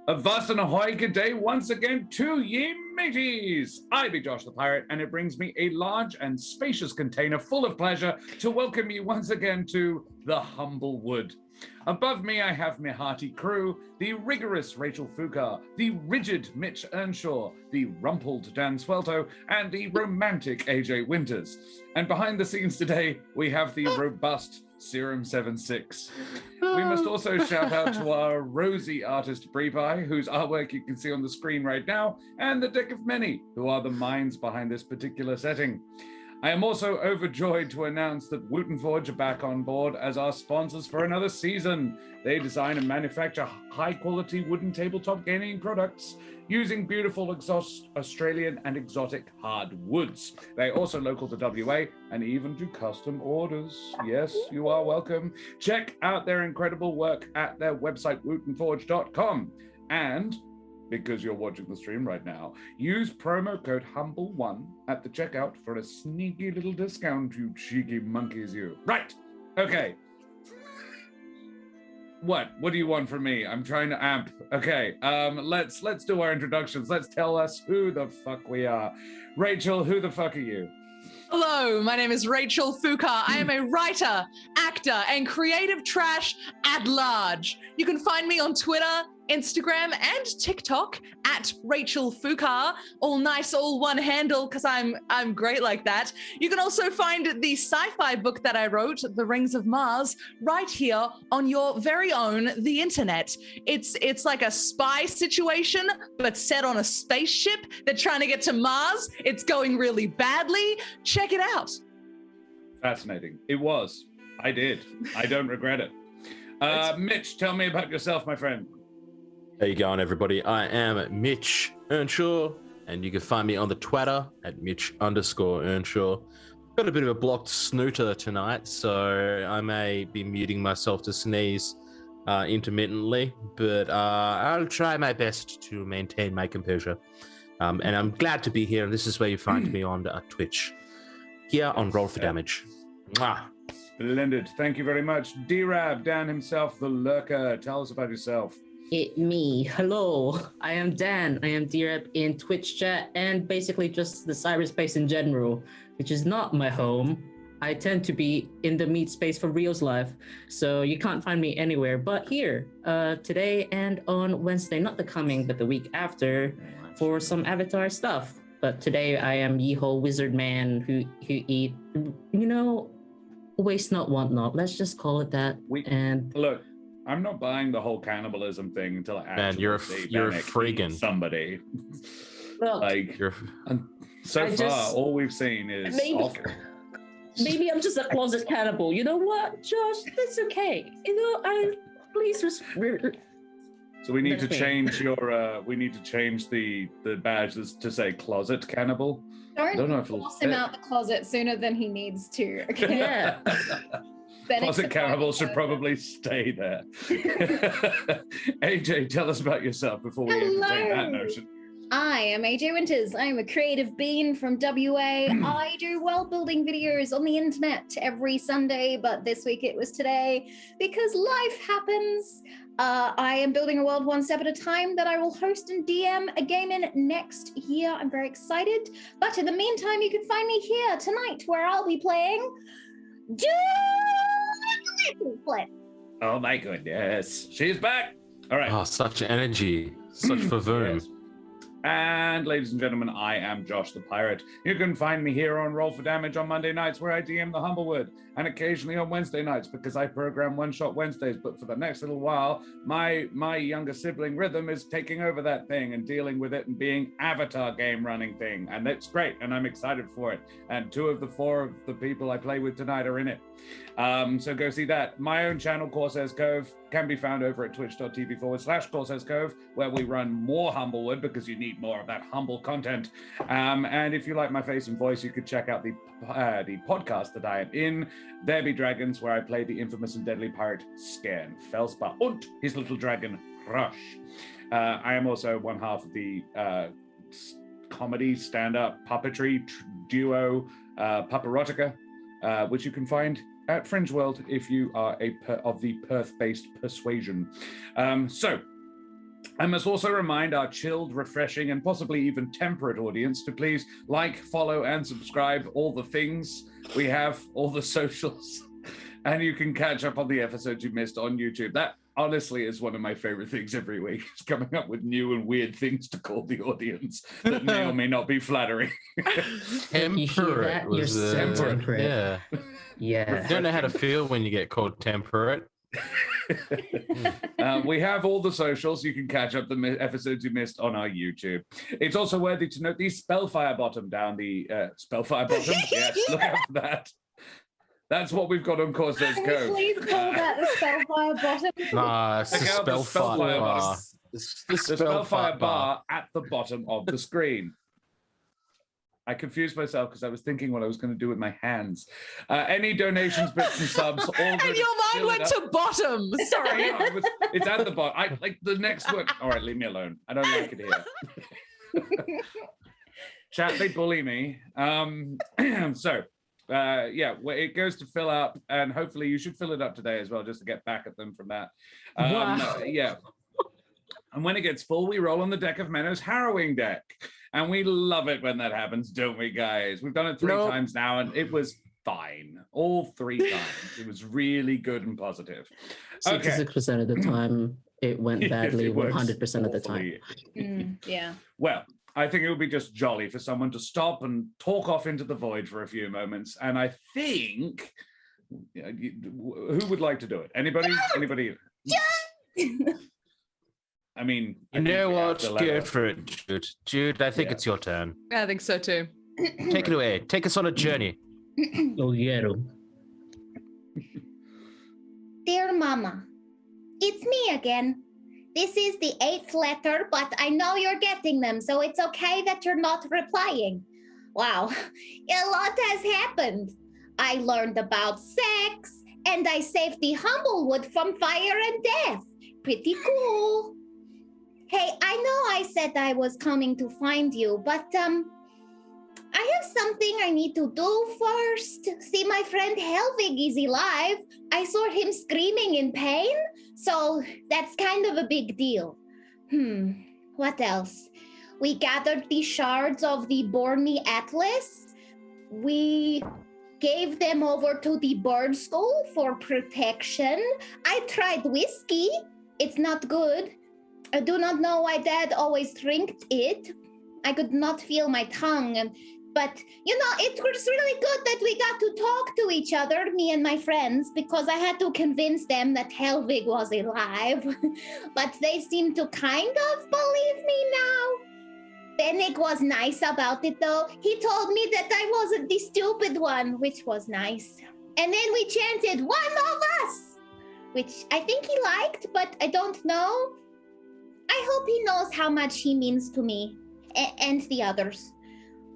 Avast and ahoy, good day once again to ye mateys! I be Josh the Pirate, and it brings me a large and spacious container full of pleasure to welcome you once again to the Humblewood. Above me I have my hearty crew, the rigorous Rachel Foucar, the rigid Mitch Earnshaw, the rumpled Dan Suelto, and the romantic AJ Winters. And behind the scenes today, we have the robust Serum76. We must also shout out to our rosy artist Bree-Pie, whose artwork you can see on the screen right now, and the Deck of Many, who are the minds behind this particular setting. I am also overjoyed to announce that Woot & Forge are back on board as our sponsors for another season. They design and manufacture high-quality wooden tabletop gaming products using beautiful Australian and exotic hardwoods. They are also local to WA and even do custom orders. Yes, you are welcome. Check out their incredible work at their website, wootandforge.com. And because you're watching the stream right now, use promo code HUMBLE1 at the checkout for a sneaky little discount, you cheeky monkeys, you. Right, okay. What do you want from me? I'm trying to amp. Okay, let's do our introductions. Let's tell us who the fuck we are. Rachel, who the fuck are you? Hello, my name is Rachel Foucar. I am a writer, actor, and creative trash at large. You can find me on Twitter, Instagram, and TikTok at Rachel Foucar. All nice, all one handle, because I'm great like that. You can also find the sci-fi book that I wrote, The Rings of Mars, right here on your very own, the internet. It's like a spy situation, but set on a spaceship. They're trying to get to Mars. It's going really badly. Check it out. Fascinating. It was. I did. I don't regret it. Mitch, tell me about yourself, my friend. How you going, everybody? I am Mitch Earnshaw, and you can find me on the Twitter at Mitch_Earnshaw. Got a bit of a blocked snooter tonight, so I may be muting myself to sneeze intermittently, but I'll try my best to maintain my composure. And I'm glad to be here, and this is where you find me on Twitch, here on Roll for Damage. Mwah. Splendid. Thank you very much. D-Rab, Dan himself, the lurker. Tell us about yourself. Me. Hello, I am Dan. I am D-Rap in Twitch chat and basically just the cyberspace in general, which is not my home. I tend to be in the meat space for reals life, so you can't find me anywhere but here. Today and on Wednesday, not the coming, but the week after, for some Avatar stuff. But today I am Yeho Wizard Man who eat, waste not, want not. Let's just call it that. Look. I'm not buying the whole cannibalism thing until I actually you're a freaking somebody. Well, all we've seen is awful. Maybe I'm just a closet cannibal. You know what, Josh? That's okay. Please just. So we need to change the badge to say closet cannibal. Don't force him out the closet sooner than he needs to. Okay? Yeah. Closet cannibal should probably stay there. AJ, tell us about yourself before we entertain that notion. I am AJ Winters. I am a creative being from WA. I do world building videos on the internet every Sunday, but this week it was today because life happens. I am building a world one step at a time that I will host and DM a game in next year. I'm very excited. But in the meantime, you can find me here tonight where I'll be playing Jude. Oh my goodness, she's back. All right. Oh, such energy, such vavoom. Yes. And ladies and gentlemen, I am Josh the Pirate. You can find me here on Roll for Damage on Monday nights where I DM the Humblewood, and occasionally on Wednesday nights because I program One-Shot Wednesdays. But for the next little while, my younger sibling Rhythm is taking over that thing and dealing with it and being Avatar game running thing. And that's great, and I'm excited for it. And 2 of the 4 of the people I play with tonight are in it. So go see that. My own channel, Corsair's Cove, can be found over at twitch.tv/Corsair's Cove, where we run more Humblewood because you need more of that humble content. And if you like my face and voice, you could check out the podcast that I am in, There Be Dragons, where I play the infamous and deadly pirate Skern Felspar und his little dragon Rush. I am also one half of the comedy stand-up puppetry duo Pupperotica, which you can find at Fringe World if you are of the Perth-based persuasion. So I must also remind our chilled, refreshing, and possibly even temperate audience to please like, follow, and subscribe all the things. We have all the socials, and you can catch up on the episodes you missed on YouTube. That honestly is one of my favorite things every week, is coming up with new and weird things to call the audience that may or may not be flattering. Temperate was temperate. Yeah. Yeah. You don't know how to feel when you get called temperate. We have all the socials. You can catch up the episodes you missed on our YouTube. It's also worthy to note the Spellfire bottom down the Spellfire bottom. Yes, look out for that. That's what we've got on Corso's Can Cove. we please call that the Spellfire bottom? Nah, it's the Check out the Spellfire Spellfire bar. bar. The Spellfire bar at the bottom of the screen. I confused myself because I was thinking what I was going to do with my hands. Any donations, bits, and subs, all And good. your mind went to bottom. Sorry. It's at the bottom. I like the next word. All right, leave me alone. I don't like it here. Chat, they bully me. It goes to fill up, and hopefully you should fill it up today as well, just to get back at them from that. Wow. Yeah. And when it gets full, we roll on the deck of Menno's harrowing deck. And we love it when that happens, don't we, guys? We've done it 3 times now, and it was fine. All 3 times. It was really good and positive. 66% of the time, it went badly. It works 100% of the time. awfully. Yeah. Well, I think it would be just jolly for someone to stop and talk off into the void for a few moments. And I think, who would like to do it? Anybody? Anybody? I mean, You know what? Go for it, Jude. Jude, I think Yeah. it's your turn. I think so too. Take it away. Take us on a journey. Oh, yeah. Dear Mama, it's me again. This is the 8th letter, but I know you're getting them, so it's okay that you're not replying. Wow, a lot has happened. I learned about sex, and I saved the Humblewood from fire and death. Pretty cool. Hey, I know I said I was coming to find you, but I have something I need to do first. See, my friend Helvig is alive. I saw him screaming in pain, so that's kind of a big deal. What else? We gathered the shards of the Borney Atlas. We gave them over to the bird school for protection. I tried whiskey. It's not good. I do not know why Dad always drank it. I could not feel my tongue. But, it was really good that we got to talk to each other, me and my friends, because I had to convince them that Helvig was alive. But they seem to kind of believe me now. Benneck was nice about it, though. He told me that I wasn't the stupid one, which was nice. And then we chanted, "One of us," which I think he liked, but I don't know. I hope he knows how much he means to me and the others.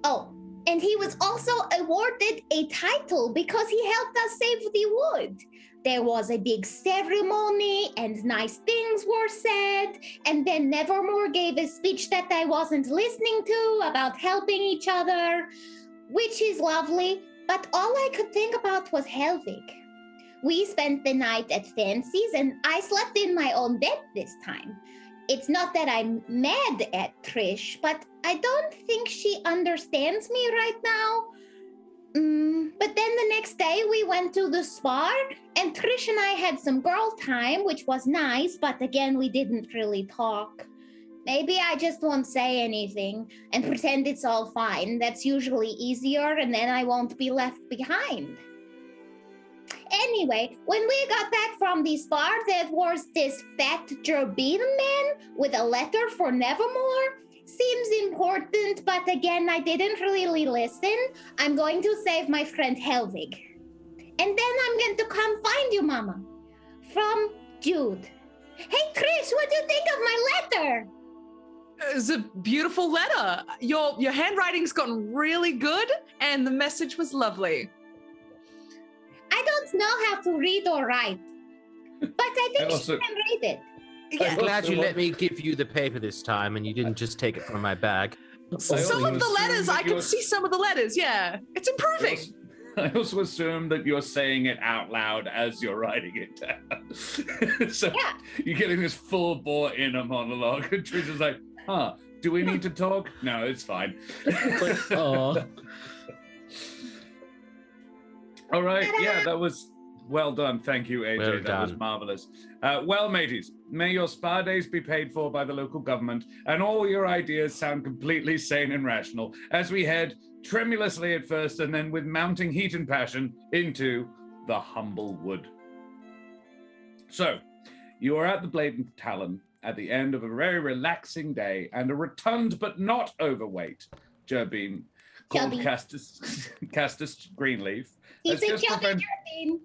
Oh, and he was also awarded a title because he helped us save the wood. There was a big ceremony and nice things were said. And then Nevermore gave a speech that I wasn't listening to about helping each other, which is lovely. But all I could think about was Helvig. We spent the night at Fancy's and I slept in my own bed this time. It's not that I'm mad at Trish, but I don't think she understands me right now. But then the next day we went to the spa and Trish and I had some girl time, which was nice, but again, we didn't really talk. Maybe I just won't say anything and pretend it's all fine. That's usually easier and then I won't be left behind. Anyway, when we got back from the spa, there was this fat Gerbean man with a letter for Nevermore. Seems important, but again, I didn't really listen. I'm going to save my friend Helvig. And then I'm going to come find you, Mama. From Jude. Hey, Trish, what do you think of my letter? It's a beautiful letter. Your handwriting's gotten really good, and the message was lovely. I don't know how to read or write, but I think she can read it. I'm glad you let me give you the paper this time and you didn't just take it from my bag. Some of the letters, I can see some of the letters, yeah. It's improving. I also assume that you're saying it out loud as you're writing it down. So you're getting this full bore inner monologue, and Trish is like, huh, do we need to talk? No, it's fine. Oh, All right, yeah, that was well done. Thank you, AJ. Well that was done. marvelous. Well, mateys, may your spa days be paid for by the local government, and all your ideas sound completely sane and rational as we head tremulously at first and then with mounting heat and passion into the Humblewood. So, you are at the Blade and Talon at the end of a very relaxing day, and a rotund but not overweight Gerbine called Chubby. Castus Greenleaf He's a chubby prevent- Gerbine.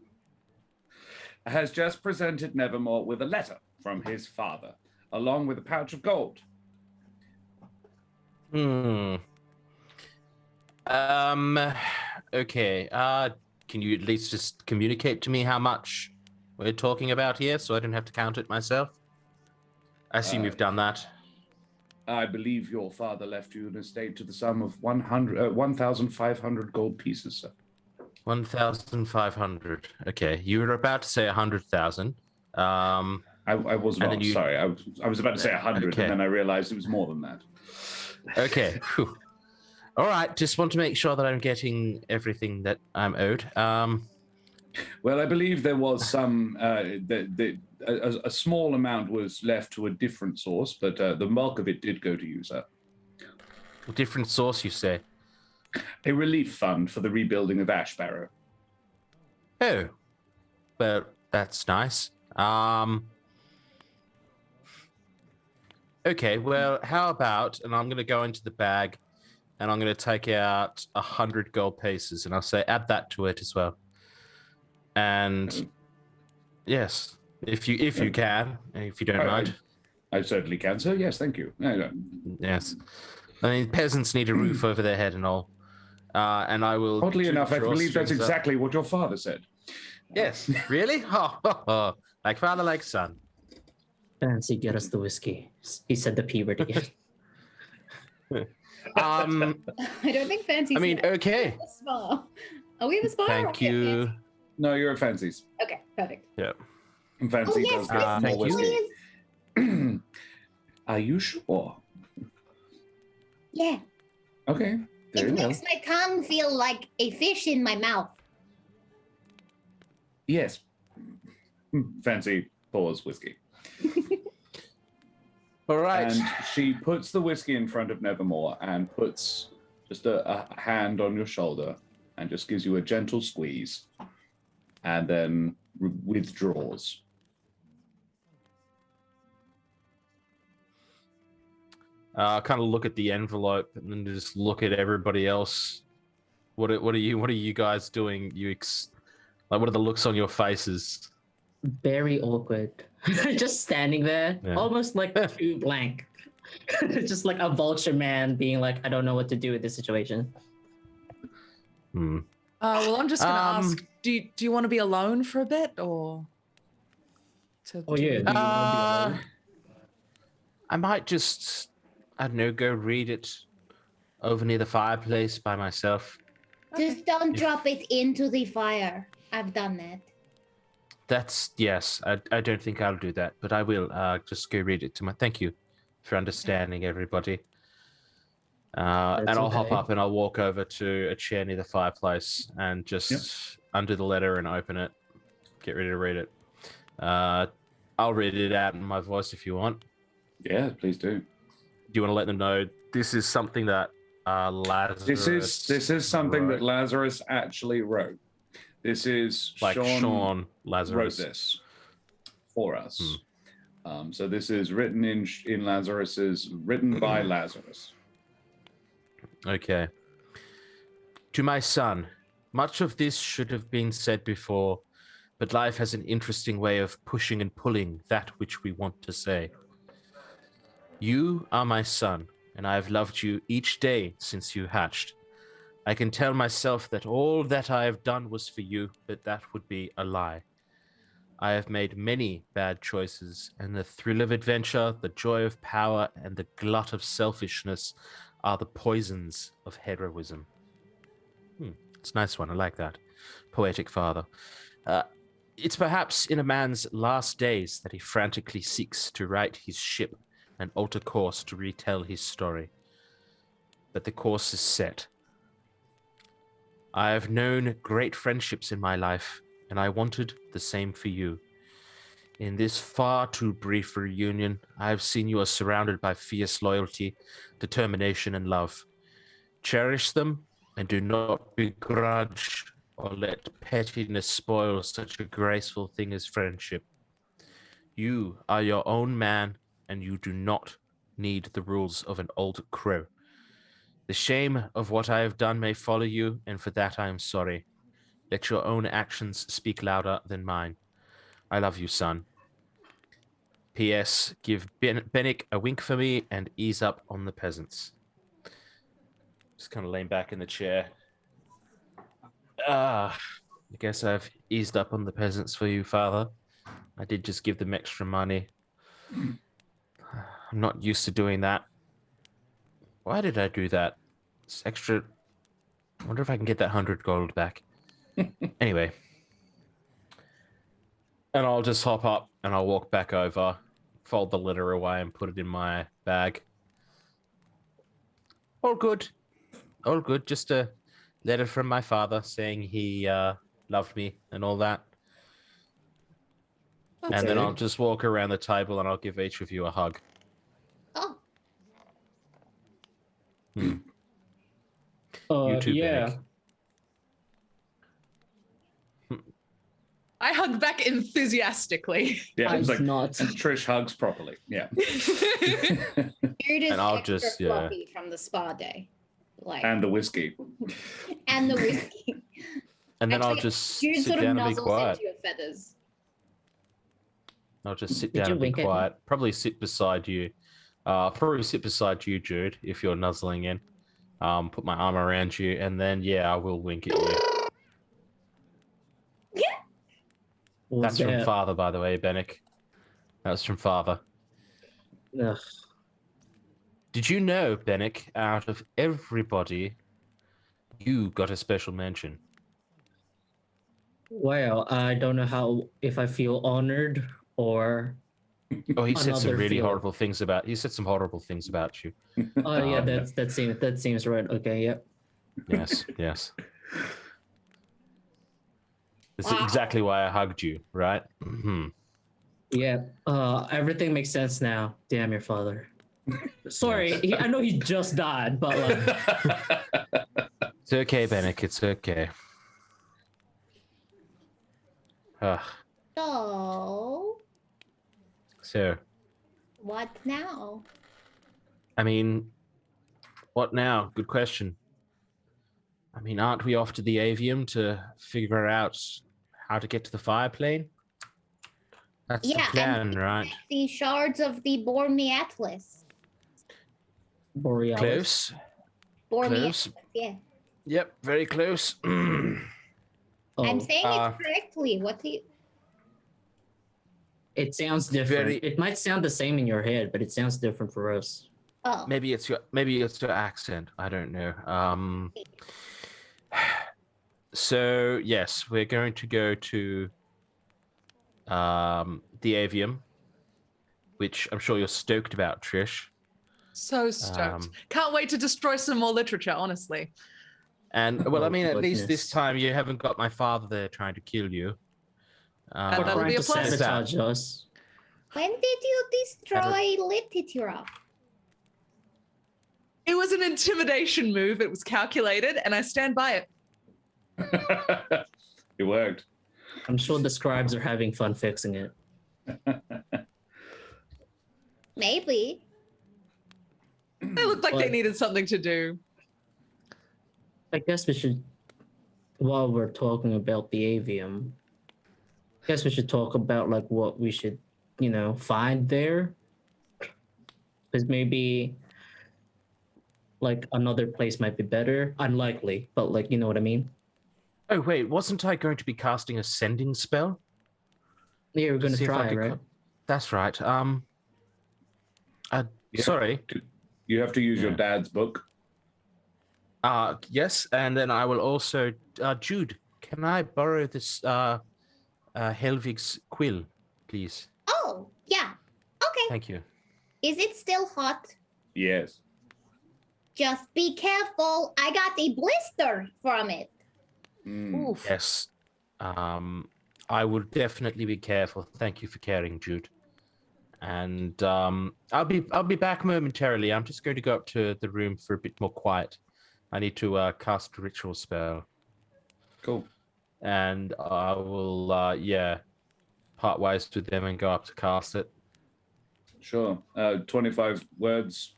has just presented Nevermore with a letter from his father, along with a pouch of gold. Okay. Can you at least just communicate to me how much we're talking about here, so I don't have to count it myself? I assume you've done that. I believe your father left you an estate to the sum of 1,500 gold pieces, sir. 1,500. Okay, you were about to say 100,000. I was And not, then you- sorry. I was about to say 100, Okay. and then I realized it was more than that. Okay. Phew. All right. Just want to make sure that I'm getting everything that I'm owed. Well, I believe there was some, a small amount was left to a different source, but the bulk of it did go to you, sir. Different source, you say? A relief fund for the rebuilding of Ashbarrow. Oh, well, that's nice. Okay, well, how about, and I'm going to go into the bag, and I'm going to take out 100 gold pieces, and I'll say add that to it as well. And yes, if you can, if you don't mind. I certainly can, sir. Yes, thank you. No. Yes. I mean, peasants need a roof over their head and all. And I will. Oddly do enough, I draw believe that's strings up. exactly what your father said. Yes. Really? Like father, like son. fancy, get us the whiskey. He said the P word again. I don't think Fancy's I mean, okay. the spa. Are we the spa? Thank you. No, you're at Fancy's. Okay, perfect. Yeah. And Fancy Oh, yes, does get thank more you. whiskey. please. Are you sure? Yeah. Okay. Very It well. makes my tongue feel like a fish in my mouth. Yes. Fancy pours whiskey. All right. And she puts the whiskey in front of Nevermore and puts just a hand on your shoulder and just gives you a gentle squeeze and then withdraws. Kind of look at the envelope and then just look at everybody else. What are you guys doing? Like, what are the looks on your faces? Very awkward. Just standing there, Yeah. almost like too blank. Just like a vulture man being like, I don't know what to do with this situation. Well, I'm just gonna Um, ask: do you want to be alone for a bit, or? Oh yeah. Do you wanna be alone? I might just, I don't know, go read it over near the fireplace by myself. Just don't drop it into the fire. I've done that. Yes, I don't think I'll do that, but I will just go read it to my. Thank you for understanding, everybody. And That's I'll hop okay. up and I'll walk over to a chair near the fireplace and just undo the letter and open it. Get ready to read it. I'll read it out in my voice if you want. Yeah, please do. Do you want to let them know this is something that Lazarus? This is something that wrote? Lazarus actually wrote. This is Like Sean wrote Lazarus. this for us. So this is written in Lazarus's, written by Lazarus. Okay. To my son, much of this should have been said before, but life has an interesting way of pushing and pulling that which we want to say. You are my son, and I have loved you each day since you hatched. I can tell myself that all that I have done was for you, but that would be a lie. I have made many bad choices, and the thrill of adventure, the joy of power, and the glut of selfishness are the poisons of heroism. It's a nice one. I like that. Poetic father. It's perhaps in a man's last days that he frantically seeks to right his ship and alter course to retell his story. But the course is set. I have known great friendships in my life, and I wanted the same for you. In this far too brief reunion, I have seen you are surrounded by fierce loyalty, determination, and love. Cherish them, and do not begrudge or let pettiness spoil such a graceful thing as friendship. You are your own man, and you do not need the rules of an old crow. The shame of what I have done may follow you, and for that I am sorry. Let your own actions speak louder than mine. I love you, son. P.S. Give Benneck a wink for me and ease up on the peasants. Just kind of lean back in the chair. I guess I've eased up on the peasants for you, Father. I did just give them extra money. I'm not used to doing that. Why did I do that? It's extra. I wonder if I can get that 100 gold back. Anyway. And I'll just hop up and I'll walk back over, fold the letter away and put it in my bag. All good. All good. Just a letter from my father saying he loved me and all that. And then I'll just walk around the table and I'll give each of you a hug. Oh. You too, yeah. Benneck. I hug back enthusiastically. Yeah, I'm it's like not. Trish hugs properly. Yeah. You're just And I'll extra just, fluffy from the spa day. Like And the whiskey. and the whiskey. And then I'll Actually, just Jude sit sort of down and be nuzzles quiet. into your feathers. I'll just sit Did down you and be wink at me? quiet. Probably sit beside you. Probably sit beside you, Jude, if you're nuzzling in. Put my arm around you, and then, yeah, I will wink at you. What's That's from that? Father, by the way, Benneck. That was from Father. Ugh. Did you know, Benneck, out of everybody, you got a special mention? Well, I don't know if I feel honored or. Oh, he said some Another really feeling. horrible things about. He said some horrible things about you. Oh yeah, Um, that seems right. Okay, yep. Yes, yes. This is exactly why I hugged you, right? Yeah. Everything makes sense now. Damn your father. Sorry, I know he just died, but like, It's okay, Benneck. It's okay. So, What now? I mean, what now? Good question. I mean, aren't we off to the Avium to figure out how to get to the fire plane? That's the plan, right? The shards of the Bormi Atlas. Borealis. Close. Bormi Close. Atlas, yeah. Yep, very close. Oh, I'm saying it correctly. What do you? it sounds different. very- It might sound the same in your head, but it sounds different for us. Oh, maybe it's your accent. I don't know. So yes, we're going to go to the Avium, which I'm sure you're stoked about, Trish. So stoked. Can't wait to destroy some more literature, honestly. And well, I Oh, mean, at least goodness. this time you haven't got my father there trying to kill you. And Or that'll trying be a to plus. sabotage us. when did you destroy literature? It was an intimidation move. It was calculated, and I stand by it. It worked. I'm sure the scribes are having fun fixing it. Maybe. They looked like they But- needed something to do. I guess we should, while we're talking about the Avium, I guess we should talk about like what we should, find there. Because maybe like another place might be better. Unlikely, but like, you know what I mean? Oh wait, wasn't I going to be casting a sending spell? Yeah, we're gonna See if I try, could right? That's right. Yeah. Sorry. You have to use your Yeah. dad's book. Yes, and then I will also Jude. Can I borrow this Helvig's quill, please? Oh, yeah. Okay. Thank you. Is it still hot? Yes. Just be careful. I got a blister from it. Oof. Yes. I will definitely be careful. Thank you for caring, Jude. And I'll be back momentarily. I'm just going to go up to the room for a bit more quiet. I need to cast a ritual spell. Cool. And I will part ways with them and go up to cast it. Sure. 25 words.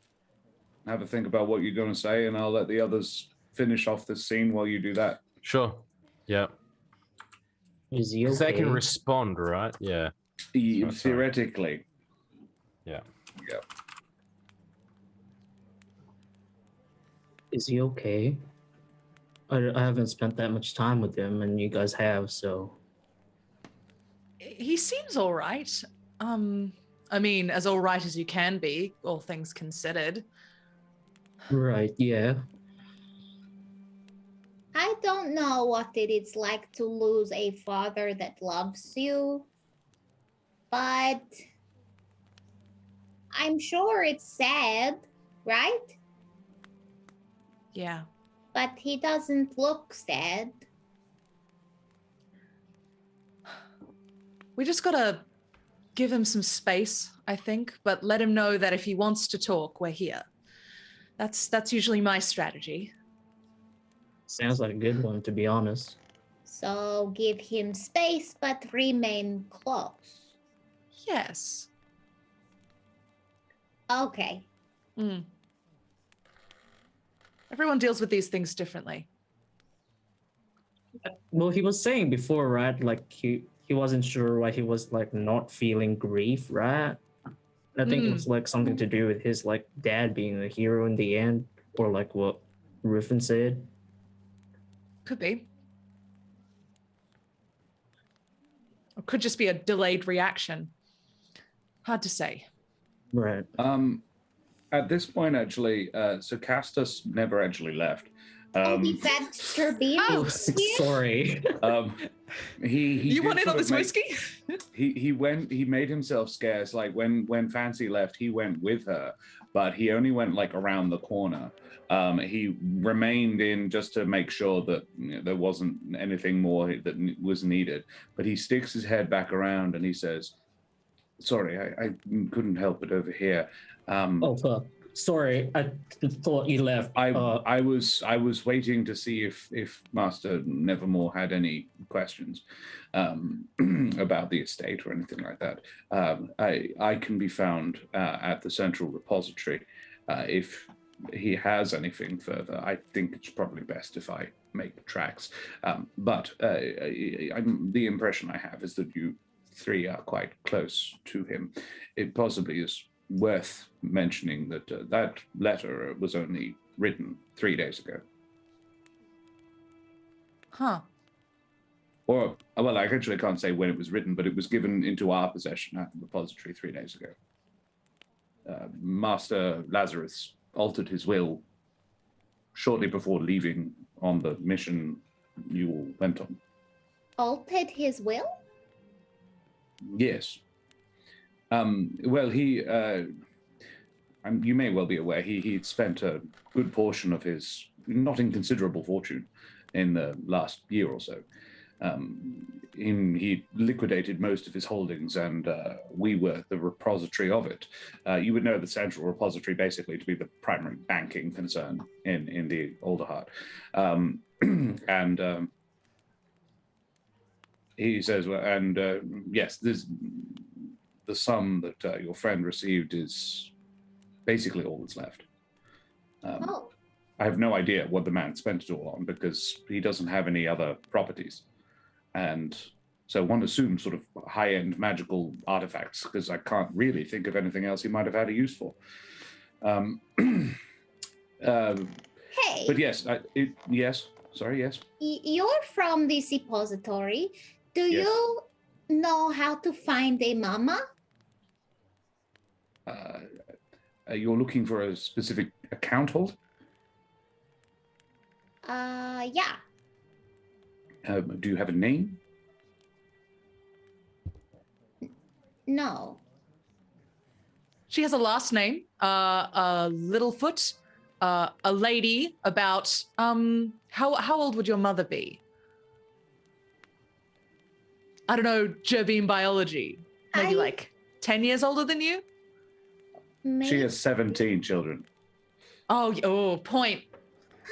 Have a think about what you're going to say, and I'll let the others finish off this scene while you do that. Sure. Yeah. Is he Because okay? they can respond, right? Yeah. Theoretically. Yeah. Yeah. Is he okay? I haven't spent that much time with him, and you guys have, so. He seems all right. I mean, as all right as you can be, all things considered. Right, yeah. I don't know what it is like to lose a father that loves you, but I'm sure it's sad, right? Yeah. But he doesn't look sad. We just gotta give him some space, I think, but let him know that if he wants to talk, we're here. That's usually my strategy. Sounds like a good one, to be honest. So give him space, but remain close. Yes. Okay. Everyone deals with these things differently. Well, he was saying before, right? Like he wasn't sure why he was like not feeling grief, right? I think it was like something to do with his like dad being a hero in the end, or like what Ruffin said. Could be. Or could just be a delayed reaction. Hard to say. Right. At this point, actually, so Castus never actually left. He fetched your beer. Oh, sorry. He you did want in sort on of this whiskey? he made himself scarce. Like when Fancy left, he went with her, but he only went like around the corner. He remained in just to make sure that there wasn't anything more that was needed. But he sticks his head back around and he says, "Sorry, I couldn't help it over here." Oh fuck. Sorry, I thought you left. I was waiting to see if Master Nevermore had any questions about the estate or anything like that. I can be found at the central repository. If he has anything further, I think it's probably best if I make tracks. But the impression I have is that you three are quite close to him. It possibly is worth mentioning that that letter was only written 3 days ago. Huh. Or, well, I actually can't say when it was written, but it was given into our possession at the repository 3 days ago. Master Lazarus altered his will shortly before leaving on the mission you all went on. Altered his will? Yes. Well, he, you may well be aware, he'd spent a good portion of his not inconsiderable fortune in the last year or so. He liquidated most of his holdings, and we were the repository of it. You would know the central repository basically to be the primary banking concern in the Alderheart. And he says, yes, the sum that your friend received is basically all that's left. I have no idea what the man spent it all on because he doesn't have any other properties. And so one assumes sort of high-end magical artifacts because I can't really think of anything else he might have had a use for. Hey. But yes, yes. Sorry, yes. You're from the suppository. Do Yes. you know how to find a mama? You're looking for a specific account hold? Yeah. Do you have a name? No. She has a last name, Littlefoot, a lady about, how old would your mother be? I don't know, Gerbine biology. Maybe like 10 years older than you? She has 17 children. Oh, point.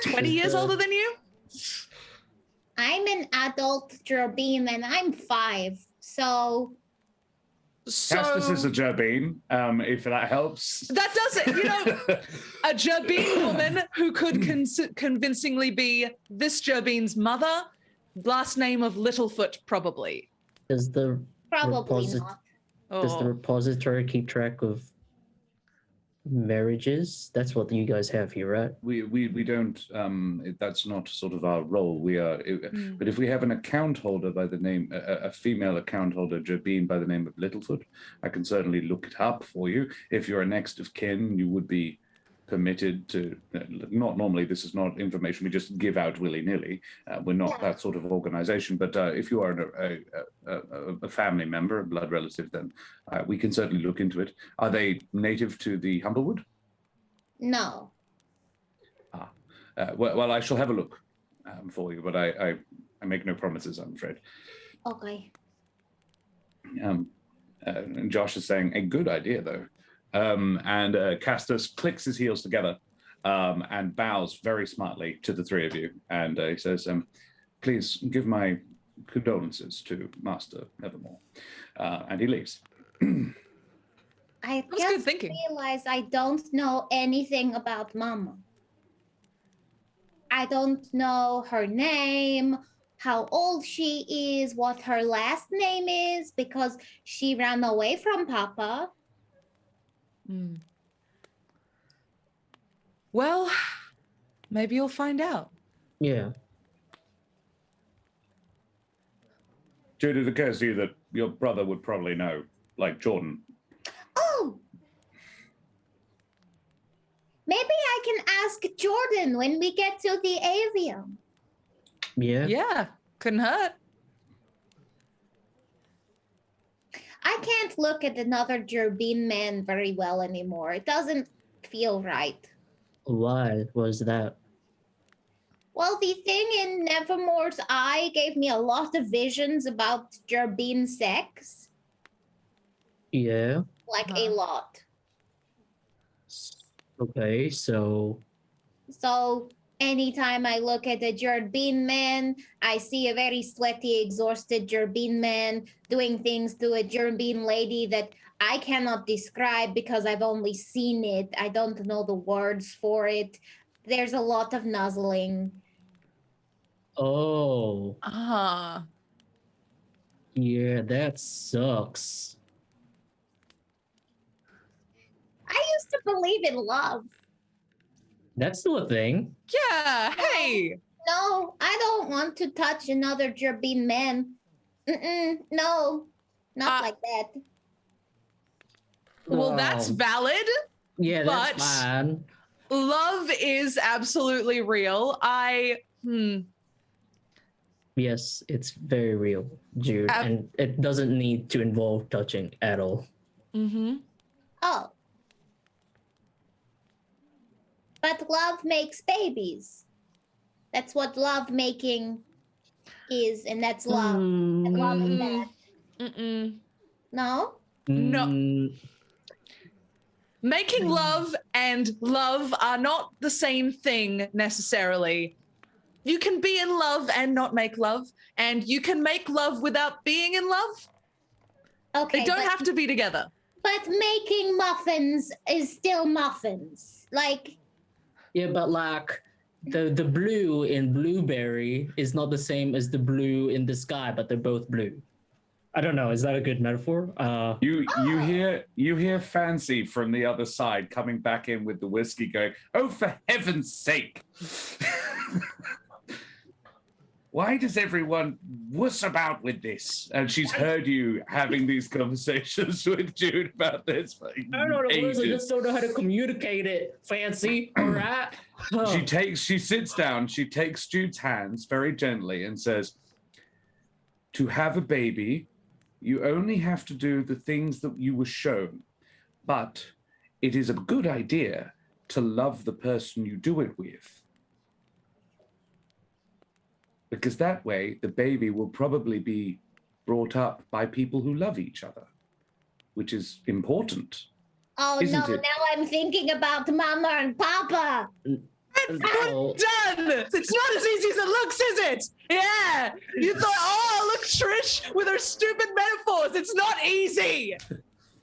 20 years older than you? I'm an adult Gerbine and I'm 5, so... Cutest is a Gerbine, if that helps. That doesn't, a Gerbine woman who could convincingly be this Gerbine's mother, last name of Littlefoot, probably. Does the Probably not. Does the repository keep track of marriages? That's what you guys have here, right? We don't. That's not sort of our role. We are. But if we have an account holder by the name, a female account holder, Gerbine by the name of Littlefoot, I can certainly look it up for you. If you're a next of kin, you would be permitted to. Not normally. This is not information we just give out willy-nilly. We're not that sort of organization. But if you are a family member, a blood relative, then we can certainly look into it. Are they native to the Humblewood? No. Well, I shall have a look for you, but I make no promises, I'm afraid. Okay. And Josh is saying, a good idea, though. And Castus clicks his heels together and bows very smartly to the three of you. And he says, please give my condolences to Master Nevermore. And he leaves. I That's good just thinking. realized I don't know anything about Mama. I don't know her name, how old she is, what her last name is, because she ran away from Papa. Well, maybe you'll find out. Yeah. Jude, it occurs to you that your brother would probably know, like Jordan. Oh! Maybe I can ask Jordan when we get to the Avium. Yeah. Yeah, couldn't hurt. I can't look at another Gerbine man very well anymore. It doesn't feel right. Why was that? Well, the thing in Nevermore's eye gave me a lot of visions about Gerbine sex. Yeah. Like a lot. Okay, so anytime I look at a Gerbine man, I see a very sweaty, exhausted Gerbine man doing things to a Gerbine lady that I cannot describe because I've only seen it. I don't know the words for it. There's a lot of nuzzling. oh Ah. yeah, that sucks. I used to believe in love. That's still a thing. Yeah, hey. No, I don't want to touch another Gerbine man. No, not like that. Well, that's valid. Yeah, that's but- fine. Love is absolutely real. Yes, it's very real, Jude, and it doesn't need to involve touching at all. Mm-hmm. Oh. But love makes babies. That's what love making is, and that's love. And love is that. No? No. Mm, Making love and love are not the same thing necessarily. You can be in love and not make love, and you can make love without being in love. Okay. They don't have to be together. But making muffins is still muffins. Like, yeah, but like the blue in blueberry is not the same as the blue in the sky, but they're both blue. I don't know. Is that a good metaphor? You hear Fancy from the other side coming back in with the whiskey, going, "Oh, for heaven's sake!" why does everyone wuss about with this? And she's heard you having these conversations with Jude about this for I don't know, I ages. just don't know how to communicate it. Fancy, all right? She sits down, she takes Jude's hands very gently and says, to have a baby, you only have to do the things that you were shown. But it is a good idea to love the person you do it with. Because that way, the baby will probably be brought up by people who love each other, which is important. Oh Isn't no, it? now I'm thinking about Mama and Papa. Oh, Done! It's not as easy as it looks, is it? Yeah! You thought, oh, look, Trish with her stupid metaphors. It's not easy!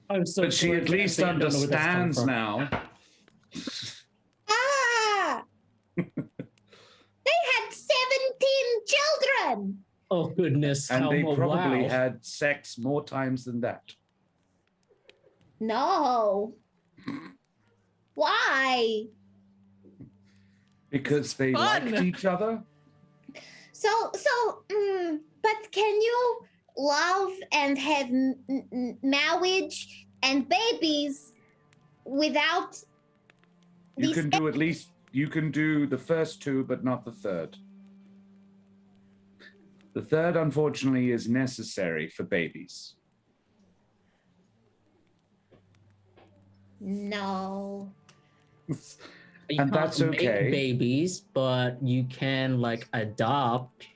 I'm so But she sorry, at least Fancy, I don't know where that's coming understands from. now. Ah! They had 17 children. Oh, goodness. And they probably wow. had sex more times than that. No. Why? Because they Fun. liked each other. But can you love and have marriage and babies without You these can do at least, you can do the first two, but not the third. The third, unfortunately, is necessary for babies. No. You And can't that's make okay. babies, but you can like adopt.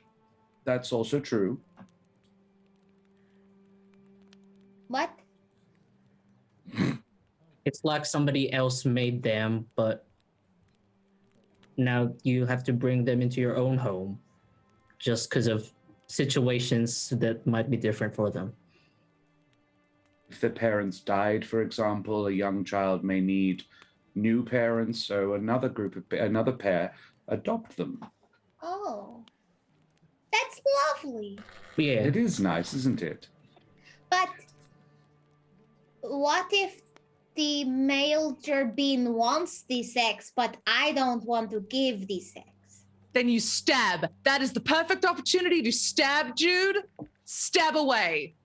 That's also true. What? It's like somebody else made them, but now you have to bring them into your own home just because of situations that might be different for them. If the parents died, for example, a young child may need new parents, so another pair adopt them. Oh. That's lovely. Yeah. It is nice, isn't it? But what if the male turbine wants the sex, but I don't want to give the sex? Then you stab. That is the perfect opportunity to stab, Jude. Stab away.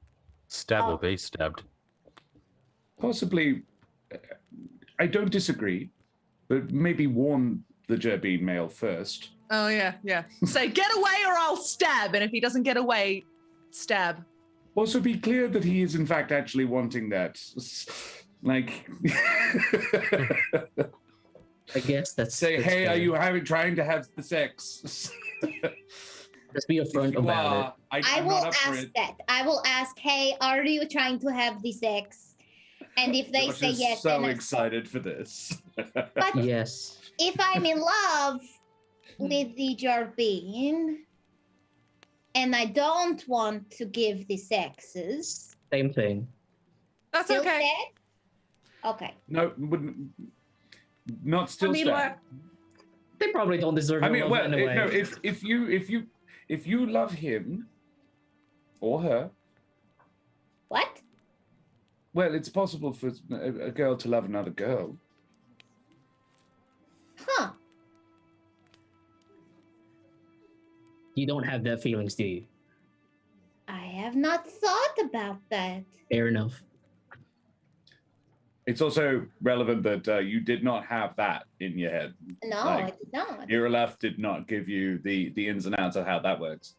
Stab Oh. or be stabbed. Possibly, I don't disagree, but maybe warn the Gerbine male first. Oh, yeah. Say, get away or I'll stab. And if he doesn't get away, stab. Also, be clear that he is, in fact, actually wanting that. Like, I guess that's. say, that's hey, fair. are you trying to have the sex? Just be upfront If you about are, I I'm will not up for ask it. that. I will ask, hey, are you trying to have the sex? And if they Josh say is yes, so then I- excited for this. But it. Yes. if I'm in love with the Jarbine and I don't want to give the sexes, Same thing. That's still okay. dead? Okay. No, wouldn't. Not still. I mean, stab. like, they probably don't deserve I your mean, love well, anyway. no. If you love him or her, What? well, it's possible for a girl to love another girl. Huh. You don't have that feelings, do you? I have not thought about that. Fair enough. It's also relevant that you did not have that in your head. No, Like, I did not. Irelef did not give you the ins and outs of how that works.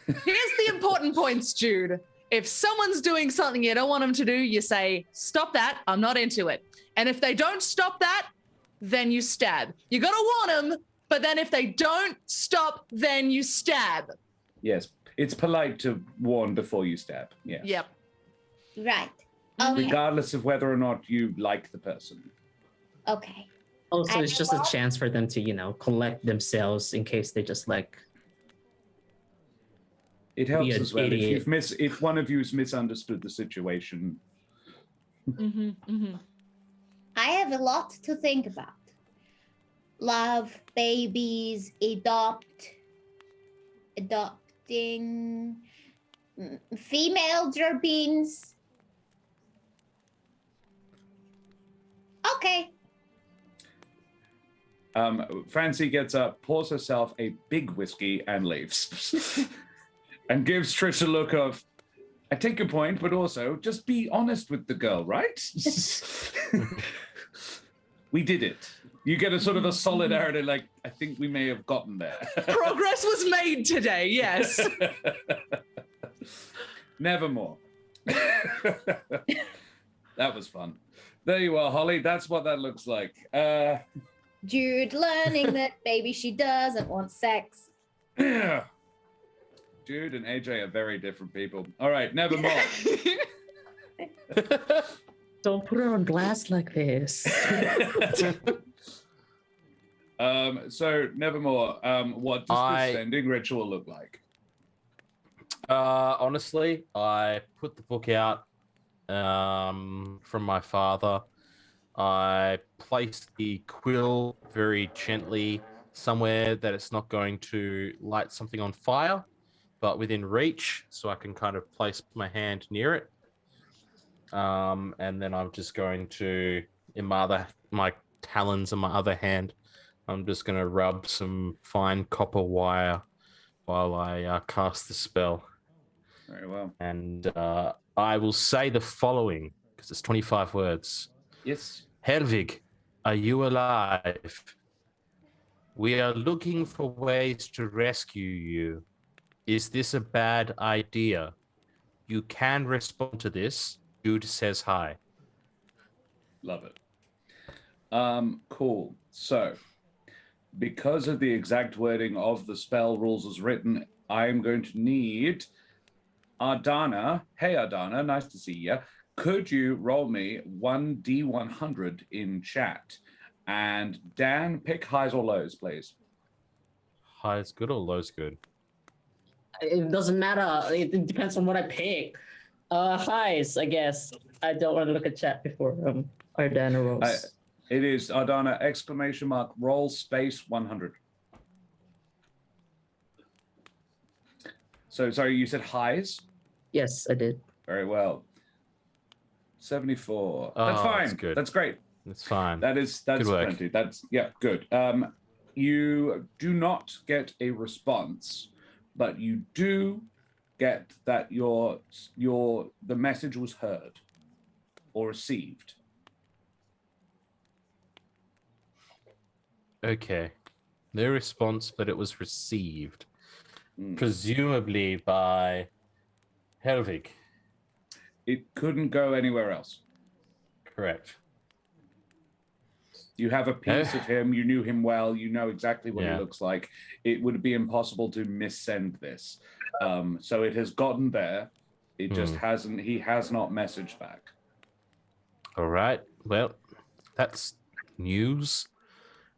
Here's the important points, Jude. If someone's doing something you don't want them to do, you say, stop that, I'm not into it. And if they don't stop that, then you stab. You gotta warn them, but then if they don't stop, then you stab. Yes, it's polite to warn before you stab. Yeah. Yep. Right. Mhm. Okay. Regardless of whether or not you like the person. Okay. Also, I it's just a know. chance for them to, collect themselves in case they just like. It helps an as well idiot. if one of you has misunderstood the situation. I have a lot to think about. Love, babies, adopting, female Jarbines. Okay. Fancy gets up, pours herself a big whiskey, and leaves. And gives Trish a look of, I take your point, but also just be honest with the girl, right? We did it. You get a sort of a solidarity, like, I think we may have gotten there. Progress was made today, yes. Nevermore. That was fun. There you are, Holly. That's what that looks like. Jude learning that maybe she doesn't want sex. Jude and AJ are very different people. All right, Nevermore. Don't put her on blast like this. So Nevermore, what does the sending ritual look like? Honestly, I put the book out from my father. I placed the quill very gently somewhere that it's not going to light something on fire, but within reach, so I can kind of place my hand near it. And then I'm just going to, in my talons and my other hand, I'm just going to rub some fine copper wire while I cast the spell. Very well. And I will say the following, because it's 25 words. Yes. Helvig, are you alive? We are looking for ways to rescue you. Is this a bad idea? You can respond to this. Jude says hi. Love it. Cool. So, because of the exact wording of the spell rules as written, I'm going to need Ardana. Hey, Ardana, nice to see you. Could you roll me 1d100 in chat? And Dan, pick highs or lows, please. High's good or low's good? It doesn't matter. It depends on what I pick. Highs, I guess. I don't want to look at chat before Ardana rolls. It is Ardana, exclamation mark, roll space 100. So, sorry, you said highs? Yes, I did. Very well. 74. Oh, that's fine. that's good. That's great. It's fine. That's Good work. plenty. That's good. You do not get a response, but you do get that the message was heard or received. Okay. No response, but it was received. Presumably by Helvig. It couldn't go anywhere else. Correct. You have a piece of him. You knew him well. You know exactly what he Yeah. looks like. It would be impossible to missend this. So it has gotten there. It just hasn't. He has not messaged back. All right. Well, that's news.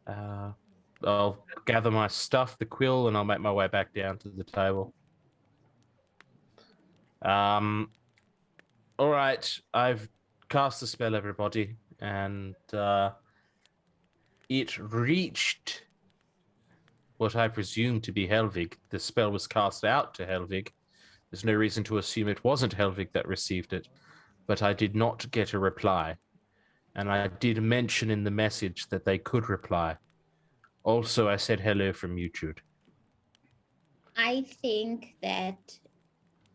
I'll gather my stuff, the quill, and I'll make my way back down to the table. All right. I've cast the spell, everybody, and it reached what I presume to be Helvig. The spell was cast out to Helvig. There's no reason to assume it wasn't Helvig that received it, but I did not get a reply. And I did mention in the message that they could reply. Also, I said hello from you, Jude. I think that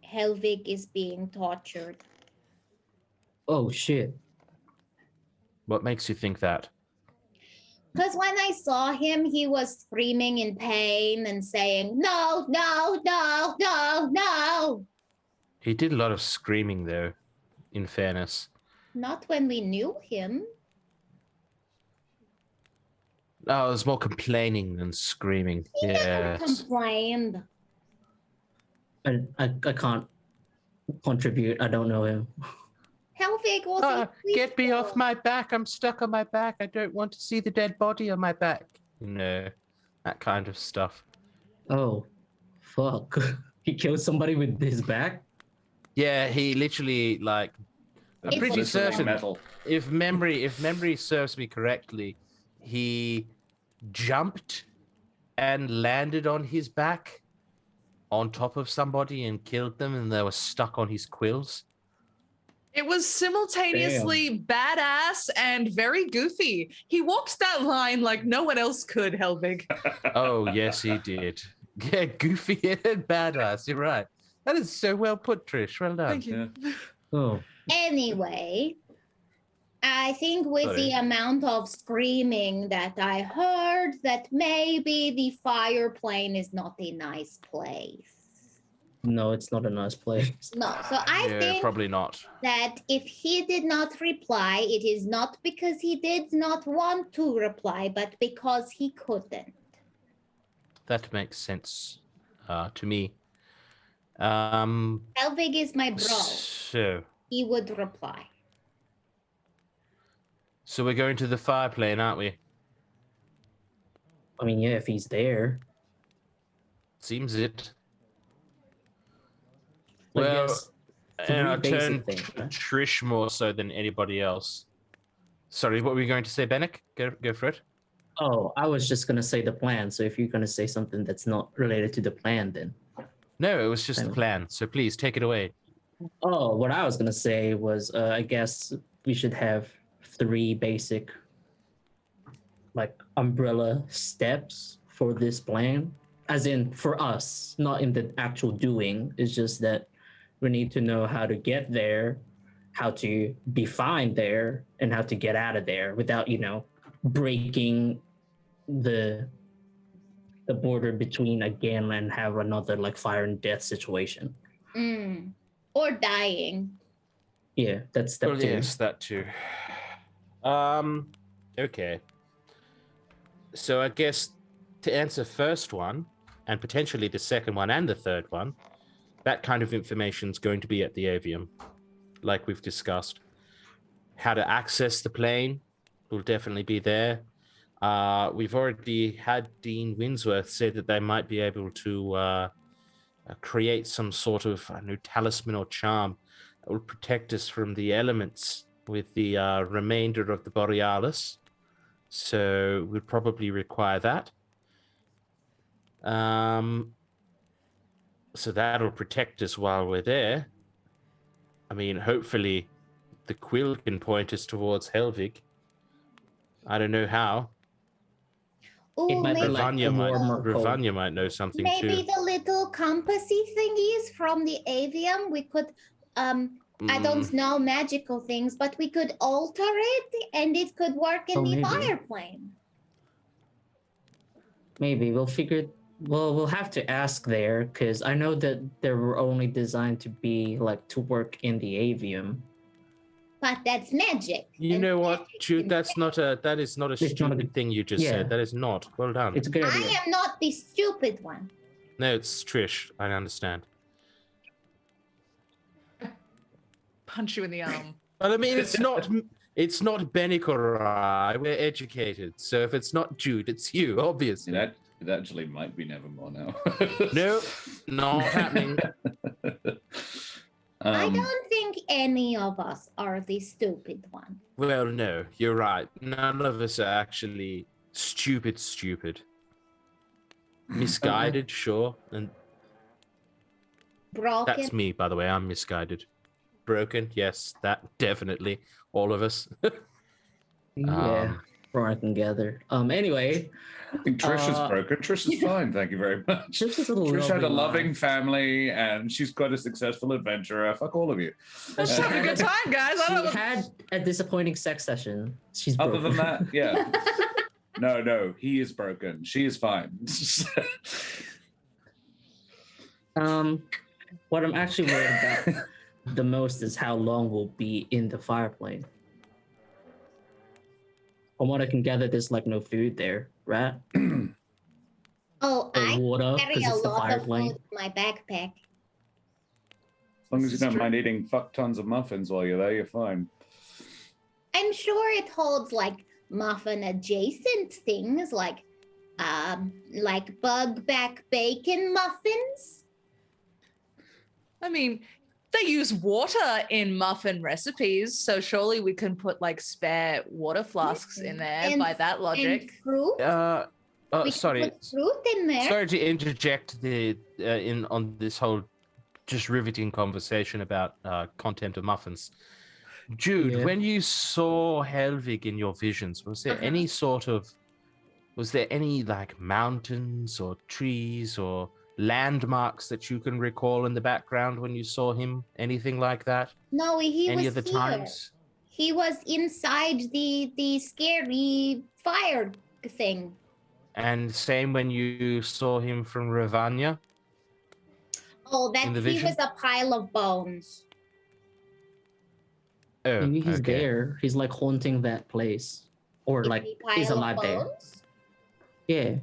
Helvig is being tortured. Oh, shit. What makes you think that? Because when I saw him, he was screaming in pain and saying, no, no, no, no, no. He did a lot of screaming, though, in fairness. Not when we knew him. Oh, it was more complaining than screaming. He never Yes. complained. I can't contribute. I don't know him. Helvig was a Get me off sweet my back. I'm stuck on my back. I don't want to see the dead body on my back. You know, that kind of stuff. Oh, fuck. He killed somebody with his back? Yeah, he literally, like, I'm It's pretty Literally certain, metal. if memory serves me correctly, he jumped and landed on his back on top of somebody and killed them, and they were stuck on his quills. It was simultaneously badass and very goofy. He walks that line like no one else could, Helvig. Oh, yes, he did. Yeah, goofy and badass. You're right. That is so well put, Trish. Well done. Thank you. Oh, Anyway, I think with Sorry. the amount of screaming that I heard, that maybe the fire plane is not a nice place. no, it's not a nice place. No, so I Yeah, think probably not. that if he did not reply, it is not because he did not want to reply, but because he couldn't. That makes sense to me. Helvig is my bro. So He would reply. we're going to the fire plane, aren't we? I mean, yeah, if he's there. Seems it. I Well, guess and I three basic turn things, right? Trish more so than anybody else. Sorry, what were you going to say, Benneck? Go for it. Oh, I was just gonna say the plan. So if you're gonna say something that's not related to the plan, then. No, it was just the plan. So please take it away. Oh, what I was gonna say was, I guess we should have 3 basic, like, umbrella steps for this plan. As in, for us, not in the actual doing. It's just that we need to know how to get there, how to be fine there, and how to get out of there without, breaking the border between again and have another like fire and death situation. Or dying. Yeah, that's step Well, 2. yes, that too. Okay. So I guess to answer first one, and potentially the second one and the third one, that kind of information is going to be at the Avium, like we've discussed. How to access the plane will definitely be there. We've already had Dean Winsworth say that they might be able to create some sort of talisman or charm that will protect us from the elements with the remainder of the Borealis. So we'd probably require that. So that'll protect us while we're there. I mean, hopefully the quill can point us towards Helvig. I don't know how. Ooh, It might be maybe, like a warmer cold. Ravanya might know something maybe too. the little compassy thingies from the Avium, we could, I don't know magical things, but we could alter it and it could work in Oh, the maybe. fire plane. Maybe we'll have to ask there, because I know that they were only designed to be like to work in the Avium. But that's magic. You and know what, magic Jude? can- That is not a It's not a stupid good- thing you just yeah. said. That is not. Well done. It's a good I idea. am not the stupid one. No, it's Trish. I understand. Punch you in the arm. Well, I mean, it's not Benneck or I. We're educated. So if it's not Jude, it's you, obviously. It actually might be Nevermore now. No, not happening. I don't think any of us are the stupid one. Well, no, you're right. None of us are actually stupid. Misguided, sure. And Broken. that's me, by the way. I'm misguided. Broken, yes, that definitely. All of us. Yeah, brought together. Anyway, I think Trish is broken. Trish is fine, thank you very much. Trish is a Trish had a loving life. family and she's quite a successful adventurer. Fuck all of you. Let's have a good time, guys. I don't know She had a disappointing sex session. She's Other broken. than that, yeah. No, he is broken. She is fine. What I'm actually worried about the most is how long we'll be in the fire plane. From what I can gather, there's like no food there, right? Oh, Or I water, carry because a it's the lot fire of plane. food in my backpack. As long as you don't mind eating fuck tons of muffins while you're there, you're fine. I'm sure it holds like muffin adjacent things like bug back bacon muffins. I mean, they use water in muffin recipes, so surely we can put like spare water flasks in there And- by that And logic. fruit. We can Sorry. put fruit in there. Sorry to interject on this whole just riveting conversation about content of muffins. Jude, Yeah. when you saw Helvig in your visions, was there any like mountains or trees or landmarks that you can recall in the background when you saw him? Anything like that? No, he Any was of the here. times? He was inside the scary fire thing. And same when you saw him from Ravanya? Oh, that In the he vision? was a pile of bones. Oh, Maybe he's okay. there. He's like haunting that place, or Is like he a he's pile of alive there. bones? Yeah.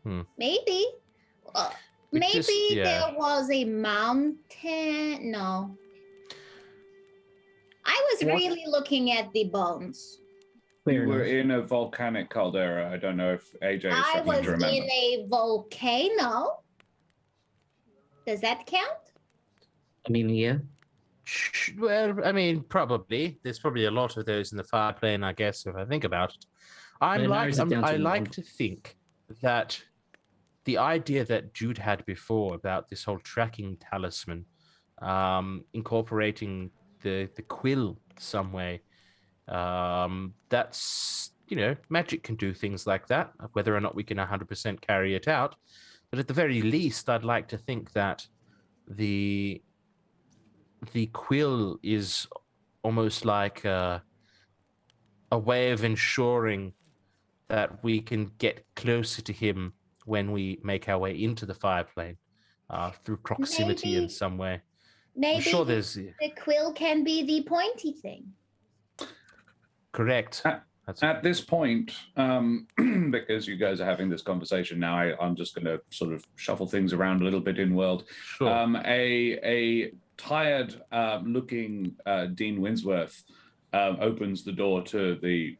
Maybe. We Maybe just- yeah. there was a mountain. No. I was What? really looking at the bones. Fair You were enough. in a volcanic caldera. I don't know if AJ is I struggling was to remember. in a volcano. Does that count? I mean, yeah. Well, I mean, probably. There's probably a lot of those in the fire plane, I guess, if I think about it. I It narrows it down to like one. to think that the idea that Jude had before about this whole tracking talisman, incorporating the quill some way, that's, magic can do things like that, whether or not we can 100% carry it out. But at the very least, I'd like to think that the quill is almost like a way of ensuring that we can get closer to him when we make our way into the fire plane, through proximity in Maybe- some way. I'm Maybe sure the there's quill can be the pointy thing. correct. That's At this point, because you guys are having this conversation now, I'm just going to sort of shuffle things around a little bit in world. sure. A tired looking Dean Winsworth opens the door to the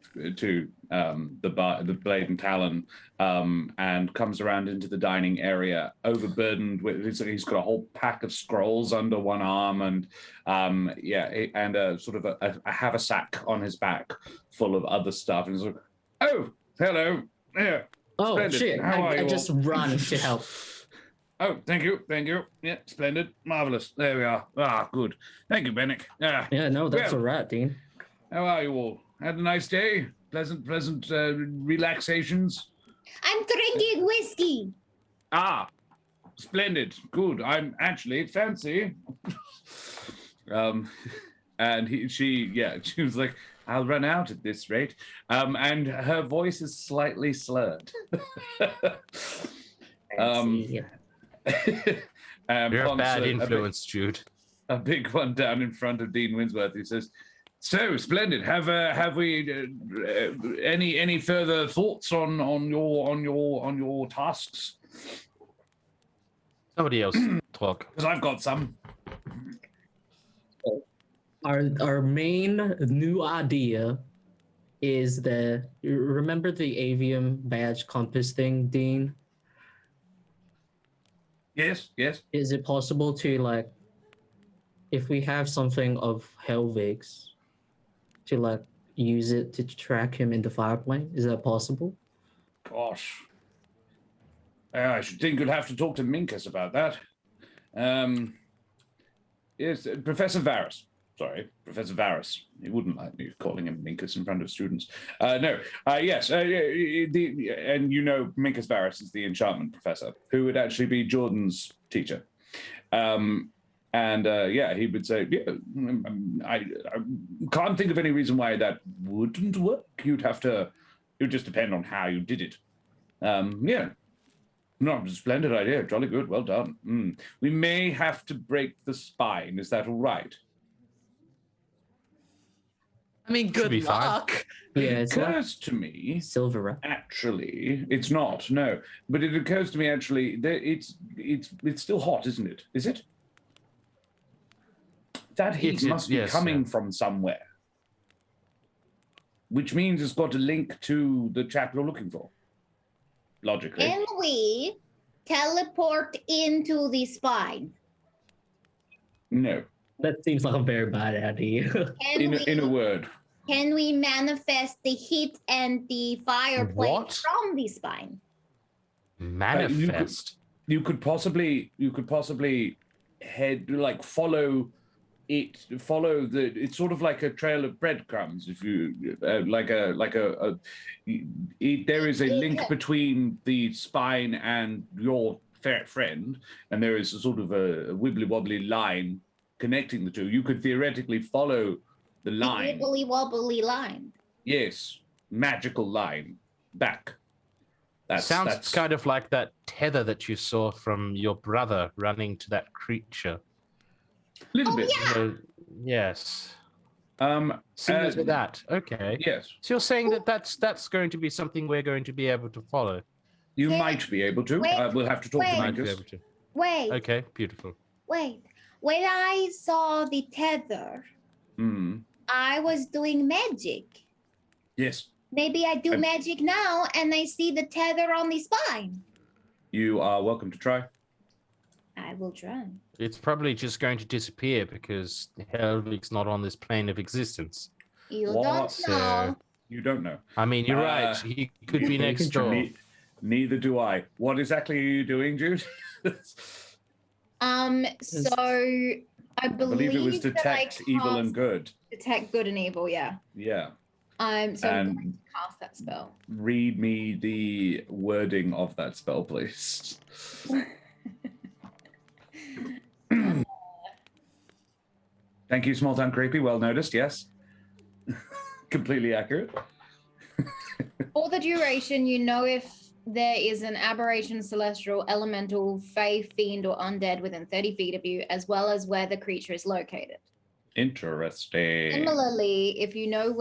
Blade and Talon, and comes around into the dining area, overburdened with. He's got a whole pack of scrolls under one arm, and and a sort of a haversack on his back full of other stuff. And he's like, "Oh, hello, yeah." Oh Splendid. shit! How are I you just all? run to help. Oh, thank you. Yeah, splendid, marvelous. There we are. Ah, good. Thank you, Benneck. Yeah, no, that's Well. all right, Dean. How are you all? Had a nice day? Pleasant relaxations? I'm drinking whiskey. Ah, splendid. Good. I'm actually fancy. And she was like, I'll run out at this rate. And her voice is slightly slurred. Fancy. You're a Ponce, bad big- influence, Jude. a big one down in front of Dean Winsworth. He says, "So splendid. Have we any further thoughts on your tasks? Somebody else talk. Because I've got some." Our main new idea is you remember the Avium badge compass thing, Dean? Yes. Is it possible to if we have something of Helvig's, to use it to track him in the fireplane? Is that possible? Gosh. I should think you'll have to talk to Minkus about that. Yes, Professor Varus. Sorry, Professor Varus. He wouldn't like me calling him Minkus in front of students. No. Yes. And Minkus Varus is the enchantment professor, who would actually be Jordan's teacher. He would say, I can't think of any reason why that wouldn't work. It would just depend on how you did it. No, splendid idea. Jolly good. Well done. We may have to break the spine. Is that all right? I mean, good be fine. luck. Yeah, It it's not occurs to me, silver, right? actually, it's not, no. But it occurs to me, actually, that it's still hot, isn't it? Is it? That heat must be yes, coming yeah. from somewhere. Which means it's got a link to the chap you're looking for. Logically. Can we teleport into the spine? No. That seems like a very bad idea. In a word. Can we manifest the heat and the fireplace What? from the spine? Manifest. You could possibly follow it's sort of like a trail of breadcrumbs. If you there is a link between the spine and your friend, and there is a sort of a wibbly wobbly line connecting the two. You could theoretically follow the line. Wibbly wobbly line. Yes, magical line back. Sounds kind of like that tether that you saw from your brother running to that creature. Little bit. Yeah. Yes. Similar to that. Okay. Yes. So you're saying that that's going to be something we're going to be able to follow. You might be able to. We'll have to talk to Might be Marcus. able to. Wait. Okay. Beautiful. Wait. When I saw the tether, I was doing magic. Yes. Maybe I do magic now and I see the tether on the spine. You are welcome to try. I will try. It's probably just going to disappear because Helvig's not on this plane of existence. You What? don't know. You don't know. I mean, you're right. He could be next door. Neither do I. What exactly are you doing, Jude? So I believe it was that detect I evil and cast good. Detect good and evil, yeah. Yeah. So I'm going And to cast that spell. read me the wording of that spell, please. Thank you, Small Town Creepy. Well noticed, yes. Completely accurate. For the duration, you know if there is an aberration, celestial, elemental, fae, fiend, or undead within 30 feet of you, as well as where the creature is located. Interesting. Similarly, if you know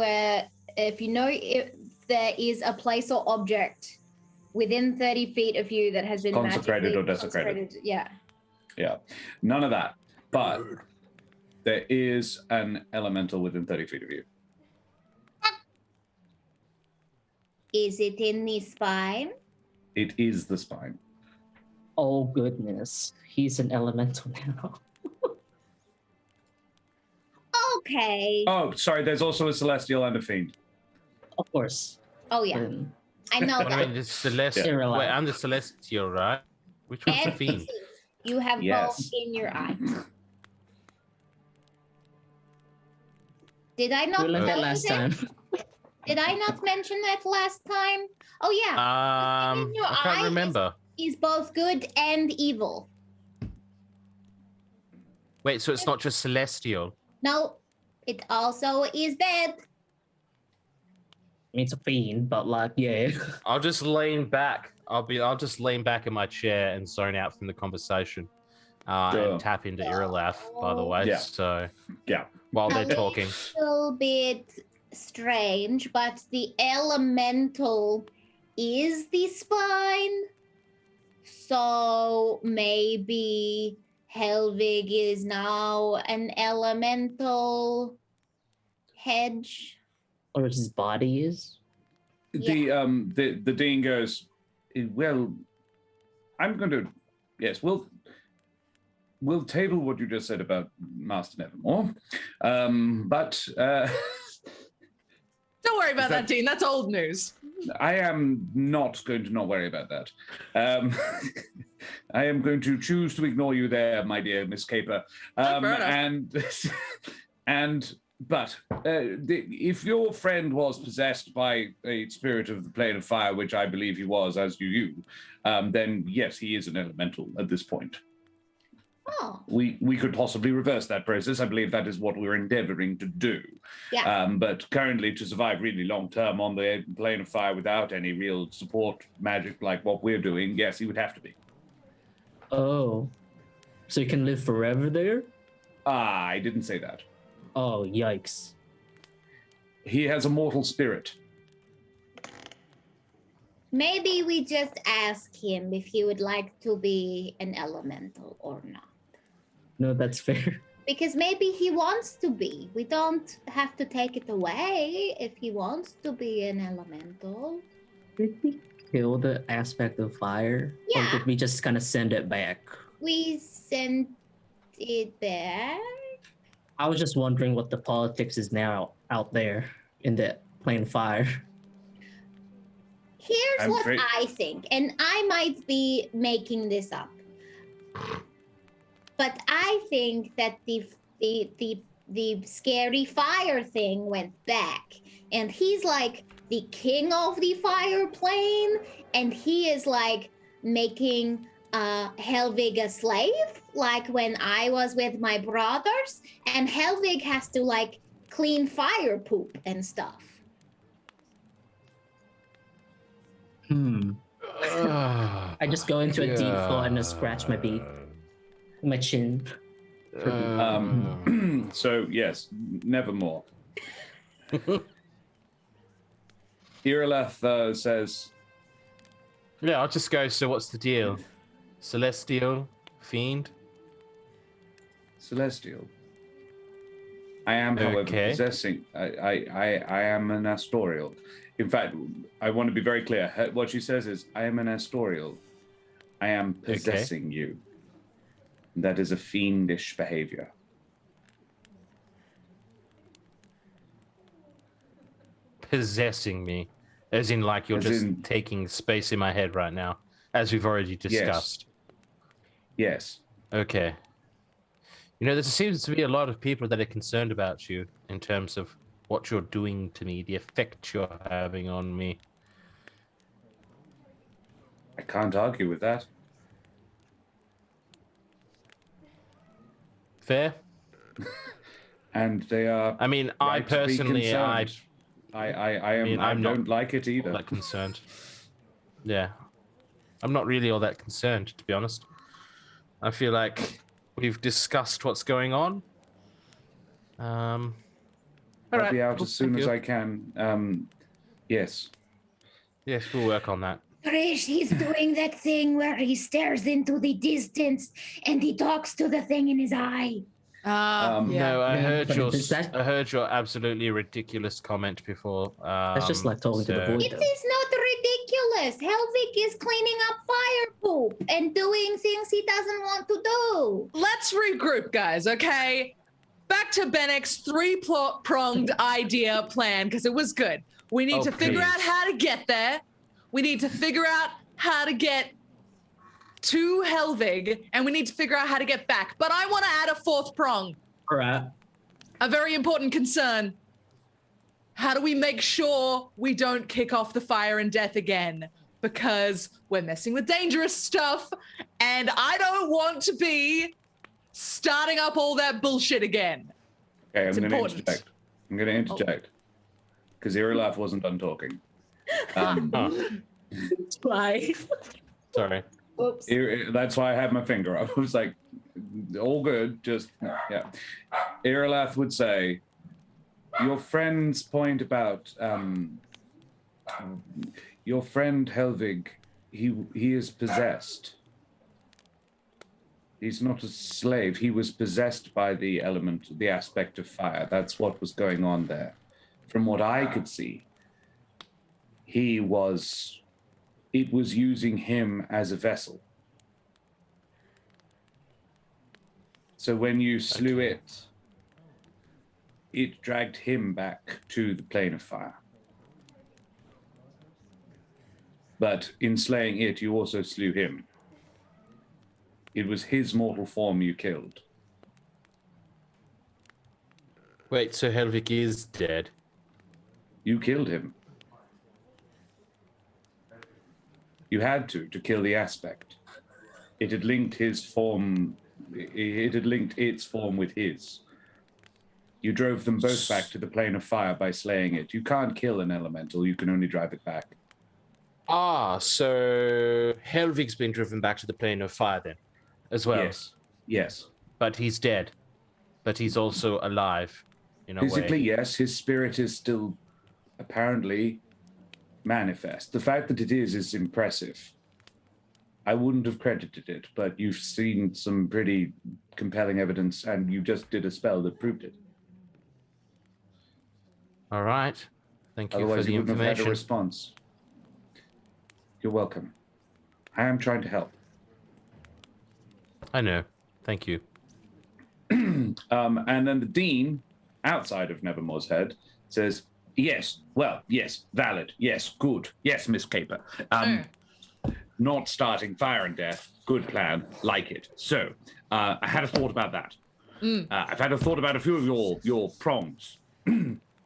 if there is a place or object within 30 feet of you that has been Consecrated magically or desecrated. Yeah. Yeah. None of that. But there is an elemental within 30 feet of you. Is it in the spine? It is the spine. Oh goodness, he's an elemental now. Okay. Oh, sorry. There's also a celestial and a fiend. Of course. Oh yeah, Um, I know I that. mean, it's celestial. Yeah. Wait, I'm the celestial, right? Which one's the And fiend? you have Yes. both in your eye. Did I not we learned that tell last you that? time. Did I not mention that last time? Oh yeah. in your I can't eye remember. Is both good and evil. Wait, so it's not just celestial? No, it also is bad. It's a fiend, but like, yeah. I'll just lean back. I'll just lean back in my chair and zone out from the conversation. Sure. And tap into Irilaf, by the way. Yeah. So Yeah. while they're Okay. talking. A little bit strange, but the elemental is the spine. So maybe Helvig is now an elemental hedge. Or his body is. The dean goes, well, I'm going to, yes, we'll table what you just said about Master Nevermore, but Don't worry about that- that, Dean. That's old news. I am not going to not worry about that. I am going to choose to ignore you there, my dear Miss Caper. Fair enough. But if your friend was possessed by a spirit of the plane of fire, which I believe he was, as do you, then yes, he is an elemental at this point. Oh, We could possibly reverse that process. I believe that is what we're endeavoring to do. yeah. But currently, to survive really long term on the plane of fire without any real support magic like what we're doing, yes, he would have to be. Oh. So you can live forever there? I didn't say that. Oh, yikes. He has a mortal spirit. Maybe we just ask him if he would like to be an elemental or not. No, that's fair. Because maybe he wants to be. We don't have to take it away if he wants to be an elemental. Did we kill the aspect of fire? Or Yeah. did we just kind of send it back? We sent it back. I was just wondering what the politics is now out there in the plane of fire. Here's I'm what afraid- I think, and I might be making this up. But I think that the the scary fire thing went back, and he's like the king of the fire plane, and he is like making Helvig a slave, like when I was with my brothers, and Helvig has to like clean fire poop and stuff. I just go into a deep thought and just scratch my beak, my chin. So yes, Nevermore. Irileth says, Yeah, I'll just go. So what's the deal? Celestial? Fiend? Celestial. I am, however, Okay. possessing. I am an Astorial. In fact, I want to be very clear. What she says is, I am an Astorial. I am possessing you. That is a fiendish behavior. Possessing me. As in, like, you're taking space in my head right now, as we've already discussed. Yes. Okay. You know, there seems to be a lot of people that are concerned about you in terms of what you're doing to me, the effect you're having on me. I can't argue with that. Fair? And they are. I mean, I right to be personally, concerned. I I'm don't not like it all either. that concerned. Yeah. I'm not really all that concerned, to be honest. I feel like we've discussed what's going on. I'll Alright, be out cool, as soon thank as you. I can. Yes. Yes, we'll work on that. Trish, he's doing that thing where he stares into the distance and he talks to the thing in his eye. Yeah. No, I heard but is that- I heard your absolutely ridiculous comment before. That's just like talking to the void. It is not ridiculous. Helvig is cleaning up fire poop and doing things he doesn't want to do. Let's regroup, guys, okay? Back to Benneck's three-pronged idea plan, because it was good. We need to figure out please. how to get there. We need to figure out how to get to Helvig, and we need to figure out how to get back. But I want to add a fourth prong, Alright. a very important concern. How do we make sure we don't kick off the fire and death again? Because we're messing with dangerous stuff, and I don't want to be starting up all that bullshit again. Okay, It's I'm going to important. interject. I'm going to interject. Because Irilaf wasn't done talking. Why? Sorry. Oops. That's why I had my finger up. I was like, all good, just, yeah. Irilaf would say, your friend's point about, your friend Helvig, he is possessed. He's not a slave. He was possessed by the element, the aspect of fire. That's what was going on there. From what I could see, it was using him as a vessel. So when you slew it dragged him back to the plane of fire. But in slaying it, you also slew him. It was his mortal form you killed. Wait, so Helvig is dead? You killed him. You had to kill the aspect. It had linked his form, it had linked its form with his. You drove them both back to the plane of fire by slaying it. You can't kill an elemental, you can only drive it back. Ah, so Helvig's been driven back to the plane of fire then, as well. Yes. Yes. But he's dead. But he's also alive, in a Physically, way. yes, his spirit is still apparently manifest. The fact that it is impressive. I wouldn't have credited it, but you've seen some pretty compelling evidence, and you just did a spell that proved it. All right. Thank you Otherwise, for the you wouldn't have had a information. response. You're welcome. I am trying to help. I know. Thank you. And then the dean, outside of Nevermore's head, says, yes, well, yes, valid, yes, good, yes, Miss Caper. Not starting fire and death, good plan, like it. So, I had a thought about that. I've had a thought about a few of your prongs.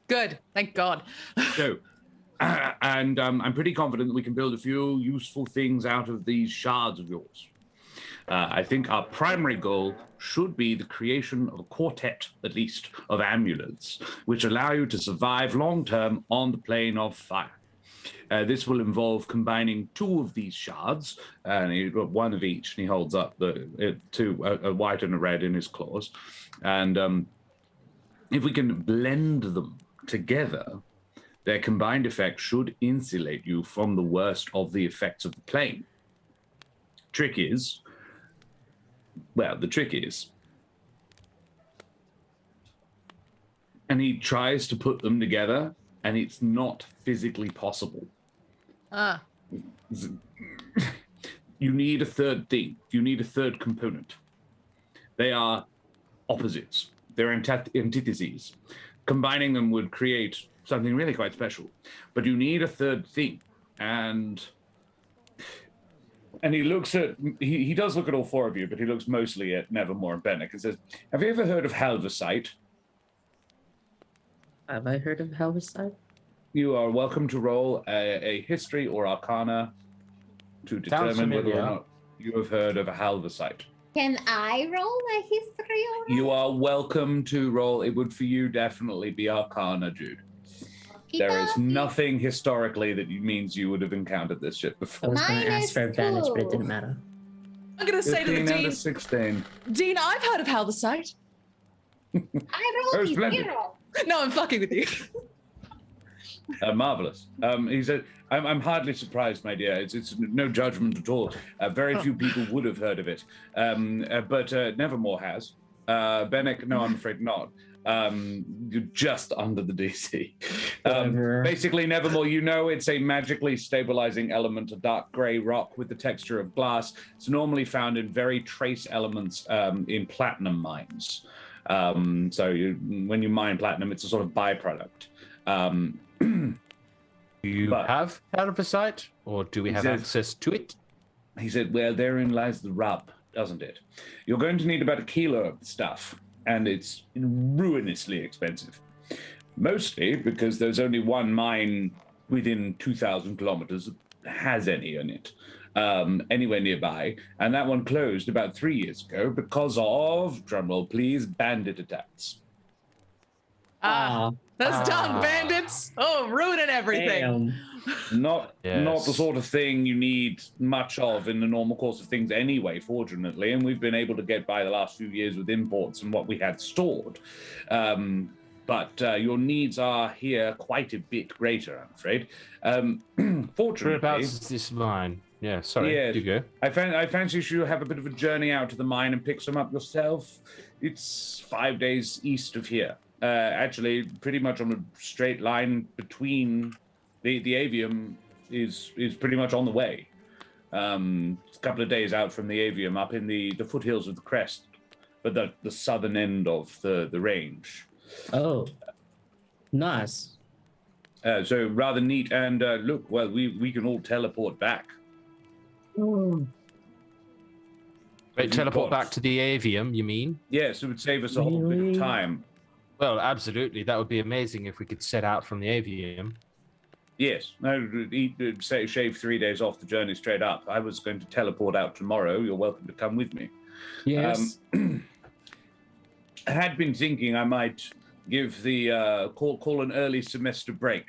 Good, thank God. So, and I'm pretty confident that we can build a few useful things out of these shards of yours. I think our primary goal should be the creation of a quartet, at least, of amulets, which allow you to survive long-term on the plane of fire. This will involve combining 2 of these shards, and one of each, and he holds up two, a white and a red in his claws. And if we can blend them together, their combined effect should insulate you from the worst of the effects of the plane. The trick is, and he tries to put them together, and it's not physically possible. You need a third thing. You need a third component. They are opposites. They're antitheses. Combining them would create something really quite special. But you need a third thing. And he looks at, he does look at all 4 of you, but he looks mostly at Nevermore and Benneck and says, have you ever heard of Halversite? Have I heard of Halversite? You are welcome to roll a history or arcana to determine whether or not you have heard of a Halversite. Can I roll a history or You are welcome to roll. It would for you definitely be arcana, Jude. There is nothing historically that means you would have encountered this shit I before. was going to Minus ask for advantage, but it 2. didn't matter. I'm going to say to the 15 out Dean, of 16. Dean, I've heard of Halversite. I rolled a splendid. 0. No, I'm fucking with you. Marvelous. He said, I'm hardly surprised, my dear. It's no judgment at all. Very few people would have heard of it. But Nevermore has. Benneck, no, I'm afraid not. You're just under the DC. Basically, Nevermore, you know it's a magically stabilizing element, a dark gray rock with the texture of glass. It's normally found in very trace elements in platinum mines. So when you mine platinum, it's a sort of byproduct. Do you have Halversite, or do we have access to it? He said, well, therein lies the rub, doesn't it? You're going to need about 1 kilo of the stuff, and it's ruinously expensive. Mostly because there's only one mine within 2,000 kilometers that has any in it, anywhere nearby, and that one closed about 3 years ago because of, drumroll please, bandit attacks. Those dumb bandits. Oh, ruining everything. Not the sort of thing you need much of in the normal course of things anyway, fortunately, and we've been able to get by the last few years with imports and what we had stored. But your needs are here quite a bit greater, I'm afraid. Fortunately... Whereabouts is this mine? Yeah, sorry, you go. I fancy you should have a bit of a journey out to the mine and pick some up yourself. It's 5 days east of here. Actually, pretty much on a straight line between the Avium is pretty much on the way. It's a couple of days out from the Avium, up in the foothills of the crest, but the southern end of the range. Oh, nice. So rather neat. And look, well, we can all teleport back. Wait, teleport back to the Avium, you mean? Yes, it would save us a whole bit of time. Well, absolutely. That would be amazing if we could set out from the Avium. Yes, shave 3 days off the journey straight up. I was going to teleport out tomorrow. You're welcome to come with me. Yes. I had been thinking I might give the call an early semester break.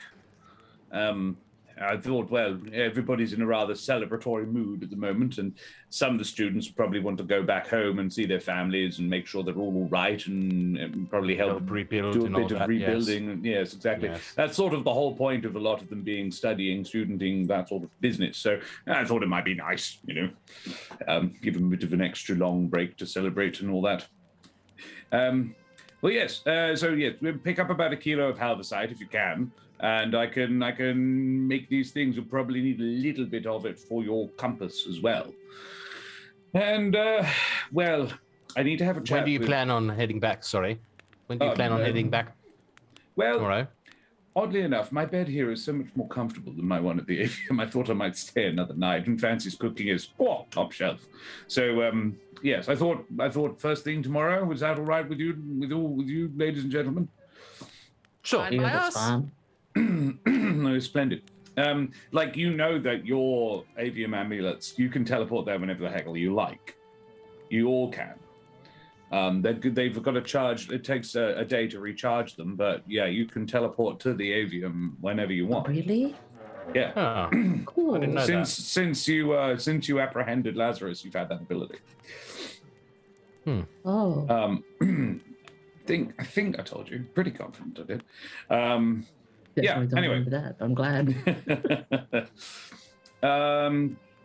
I thought, well, everybody's in a rather celebratory mood at the moment, and some of the students probably want to go back home and see their families and make sure they're all right, and probably help rebuild do a and bit all of that, rebuilding. Yes, exactly. Yes. That's sort of the whole point of a lot of them being studying, studenting, that sort of business. So I thought it might be nice, give them a bit of an extra long break to celebrate and all that. Well, yes. So yes, we'll pick up about 1 kilo of Halversite if you can. And I can make these things. You'll probably need a little bit of it for your compass as well. And, well, I need to have a chat. When do you plan on heading back? Sorry. When do you plan on heading back? Well, tomorrow? Oddly enough, my bed here is so much more comfortable than my one at the Avium. I thought I might stay another night, and Fancy's cooking is top shelf. So yes, I thought first thing tomorrow. Was that all right with you, with you, ladies and gentlemen? Sure. Fine Yeah, by that's us. fine. No, splendid. Like you know that your Avium amulets, you can teleport there whenever the heck you like. You all can. They've got to charge. It takes a day to recharge them, but yeah, you can teleport to the Avium whenever you want. Really? Yeah. Oh, Cool. I didn't know that. Since you apprehended Lazarus, you've had that ability. Oh. I think I told you. Pretty confident I did. Definitely don't anyway. remember that. I'm glad.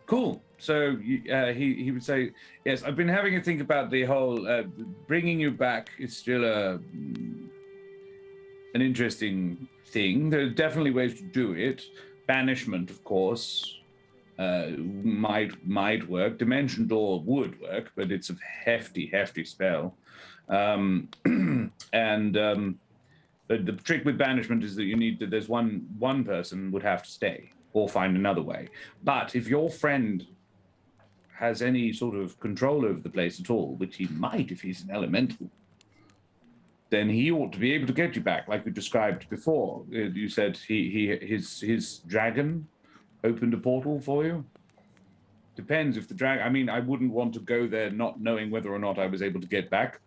Cool. So he would say, yes, I've been having a think about the whole bringing you back is still an interesting thing. There are definitely ways to do it. Banishment, of course, might work. Dimension Door would work, but it's a hefty spell. But the trick with banishment is that you need to, there's one person would have to stay or find another way. But if your friend has any sort of control over the place at all, which he might if he's an elemental, then he ought to be able to get you back, like we described before. You said his dragon opened a portal for you. Depends if the dragon. I mean, I wouldn't want to go there not knowing whether or not I was able to get back.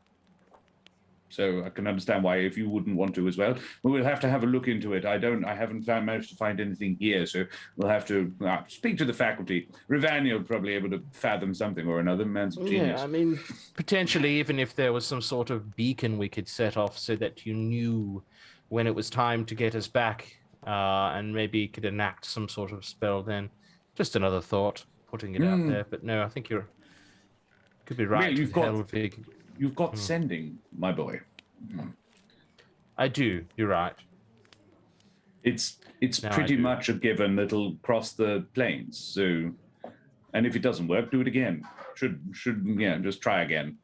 So I can understand why if you wouldn't want to as well. But we'll have to have a look into it. I haven't managed to find anything here, so we'll have to speak to the faculty. Rivania will probably able to fathom something or another. Man's a genius. Yeah, I mean, potentially even if there was some sort of beacon we could set off so that you knew when it was time to get us back, and maybe could enact some sort of spell then. Just another thought, putting it out there. But no, I think could be right. Yeah, you've got sending, my boy. I do. You're right. It's No, pretty I do. much a given that it'll cross the plains. So, and if it doesn't work, do it again. Just try again.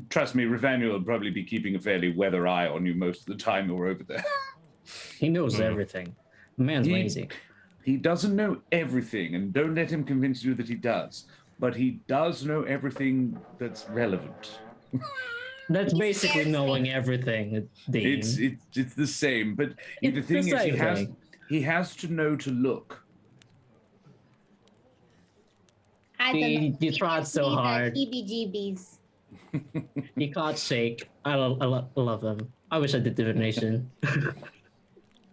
Trust me, Rivania will probably be keeping a fairly weather eye on you most of the time you're over there. He knows everything. The man's lazy. He doesn't know everything, and don't let him convince you that he does. But he does know everything that's relevant. That's basically knowing everything, Dean. It's the same, but It's the thing the is, same thing. he has to know to look. I don't know. You tried Gives so me the hard. heebie-jeebies. You can't shake. I love him. I wish I did divination.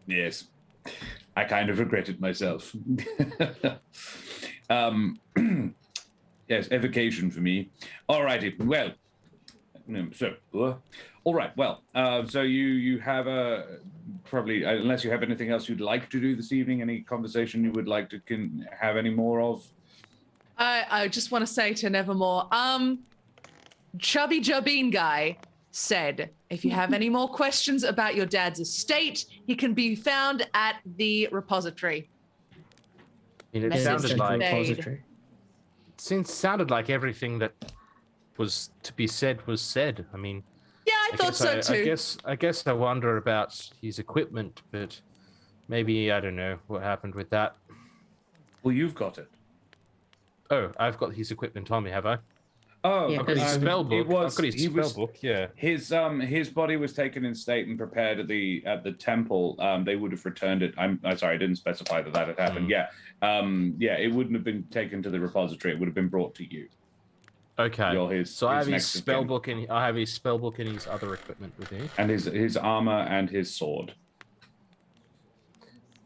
Yes, I kind of regret it myself. Yes, evocation for me. All righty. Well, all right. Well, so you have probably, unless you have anything else you'd like to do this evening, any conversation you would like to have any more of? I just want to say to Nevermore, Chubby Jabin guy said, if you have any more questions about your dad's estate, he can be found at the repository. I mean, it Message sounded like conveyed. sounded like everything that was to be said was said. I mean, Yeah, I thought so too. I guess I wonder about his equipment, but maybe I don't know what happened with that. Well, you've got it. Oh, I've got his equipment on me, have I? Oh, Yeah, I've got his spell book. I've got his he spell was- book. Yeah. His body was taken in state and prepared at the temple. They would have returned it. I'm sorry, I didn't specify that had happened. Yeah, it wouldn't have been taken to the repository. It would have been brought to you. Okay. So I have his next of spell kin. book and I have his spell book and his other equipment with me. And his armor and his sword.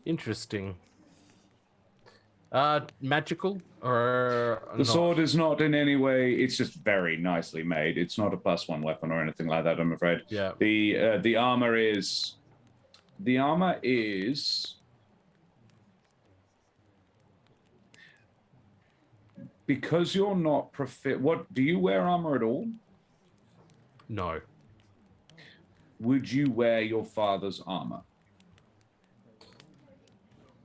Interesting. Magical or The not? sword is not in any way. It's just very nicely made. It's not a +1 weapon or anything like that, I'm afraid. Yeah. The armor is. The armor is. Because you're not What do you wear armor at all? No. Would you wear your father's armor?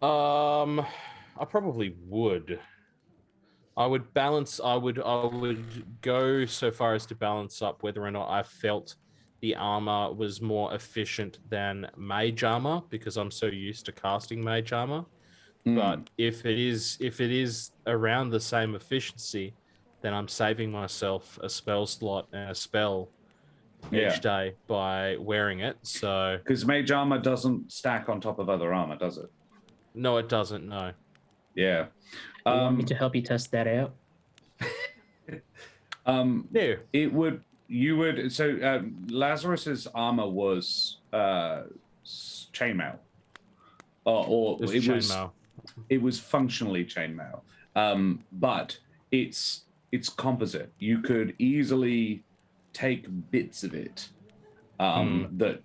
I probably would. I would balance. I would go so far as to balance up whether or not I felt the armor was more efficient than mage armor because I'm so used to casting mage armor. But if it is around the same efficiency, then I'm saving myself a spell slot and a spell each day by wearing it. So because mage armor doesn't stack on top of other armor, does it? no, it doesn't. No. Yeah. You want me to help you test that out? No. It would. You would. So Lazarus's armor was chainmail, or it was. chainmail. It was functionally chainmail, but it's composite. You could easily take bits of it that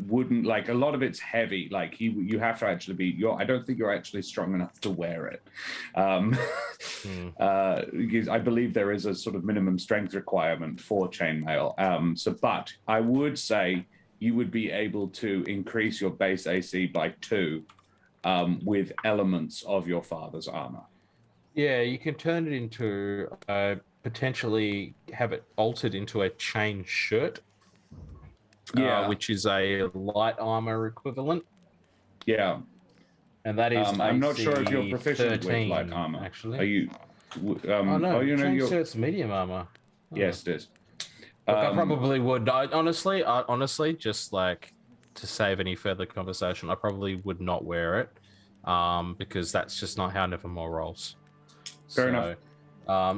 wouldn't, like, a lot of it's heavy. Like you have to actually be. I don't think you're actually strong enough to wear it. Because I believe there is a sort of minimum strength requirement for chainmail. But I would say you would be able to increase your base AC by 2. With elements of your father's armor. Yeah, you can turn it into potentially have it altered into a chain shirt. Which is a light armor equivalent. Yeah, and that is. I'm not sure if you're proficient 13, with light armor. Actually, are you? Oh no, chain you're... shirt's medium armor. Oh. Yes, it is. Look, I probably would. I honestly, just like to save any further conversation, I probably would not wear it, because that's just not how Nevermore rolls. Fair enough.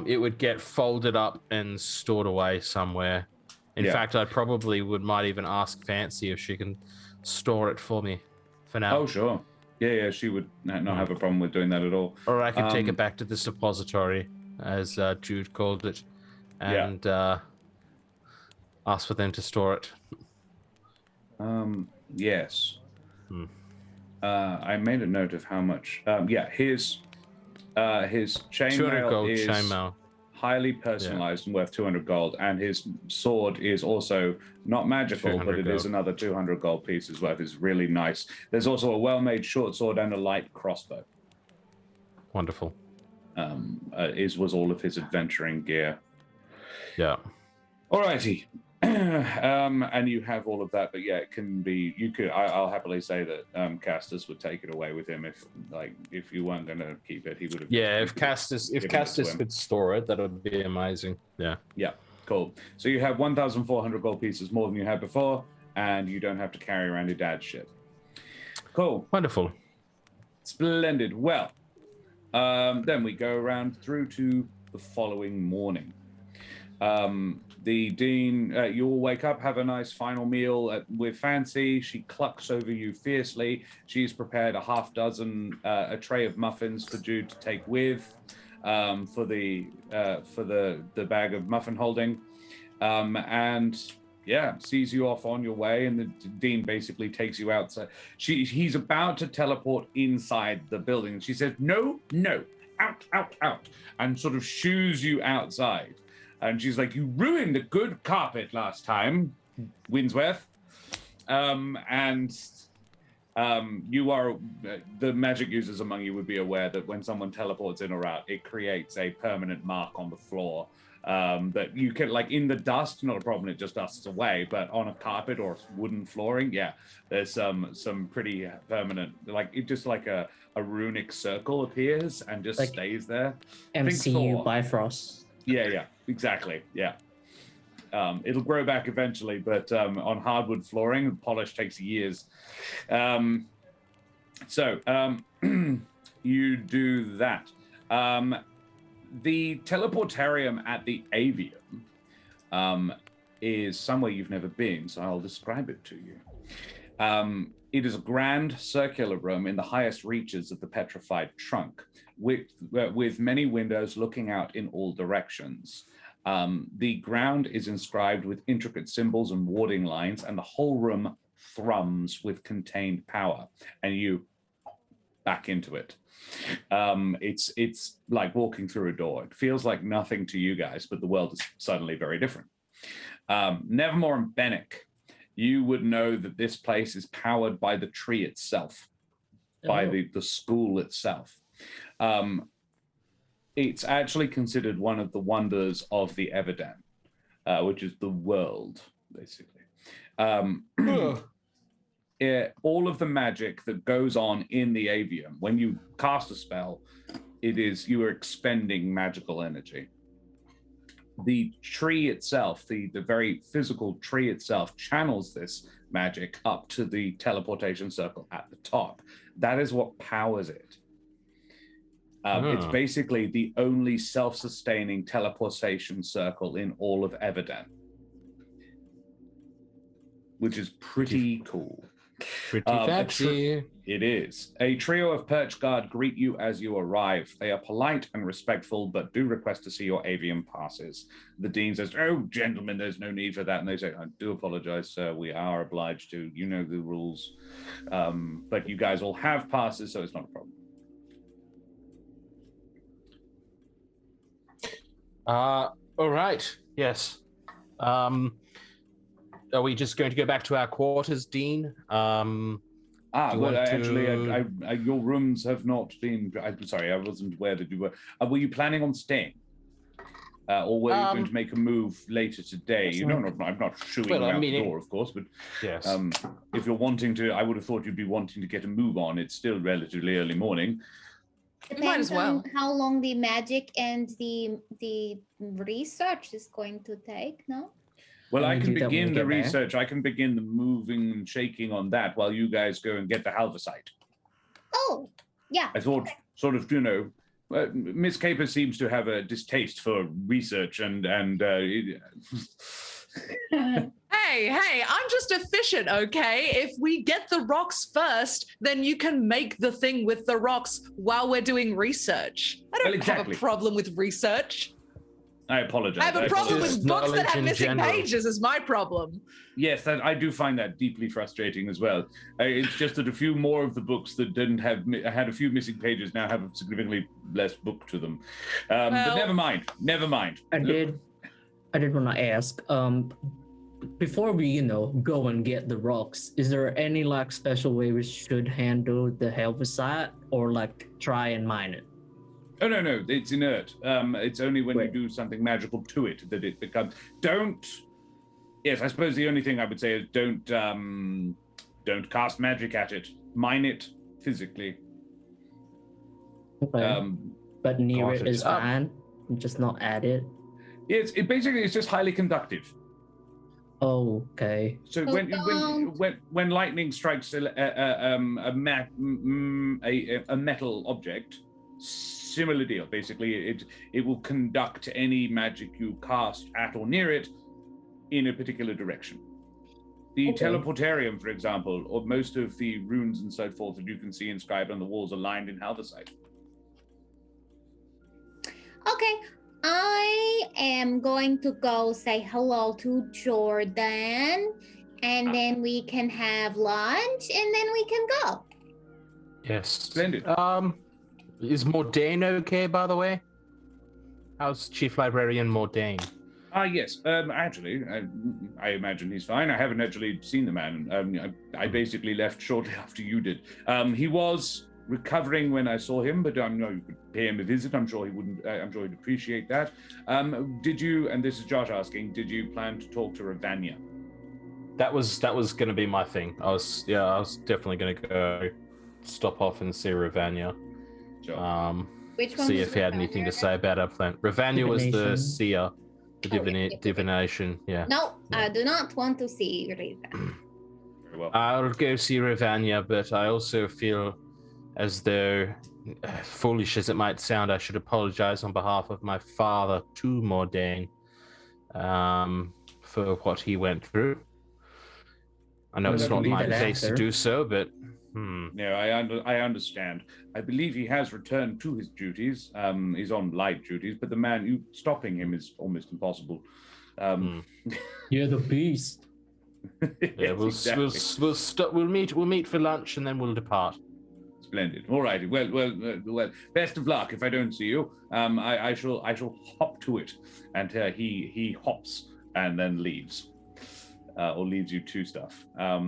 It would get folded up and stored away somewhere. In fact, I probably might even ask Fancy if she can store it for me for now. Oh, sure. Yeah, she would not have a problem with doing that at all. Or I could take it back to the suppository, as Jude called it, and ask for them to store it. Yes. I made a note of how much. His chainmail is chainmail. highly personalized and worth 200 gold, and his sword is also not magical, but it is another 200 gold pieces worth. It's really nice. There's also a well-made short sword and a light crossbow. Wonderful. Was all of his adventuring gear. Yeah. Alrighty. And you have all of that, but yeah, it can be. I'll happily say that Castus would take it away with him if you weren't going to keep it, he would have. Yeah, if Castus could store it, that would be amazing. Yeah. Yeah. Cool. So you have 1,400 gold pieces more than you had before, and you don't have to carry around your dad's shit. Cool. Wonderful. Splendid. Well, then we go around through to the following morning. The Dean, you all wake up, have a nice final meal with Fancy. She clucks over you fiercely. She's prepared a tray of muffins for Jude to take with, for the bag of muffin holding, and sees you off on your way. And the Dean basically takes you outside. He's about to teleport inside the building. She says, "No, out," and sort of shoos you outside. And she's like, "You ruined a good carpet last time, Winsworth." You are, the magic users among you would be aware that when someone teleports in or out, it creates a permanent mark on the floor. That you can, like, in the dust, not a problem, it just dusts away. But on a carpet or wooden flooring, there's some pretty permanent, like, it just like a runic circle appears and just like stays there. MCU Bifrost. Yeah, exactly. Yeah. It'll grow back eventually, but on hardwood flooring, polish takes years. You do that. The teleportarium at the Avium is somewhere you've never been, so I'll describe it to you. It is a grand circular room in the highest reaches of the petrified trunk, with many windows looking out in all directions. The ground is inscribed with intricate symbols and warding lines, and the whole room thrums with contained power, and you back into it. It's like walking through a door. It feels like nothing to you guys, but the world is suddenly very different. Nevermore and Benneck, you would know that this place is powered by the tree itself, by the school itself. It's actually considered one of the wonders of the Everdan, which is the world, basically. All of the magic that goes on in the Avium, when you cast a spell, you are expending magical energy. The tree itself, the very physical tree itself, channels this magic up to the teleportation circle at the top. That is what powers it. It's basically the only self-sustaining teleportation circle in all of Everden, which is pretty cool. Pretty fancy. It is. A trio of perch guard greet you as you arrive. They are polite and respectful, but do request to see your avium passes. The dean says, "Oh, gentlemen, there's no need for that." And they say, "I do apologize, sir. We are obliged to. You know the rules. But you guys all have passes, so it's not a problem." All right. Yes. Are we just going to go back to our quarters, Dean? Well, actually, your rooms have not been. I'm sorry, I wasn't aware that you were. Were you planning on staying, or were you going to make a move later today? You know, I'm not shooing you out the door, of course, but yes. If you're wanting to, I would have thought you'd be wanting to get a move on. It's still relatively early morning. Depends on how long the magic and the research is going to take. No. Well, I can begin the research. I can begin the moving and shaking on that while you guys go and get the halversite. Oh, yeah. I thought, sort of, Miss Caper seems to have a distaste for research and. Hey, I'm just efficient, okay? If we get the rocks first, then you can make the thing with the rocks while we're doing research. I don't have a problem with research. I apologize. I have a problem with books that have missing pages is my problem. Yes, I do find that deeply frustrating as well. It's just that a few more of the books that had a few missing pages now have a significantly less book to them. But never mind. I did want to ask, before we, go and get the rocks, is there any special way we should handle the halversite or try and mine it? Oh, no, it's inert. It's only when you do something magical to it that it becomes... Yes, I suppose the only thing I would say is don't cast magic at it. Mine it physically. Okay. But near it is fine, just not at it. It basically is just highly conductive. Oh, okay. So when lightning strikes a metal object, similar deal. Basically, it will conduct any magic you cast at or near it in a particular direction. The teleportarium, for example, or most of the runes and so forth that you can see inscribed on the walls are lined in halversite. Okay, I am going to go say hello to Jordan, and then we can have lunch, and then we can go. Yes. Splendid. Is Mordain okay, by the way? How's Chief Librarian Mordain? Yes. Actually, I imagine he's fine. I haven't actually seen the man. I basically left shortly after you did. He was recovering when I saw him, but no, you could pay him a visit. I'm sure he wouldn't. I'm sure he'd appreciate that. Did you? And this is Josh asking. Did you plan to talk to Ravania? That was going to be my thing. I was definitely going to go stop off and see Ravania. Sure. Which one? See if he had anything to say about our plan. Ravania was the seer, the divination. Yeah. No, I do not want to see Ravania. Very well. I'll go see Ravania, but I also feel as though, foolish as it might sound, I should apologize on behalf of my father to Mordain for what he went through. I know it's not my place to do so, but No, I understand. I believe he has returned to his duties. He's on light duties, but stopping him is almost impossible. You're the beast. Yeah, we'll meet for lunch and then we'll depart. Splendid. All righty. Well. Best of luck. If I don't see you, I shall hop to it. And he hops and then leaves. Or leads you to stuff.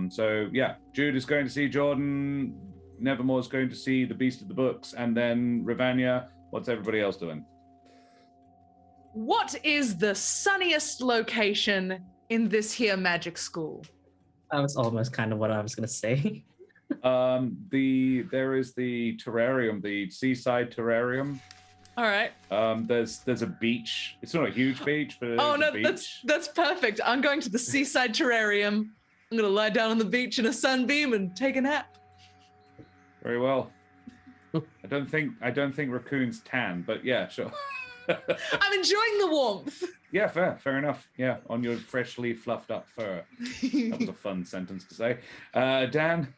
So yeah, Jude is going to see Jordan, Nevermore is going to see the Beast of the Books, and then Ravania. What's everybody else doing? What is the sunniest location in this here magic school? That was almost kind of what I was gonna say. There is the terrarium, the seaside terrarium. All right. There's a beach. It's not a huge beach, but Oh it's no, a beach. that's perfect. I'm going to the seaside terrarium. I'm gonna lie down on the beach in a sunbeam and take a nap. Very well. I don't think raccoons tan, but yeah, sure. I'm enjoying the warmth. Yeah, fair enough. Yeah, on your freshly fluffed up fur. That was a fun sentence to say. Dan?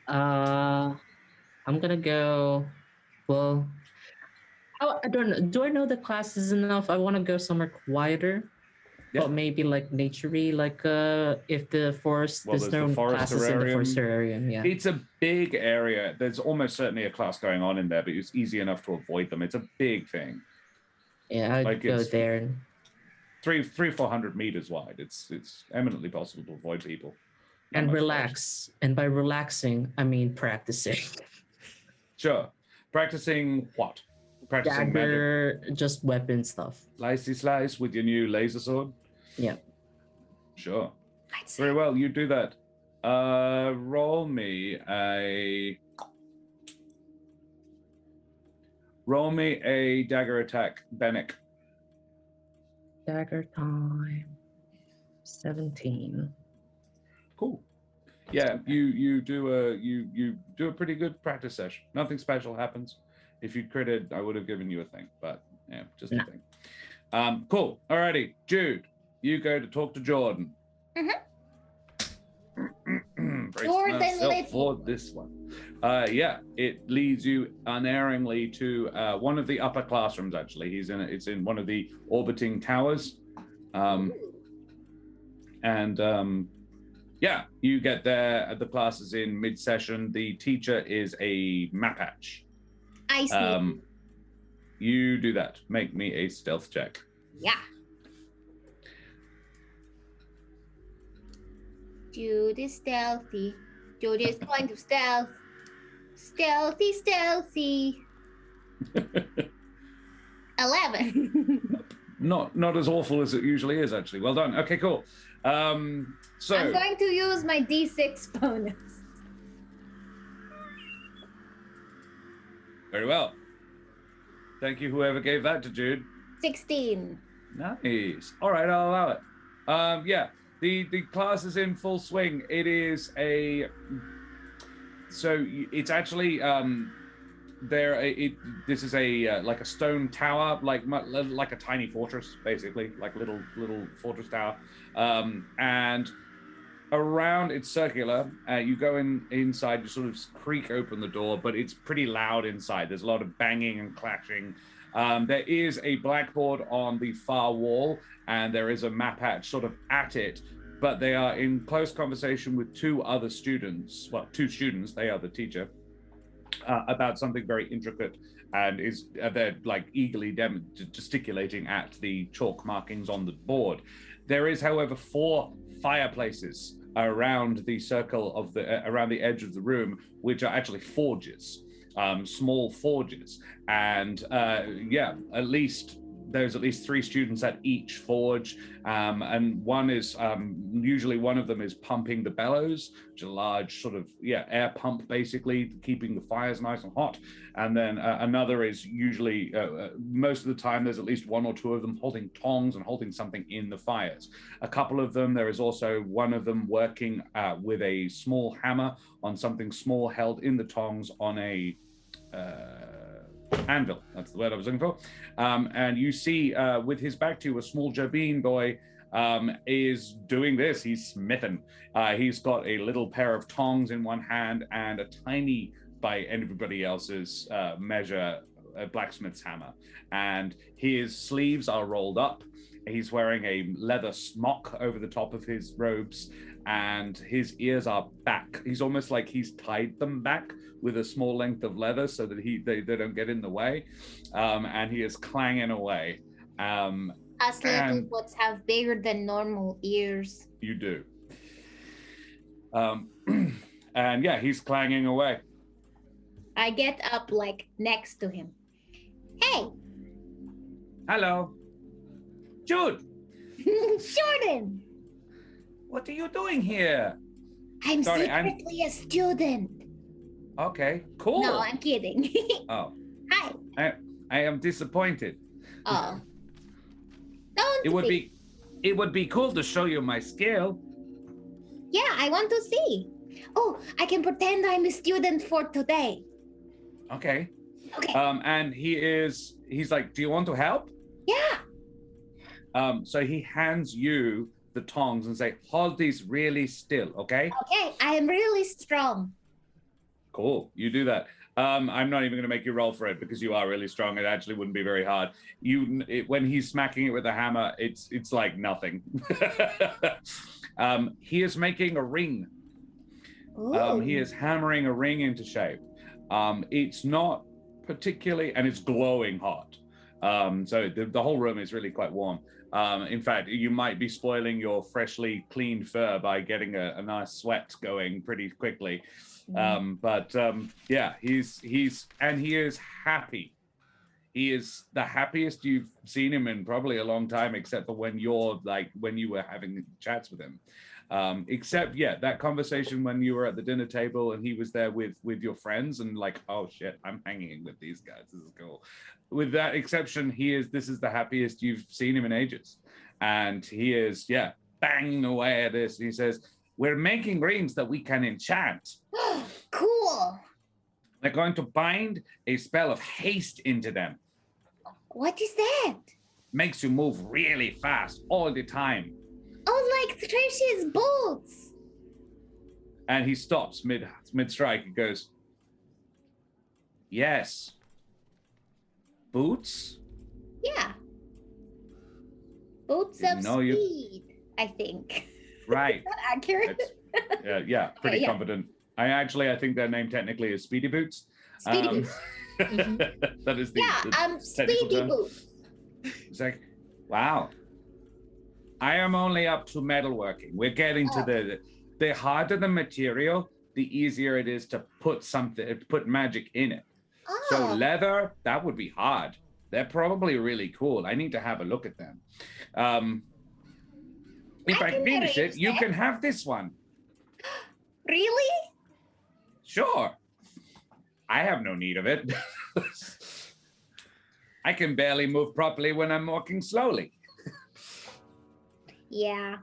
I'm gonna go. Well, I don't know. Do I know the class is enough? I want to go somewhere quieter. Yeah. But maybe like nature-y, like if the forest, Well, there's there's no the forest classes in the terrarium. forest terrarium. Yeah. It's a big area. There's almost certainly a class going on in there, but it's easy enough to avoid them. It's a big thing. Yeah, I'd Like go it's- there. And 400 meters wide. It's eminently possible to avoid people. Not and much relax. And by relaxing, I mean practicing. forest. Sure. Practicing what? Practicing magic. Dagger, just weapon stuff. Slicey slice with your new laser sword? Yeah. Sure. I'd say Very well, you do that. Roll me a dagger attack, Benneck. Dagger time. 17. Cool. Yeah, you do a pretty good practice session. Nothing special happens. If you critted, I would have given you a thing, but yeah, just a thing. Cool. Alrighty, Jude, you go to talk to Jordan. Brace Jordan myself Littlefoot. for this one. Yeah, it leads you unerringly to one of the upper classrooms. Actually, it's in one of the orbiting towers, yeah, you get there. The class is in mid-session. The teacher is a Mapatch. I see. You do that. Make me a stealth check. Yeah. Jude is stealthy. Jude is going to stealth. Stealthy, stealthy. 11. Not as awful as it usually is, actually. Well done. Okay, cool. So I'm going to use my D6 bonus. very well. Thank you, whoever gave that to Jude. 16. Nice. All right, I'll allow it. Yeah, the class is in full swing. It is it's actually this is a like a stone tower, like a tiny fortress, basically, like little fortress tower, and around it's circular. You go inside, you sort of creak open the door, but it's pretty loud inside. There's a lot of banging and clashing. There is a blackboard on the far wall, and there is a Mapatch sort of at it, but they are in close conversation with two other students. Well, two students, they are the teacher, about something very intricate, and they're like eagerly gesticulating at the chalk markings on the board. There is, however, 4 fireplaces around the circle of around the edge of the room, which are actually forges, small forges, and there's at least 3 students at each forge, and one is usually one of them is pumping the bellows, which is a large sort of air pump, basically keeping the fires nice and hot, and then another is usually most of the time there's at least 1 or 2 of them holding tongs and holding something in the fires. A couple of them, there is also one of them working with a small hammer on something small held in the tongs on a anvil. That's the word I was looking for. And you see with his back to you, a small Jabin boy is doing this. He's smithing. He's got a little pair of tongs in one hand and a tiny, by everybody else's measure, a blacksmith's hammer. And his sleeves are rolled up. He's wearing a leather smock over the top of his robes, and his ears are back. He's almost like he's tied them back with a small length of leather so that they don't get in the way. And he is clanging away. Us Littlefoots have bigger than normal ears. You do. And yeah, he's clanging away. I get up like next to him. Hey, Hello. Jude. Jordan. What are you doing here? I'm Sorry, secretly a student. Okay, cool. No, I'm kidding. Oh, Hi. I am disappointed. Oh. Don't It would be cool to show you my skill. Yeah, I want to see. Oh, I can pretend I'm a student for today. Okay. Okay. And he's like, do you want to help? Yeah. So he hands you the tongs and say, hold these really still, okay? Okay, I am really strong. Cool, you do that. I'm not even going to make you roll for it because you are really strong. It actually wouldn't be very hard. When he's smacking it with a hammer, it's like nothing. He is making a ring. He is hammering a ring into shape. It's not particularly, and it's glowing hot. So the whole room is really quite warm. In fact, you might be spoiling your freshly cleaned fur by getting a nice sweat going pretty quickly. Yeah, he is happy. He is the happiest you've seen him in probably a long time, except for when you were having chats with him. Except, yeah, that conversation when you were at the dinner table and he was there with your friends and like, oh shit, I'm hanging with these guys. This is cool. With that exception, this is the happiest you've seen him in ages. And he is, yeah, banging away at this. And he says, we're making rings that we can enchant. Cool. They're going to bind a spell of haste into them. What is that? Makes you move really fast all the time. Oh, like Trish's boots. And he stops mid-strike and goes, yes. Boots? Yeah. Boots of speed, I think. Right. Is that accurate? Yeah, pretty confident. I think their name technically is Speedy Boots. Speedy Boots. That is the Speedy term. Boots. It's like, wow. I am only up to metalworking. We're getting to the harder the material, the easier it is to put magic in it. Oh. So leather, that would be hard. They're probably really cool. I need to have a look at them. If I finish it, you can have this one. Really? Sure. I have no need of it. I can barely move properly when I'm walking slowly. Yeah.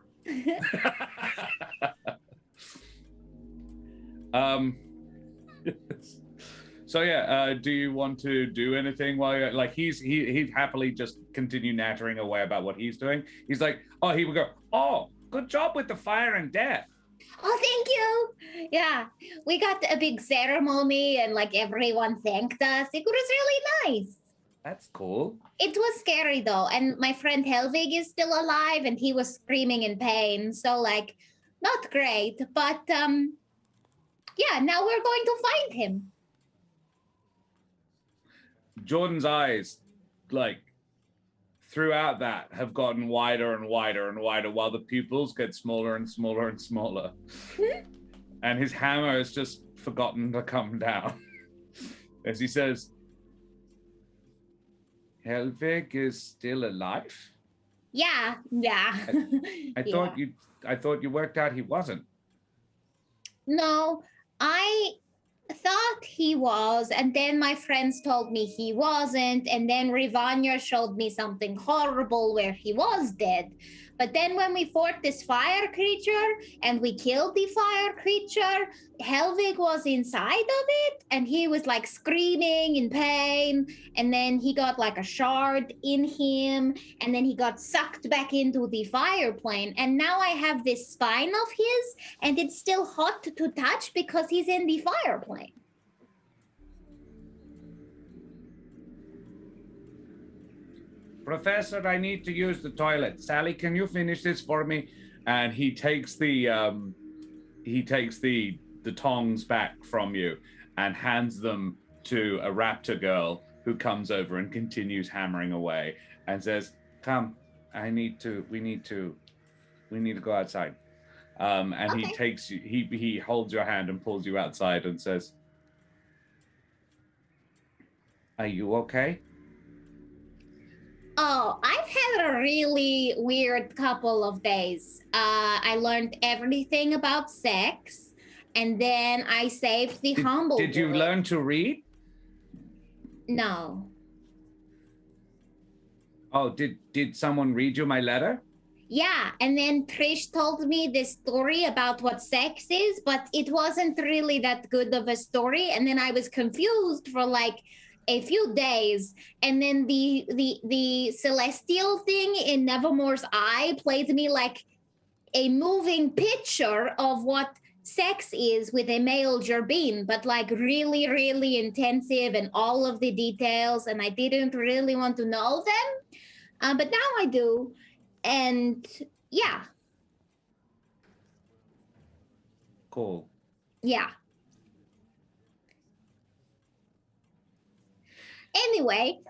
So yeah, do you want to do anything while you're like he'd happily just continue nattering away about what he's doing. He's like, oh, he would go, oh, good job with the fire and death. Oh, thank you. Yeah, we got a big ceremony and like everyone thanked us. It was really nice. That's cool. It was scary though, and my friend Helvig is still alive and he was screaming in pain. So like, not great, but yeah, now we're going to find him. Jordan's eyes, like, throughout that have gotten wider and wider and wider while the pupils get smaller and smaller and smaller. And his hammer has just forgotten to come down. As he says, Helvig is still alive? Yeah. I thought you worked out he wasn't. No, I thought he was, and then my friends told me he wasn't, and then Rivanya showed me something horrible where he was dead. But then when we fought this fire creature and we killed the fire creature, Helvig was inside of it and he was like screaming in pain, and then he got like a shard in him, and then he got sucked back into the fire plane, and now I have this spine of his and it's still hot to touch because he's in the fire plane. Professor, I need to use the toilet. Sally, can you finish this for me? And he takes the tongs back from you and hands them to a raptor girl who comes over and continues hammering away and says, "Come, we need to go outside." And okay. He takes you. He holds your hand and pulls you outside and says, "Are you okay?" Oh, I've had a really weird couple of days. I learned everything about sex, and then I saved the Humblewood. Did you learn to read? No. Oh, did someone read you my letter? Yeah, and then Trish told me this story about what sex is, but it wasn't really that good of a story, and then I was confused for like a few days, and then the celestial thing in Nevermore's eye played me like a moving picture of what sex is with a male gerbine, but like really, really intensive and all of the details, and I didn't really want to know them, but now I do, and yeah. Cool. Yeah. Anyway,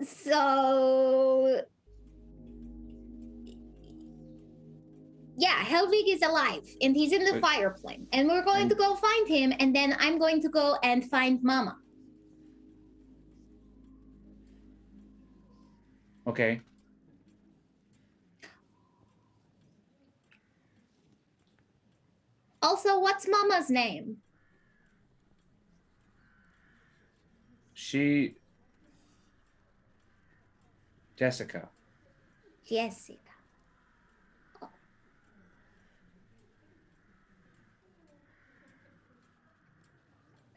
so yeah, Helvig is alive and he's in the fire plane, and we're going to go find him, and then I'm going to go and find Mama. Okay. Also, what's Mama's name? Jessica. Jessica. Oh.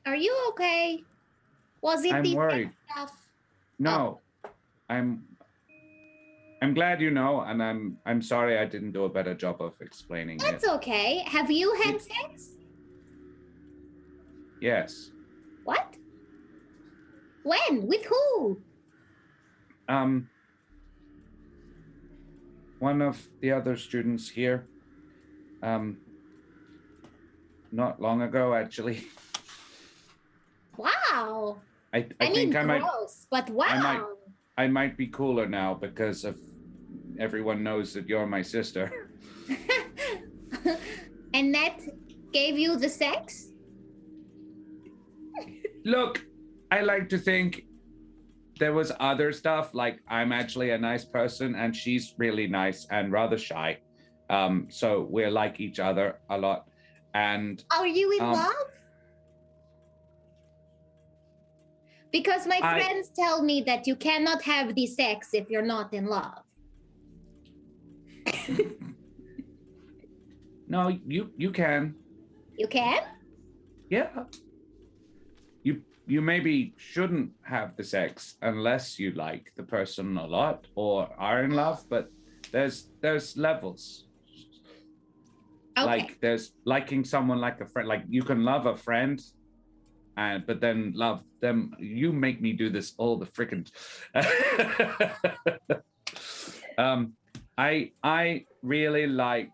Are you okay? Was it I'm the worried. stuff? No. I'm glad you know, and I'm sorry I didn't do a better job of explaining it. That's okay. Have you had sex? Yes. What? When? With who? One of the other students here. Not long ago, actually. Wow. I think I might. Gross, but wow. I might be cooler now because of everyone knows that you're my sister. And that gave you the sex? Look, I like to think there was other stuff, like I'm actually a nice person and she's really nice and rather shy. So we're like each other a lot. And are you in love? Because my friends tell me that you cannot have the sex if you're not in love. No, you can. You can? Yeah. You maybe shouldn't have the sex unless you like the person a lot or are in love, but there's levels. Okay. Like there's liking someone like a friend. Like you can love a friend, but then love them. You make me do this all the freaking. I really like.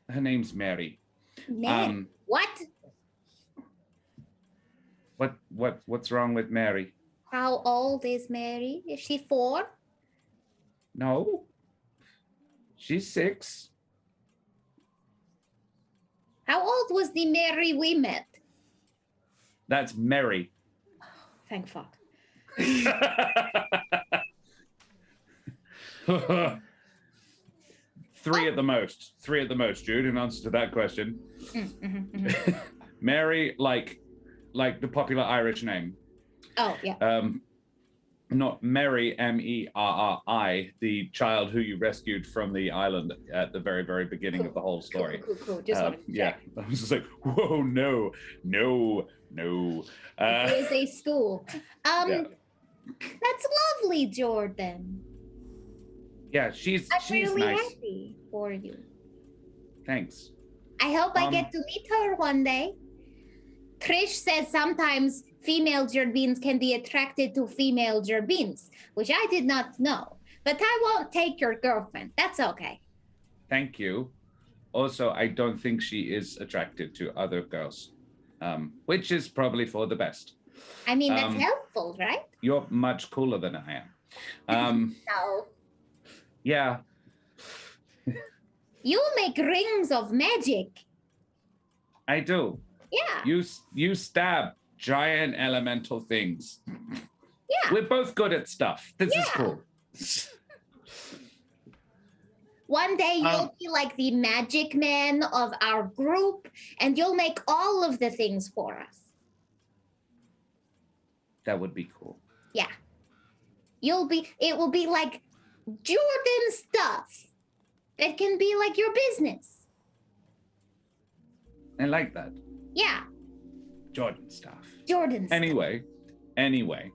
Her name's Mary. Mary. What? What's wrong with Mary? How old is Mary? Is she 4? No. She's 6. How old was the Mary we met? That's Mary. Thank fuck. 3 at the most. 3 at the most, Jude, in answer to that question. Mary, like the popular Irish name. Oh, yeah. Not Mary, M-E-R-R-I, the child who you rescued from the island at the very, very beginning of the whole story. Cool. Just wanted to check. I was just like, whoa, no. It is a school. Yeah. That's lovely, Jordan. Yeah, she's I'm really nice. happy for you. Thanks. I hope I get to meet her one day. Trish says sometimes female gerbines can be attracted to female gerbines, which I did not know. But I won't take your girlfriend. That's okay. Thank you. Also, I don't think she is attracted to other girls, which is probably for the best. I mean, that's helpful, right? You're much cooler than I am. No. Yeah. You make rings of magic. I do. Yeah. You stab giant elemental things. Yeah. We're both good at stuff. This is cool. One day you'll be like the magic man of our group, and you'll make all of the things for us. That would be cool. Yeah. It will be like Jordan stuff. That can be like your business. I like that. Yeah. Jordan stuff. Jordan stuff. Anyway.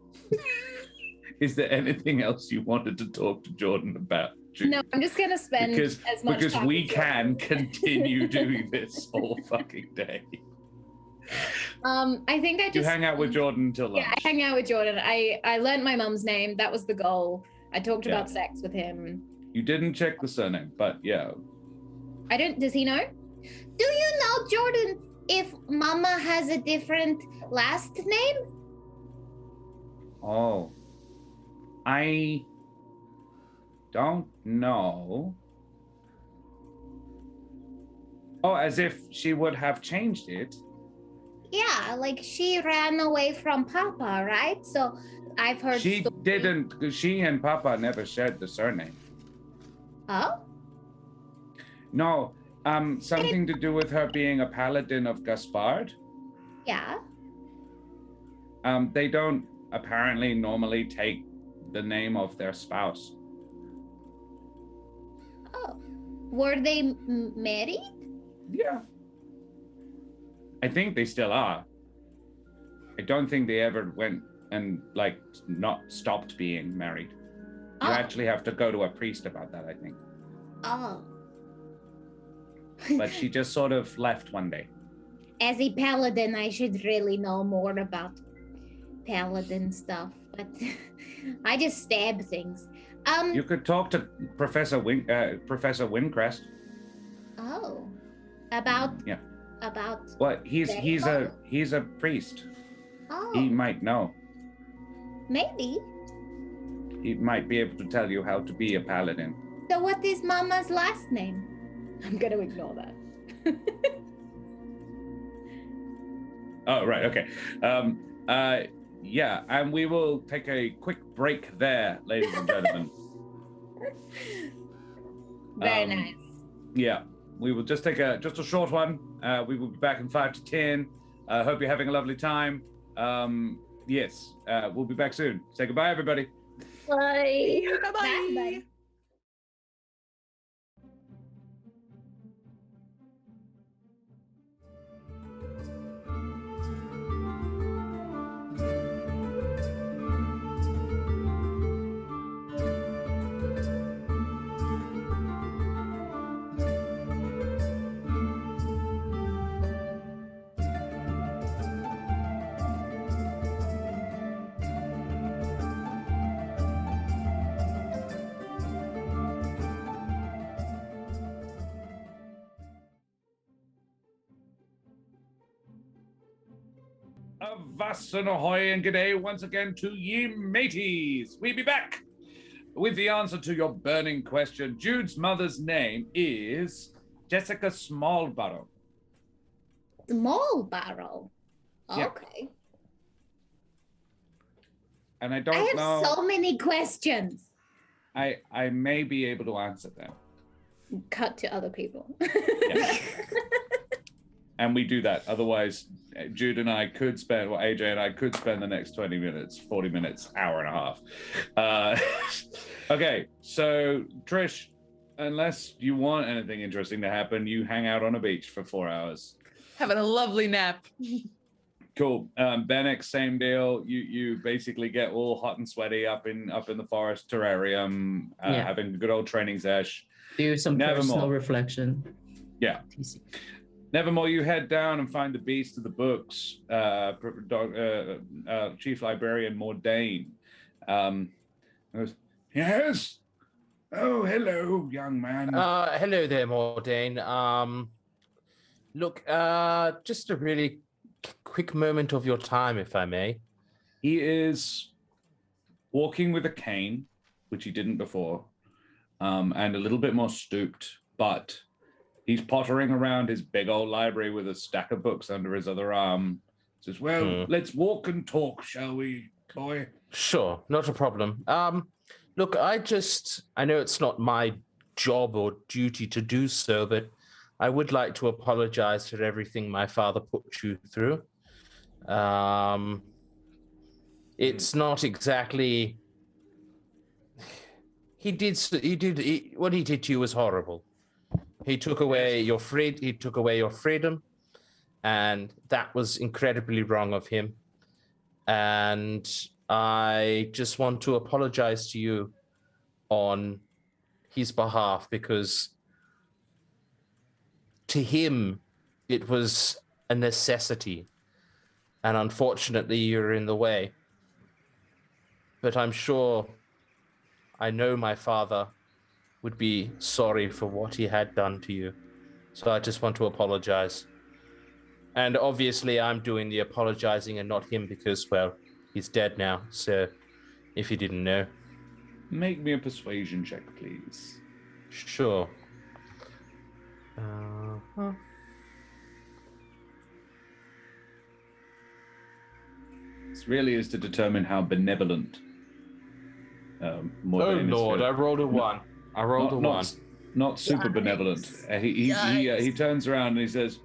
Is there anything else you wanted to talk to Jordan about? Jude? No, I'm just gonna spend as much because time we with can continue doing this all fucking day. I think I just You hang out with Jordan until lunch. Yeah, I hang out with Jordan. I learned my mum's name. That was the goal. I talked about sex with him. You didn't check the surname, but yeah. I don't. Does he know? Do you know, Jordan, if Mama has a different last name? Oh. I don't know. Oh, as if she would have changed it. Yeah, like she ran away from Papa, right? So I've heard. She didn't. She and Papa never shared the surname. Oh. No. Something to do with her being a paladin of Gaspard. Yeah. They don't apparently normally take the name of their spouse. Oh. Were they married? Yeah. I think they still are. I don't think they ever went and like not stopped being married. You actually have to go to a priest about that, I think. Oh. But she just sort of left one day. As a paladin, I should really know more about paladin stuff, but I just stab things. You could talk to Professor Windcrest. Oh. About Well, he's a priest. Oh. He might know. Maybe. He might be able to tell you how to be a paladin. So what is Mama's last name? I'm gonna ignore that. Oh, right, okay. Yeah, and we will take a quick break there, ladies and gentlemen. Very nice. Yeah, we will just take a short one. We will be back in 5 to 10. Hope you're having a lovely time. Yes, we'll be back soon. Say goodbye, everybody. Bye. Bye-bye. Bye. Avast and ahoy and g'day once again to ye mateys. We be back with the answer to your burning question. Jude's mother's name is Jessica Smallbarrow. Small barrel. Yeah. Okay. And I I don't have know. so many questions. I may be able to answer them. Cut to other people. Yeah. And we do that. Otherwise, Jude and I could spend, well, AJ and I could spend the next 20 minutes, 40 minutes, hour and a half. Okay, so Trish, unless you want anything interesting to happen, you hang out on a beach for 4 hours. Having a lovely nap. Cool. Benneck, same deal. You basically get all hot and sweaty up in the forest terrarium, having a good old training sesh. Do some Nevermore. personal reflection. Yeah. TC. Nevermore, you head down and find the beast of the books, Chief Librarian Mordain. Goes, yes? Oh, hello, young man. Hello there, Mordain. Look, just a really quick moment of your time, if I may. He is walking with a cane, which he didn't before, and a little bit more stooped, but he's pottering around his big old library with a stack of books under his other arm. Says, well, let's walk and talk, shall we? boy. Sure, not a problem. Look, I know it's not my job or duty to do so, but I would like to apologize for everything my father put you through. It's not exactly. What he did to you was horrible. He took away your freedom, and that was incredibly wrong of him. And I just want to apologize to you on his behalf, because to him it was a necessity, and unfortunately you're in the way. But I know my father would be sorry for what he had done to you. So I just want to apologize. And obviously I'm doing the apologizing and not him, because, well, he's dead now. So if you didn't know. Make me a persuasion check, please. Sure. This really is to determine how benevolent. Oh Lord, I rolled a 1. I rolled a 1. Not super benevolent. He turns around and he says,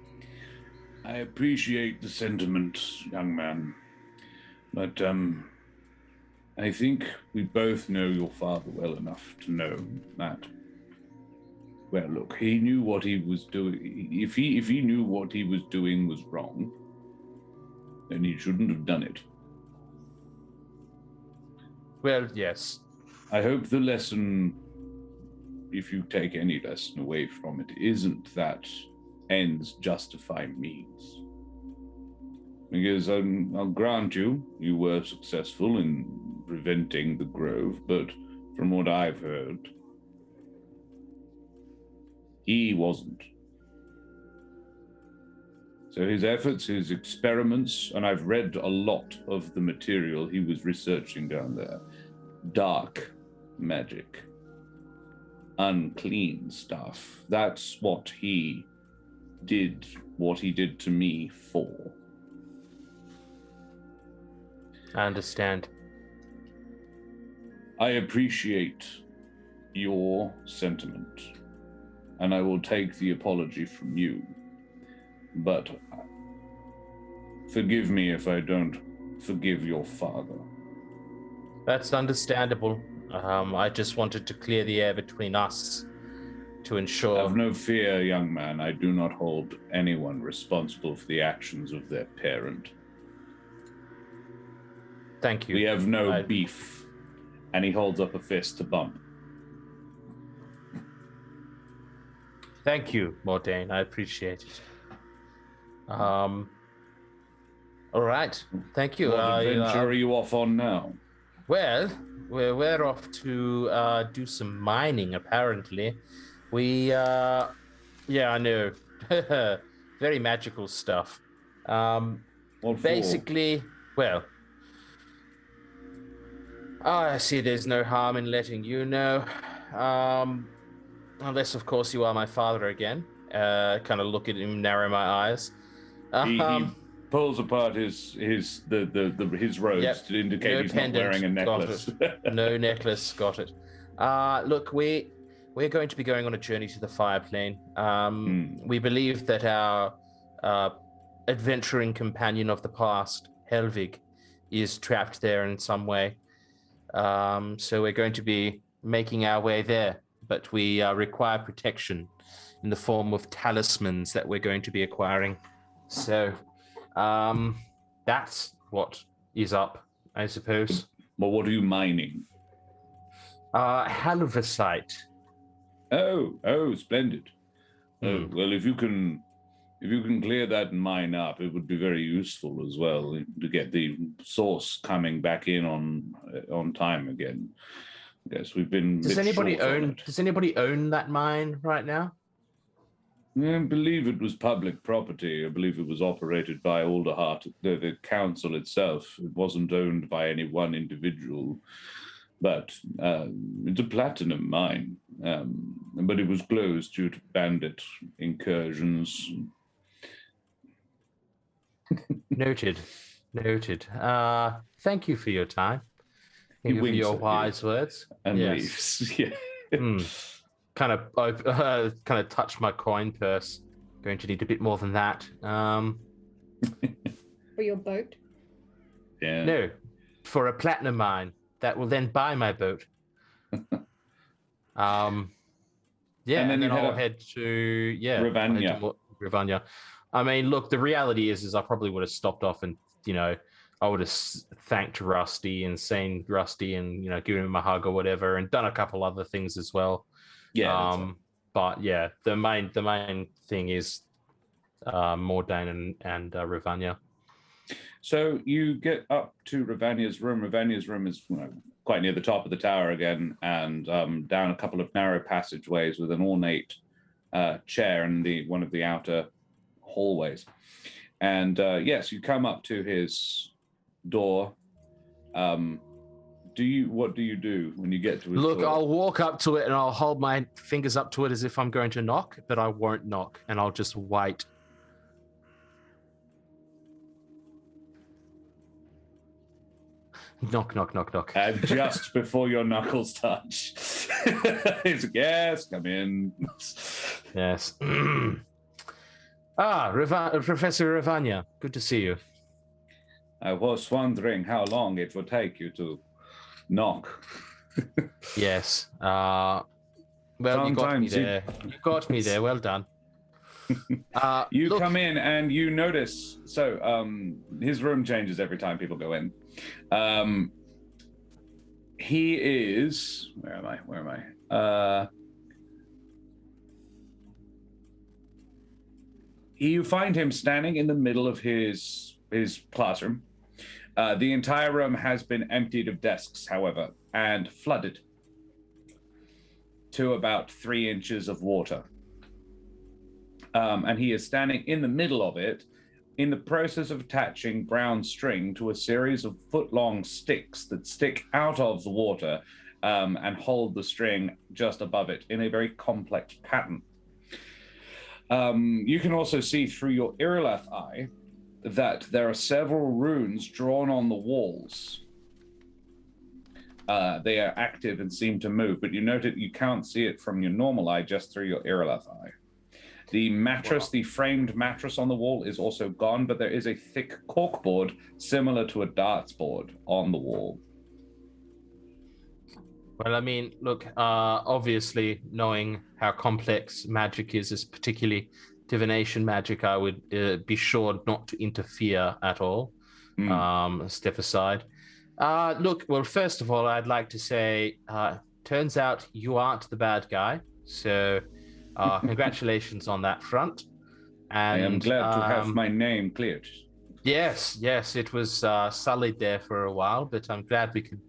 "I appreciate the sentiment, young man, but I think we both know your father well enough to know that. Well, look, he knew what he was doing. If he knew what he was doing was wrong, then he shouldn't have done it. Well, yes. I hope the lesson, if you take any lesson away from it, isn't that ends justify means. Because I'll grant you were successful in preventing the grove, but from what I've heard, he wasn't. So his efforts, his experiments, and I've read a lot of the material he was researching down there. Dark magic. Unclean stuff. That's what he did to me for. I understand. I appreciate your sentiment, and I will take the apology from you. But forgive me if I don't forgive your father. That's understandable. I just wanted to clear the air between us to ensure... Have no fear, young man. I do not hold anyone responsible for the actions of their parent. Thank you. We have no beef. And he holds up a fist to Bump. Thank you, Mordain. I appreciate it. All right. Thank you. What adventure are you off on now? Well, we're off to do some mining, apparently. Yeah, I know. Very magical stuff. Basically, well, I see there's no harm in letting you know. Unless, of course, you are my father again. Kind of look at him, narrow my eyes. He pulls apart his robes to indicate no he's pendant. not wearing a necklace. No necklace, got it. Look, we're going to be going on a journey to the Fire Plane. We believe that our adventuring companion of the past, Helvig, is trapped there in some way. So we're going to be making our way there, but we require protection in the form of talismans that we're going to be acquiring. So that's what is up, I suppose. Well, what are you mining? Halvesite. Oh, splendid. Well, if you can clear that and mine up, it would be very useful as well to get the source coming back in on time again. Yes, we've been. Does anybody own that mine right now? I believe it was public property. I believe it was operated by Alderheart, the council itself. It wasn't owned by any one individual, but it's a platinum mine. But it was closed due to bandit incursions. Noted. Noted. Thank you for your time. He Thank you for winks your at you wise words. and Yes. leaves. Yeah. Kind of touch my coin purse. Going to need a bit more than that. For your boat. Yeah. No, for a platinum mine that will then buy my boat. Yeah, And then you I'll head head to Ravania. Ravania. I mean, look, the reality is I probably would have stopped off and I would have thanked Rusty and seen Rusty and given him a hug or whatever, and done a couple other things as well. Yeah. But yeah, the main thing is Mordain and Ravania. So you get up to Ravania's room. Ravania's room is quite near the top of the tower again, and down a couple of narrow passageways with an ornate chair in one of the outer hallways. And yes, you come up to his door. What do you do when you get to his door? I'll walk up to it and I'll hold my fingers up to it as if I'm going to knock, but I won't knock, and I'll just wait. Knock, knock, knock, knock. And just before your knuckles touch, he's like, yes, come in. Yes. Professor Ravania, good to see you. I was wondering how long it would take you to knock. Yes. Well, you got me there. You got me there. Well done. You come in and you notice. So his room changes every time people go in. He is. Where am I? You find him standing in the middle of his classroom. The entire room has been emptied of desks, however, and flooded to about 3 inches of water. And he is standing in the middle of it, in the process of attaching brown string to a series of foot-long sticks that stick out of the water and hold the string just above it in a very complex pattern. You can also see through your Irileth eye that there are several runes drawn on the walls. They are active and seem to move, but you can't see it from your normal eye, just through your Irileth eye. The mattress, the framed mattress on the wall is also gone, but there is a thick corkboard similar to a darts board on the wall. Well, I mean, look, obviously, knowing how complex magic is particularly divination magic, I would be sure not to interfere at all. Step aside. Look, well, first of all, I'd like to say, turns out you aren't the bad guy, so congratulations on that front. And I am glad to have my name cleared. Yes, it was sullied there for a while, but I'm glad we could,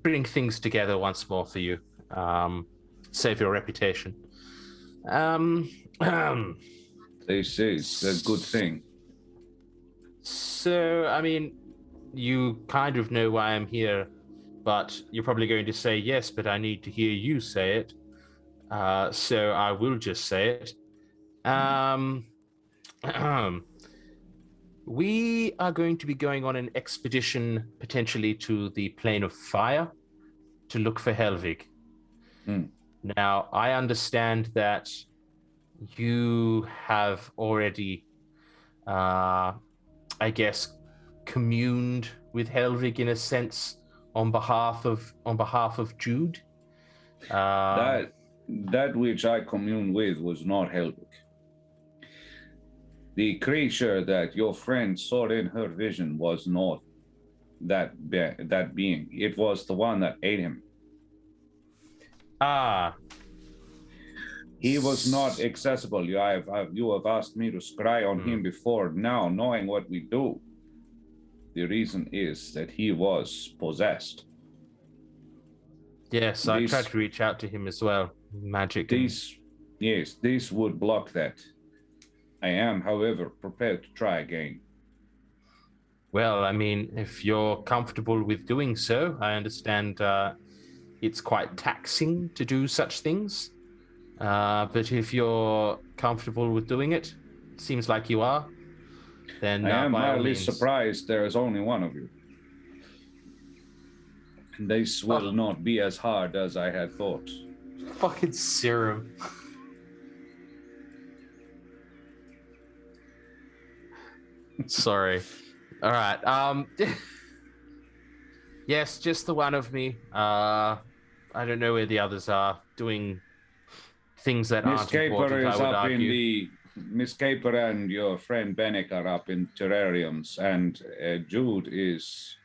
bring things together once more for you. Save your reputation. This is a good thing. So, I mean, you kind of know why I'm here, but you're probably going to say yes, but I need to hear you say it. So I will just say it. We are going to be going on an expedition potentially to the Plane of Fire to look for Helvig. Now, I understand that you have already, I guess, communed with Helvig in a sense on behalf of Jude. That which I communed with was not Helvig. The creature that your friend saw in her vision was not that being. It was the one that ate him. He was not accessible. You have asked me to scry on him before. Now, knowing what we do, the reason is that he was possessed. Yes, I tried to reach out to him as well. Magic. This would block that. I am, however, prepared to try again. Well, I mean, if you're comfortable with doing so, I understand it's quite taxing to do such things. But if you're comfortable with doing it, seems like you are. then I am by all mildly means. surprised there is only one of you. And this will not be as hard as I had thought. Fucking serum. Sorry. All right. Yes, just the one of me. I don't know where the others are, doing things that Miss aren't Caper important, is I would up in argue. the... Miss Caper and your friend Benneck are up in terrariums, and Jude is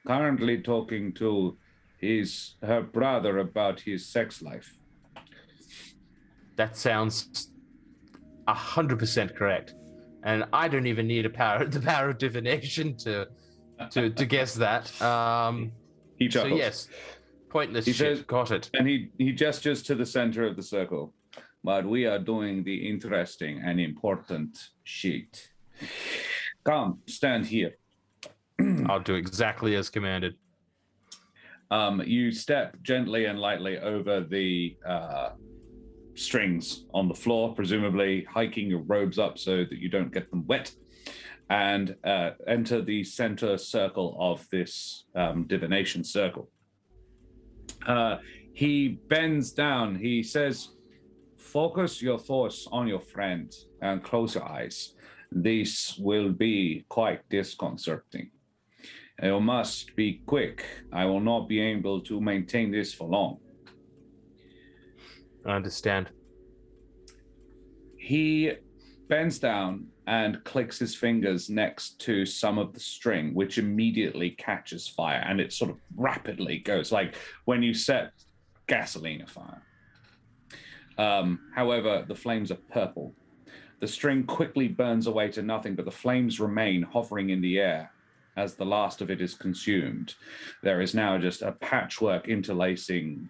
currently talking to her brother about his sex life. That sounds 100% correct. And I don't even need the power of divination to guess that. He So chuckles. yes, pointless He shit. says- Got it. And he gestures to the center of the circle. But we are doing the interesting and important shit. Come, stand here. I'll do exactly as commanded. You step gently and lightly over the strings on the floor, presumably hiking your robes up so that you don't get them wet, and enter the center circle of this divination circle. He bends down. He says, focus your thoughts on your friend and close your eyes. This will be quite disconcerting. You must be quick. I will not be able to maintain this for long. I understand. He bends down and clicks his fingers next to some of the string, which immediately catches fire, and it sort of rapidly goes, like when you set gasoline afire. However, the flames are purple. The string quickly burns away to nothing, but the flames remain hovering in the air as the last of it is consumed. There is now just a patchwork interlacing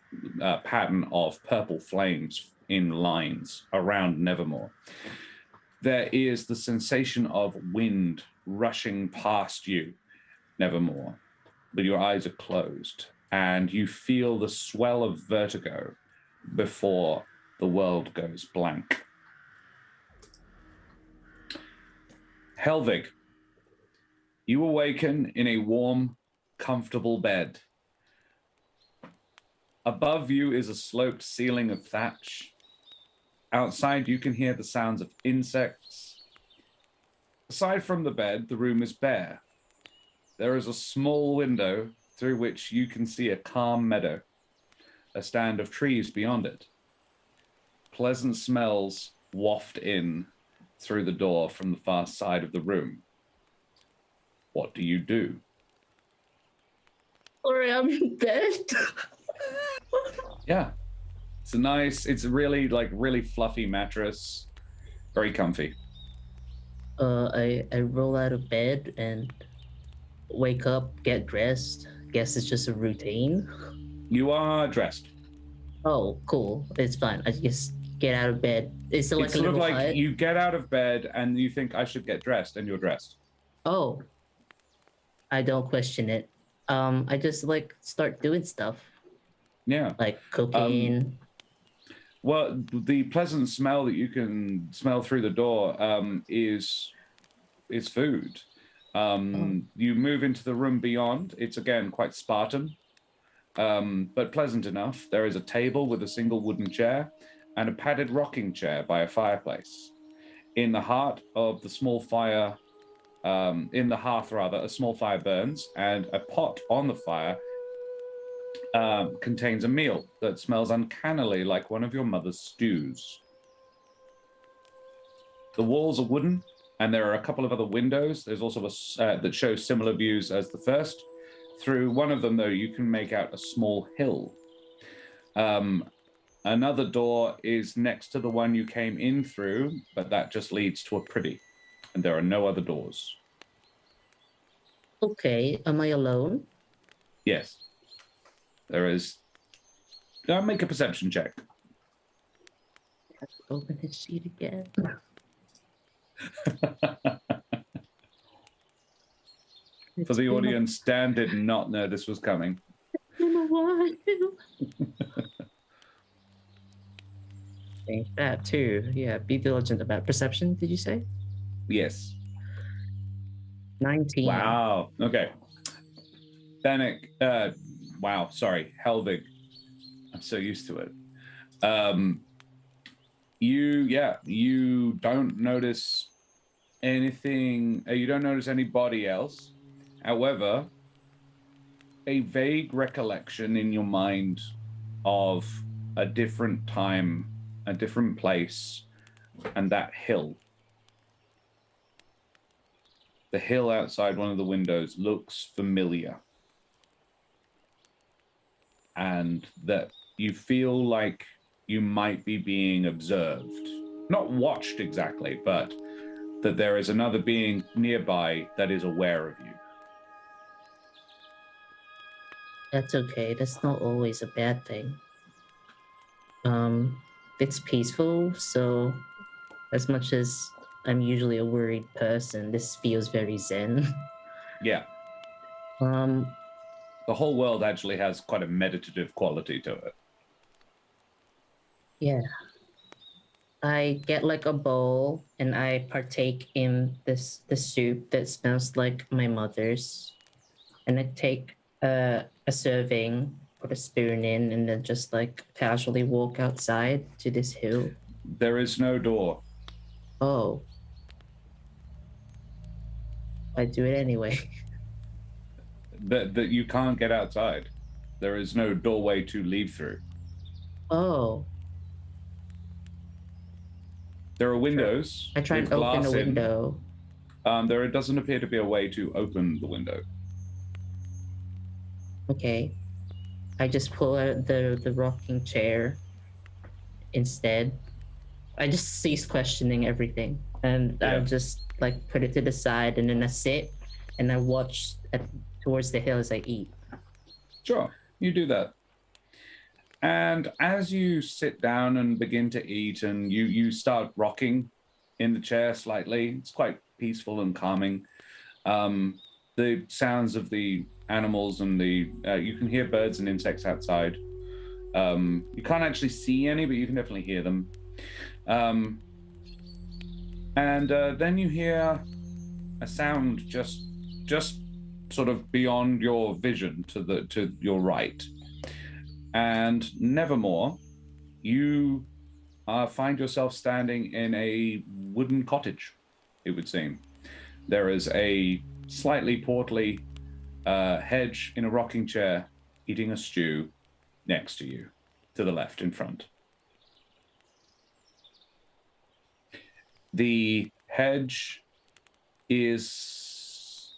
pattern of purple flames in lines around Nevermore. There is the sensation of wind rushing past you, Nevermore, but your eyes are closed, and you feel the swell of vertigo before the world goes blank. Helvig, you awaken in a warm, comfortable bed. Above you is a sloped ceiling of thatch. Outside, you can hear the sounds of insects. Aside from the bed, the room is bare. There is a small window through which you can see a calm meadow, a stand of trees beyond it. Pleasant smells waft in through the door from the far side of the room. What do you do? Sorry, I'm in bed. Yeah. It's a really fluffy mattress. Very comfy. I roll out of bed and wake up, get dressed. Guess it's just a routine. You are dressed. Oh, cool. It's fine. I just get out of bed. It's like It's a sort of little like hut. you get out of bed and you think, I should get dressed, and you're dressed. Oh. I don't question it. I just start doing stuff. Yeah. Like cooking. Well, the pleasant smell that you can smell through the door is food. You move into the room beyond. It's again quite Spartan, but pleasant enough. There is a table with a single wooden chair and a padded rocking chair by a fireplace. In the heart of the small fire, in the hearth rather, a small fire burns, and a pot on the fire contains a meal that smells uncannily like one of your mother's stews. The walls are wooden, and there are a couple of other windows. There's also a that shows similar views as the first. Through one of them, though, you can make out a small hill. Another door is next to the one you came in through, but that just leads to a privy, and there are no other doors. Okay, am I alone? Yes. There is... make a perception check. Open his sheet again. For the audience, Dan did not know this was coming. I don't know why. Think that too. Yeah, be diligent about perception, did you say? Yes. 19. Wow. Okay. Benneck, wow, sorry, Helvig. I'm so used to it. You don't notice anything, you don't notice anybody else. However, a vague recollection in your mind of a different time, a different place, and that hill. The hill outside one of the windows looks familiar. And that you feel like you might be being observed. Not watched exactly, but that there is another being nearby that is aware of you. That's okay. That's not always a bad thing. It's peaceful, so as much as I'm usually a worried person, this feels very zen. Yeah. The whole world actually has quite a meditative quality to it. Yeah. I get like a bowl and I partake in the soup that smells like my mother's. And I take a serving, put a spoon in, and then just like casually walk outside to this hill. There is no door. Oh. I do it anyway. That you can't get outside. There is no doorway to leave through. Oh. There are windows. I try and open a window. There doesn't appear to be a way to open the window. Okay. I just pull out the rocking chair instead. I just cease questioning everything. And I just like put it to the side and then I sit and I watch towards the hill as I eat. Sure, you do that. And as you sit down and begin to eat and you start rocking in the chair slightly, it's quite peaceful and calming. The sounds of the animals and you can hear birds and insects outside. You can't actually see any, but you can definitely hear them. And then you hear a sound just sort of beyond your vision to your right. And Nevermore, you find yourself standing in a wooden cottage, it would seem. There is a slightly portly hedge in a rocking chair, eating a stew next to you, to the left in front. The hedge is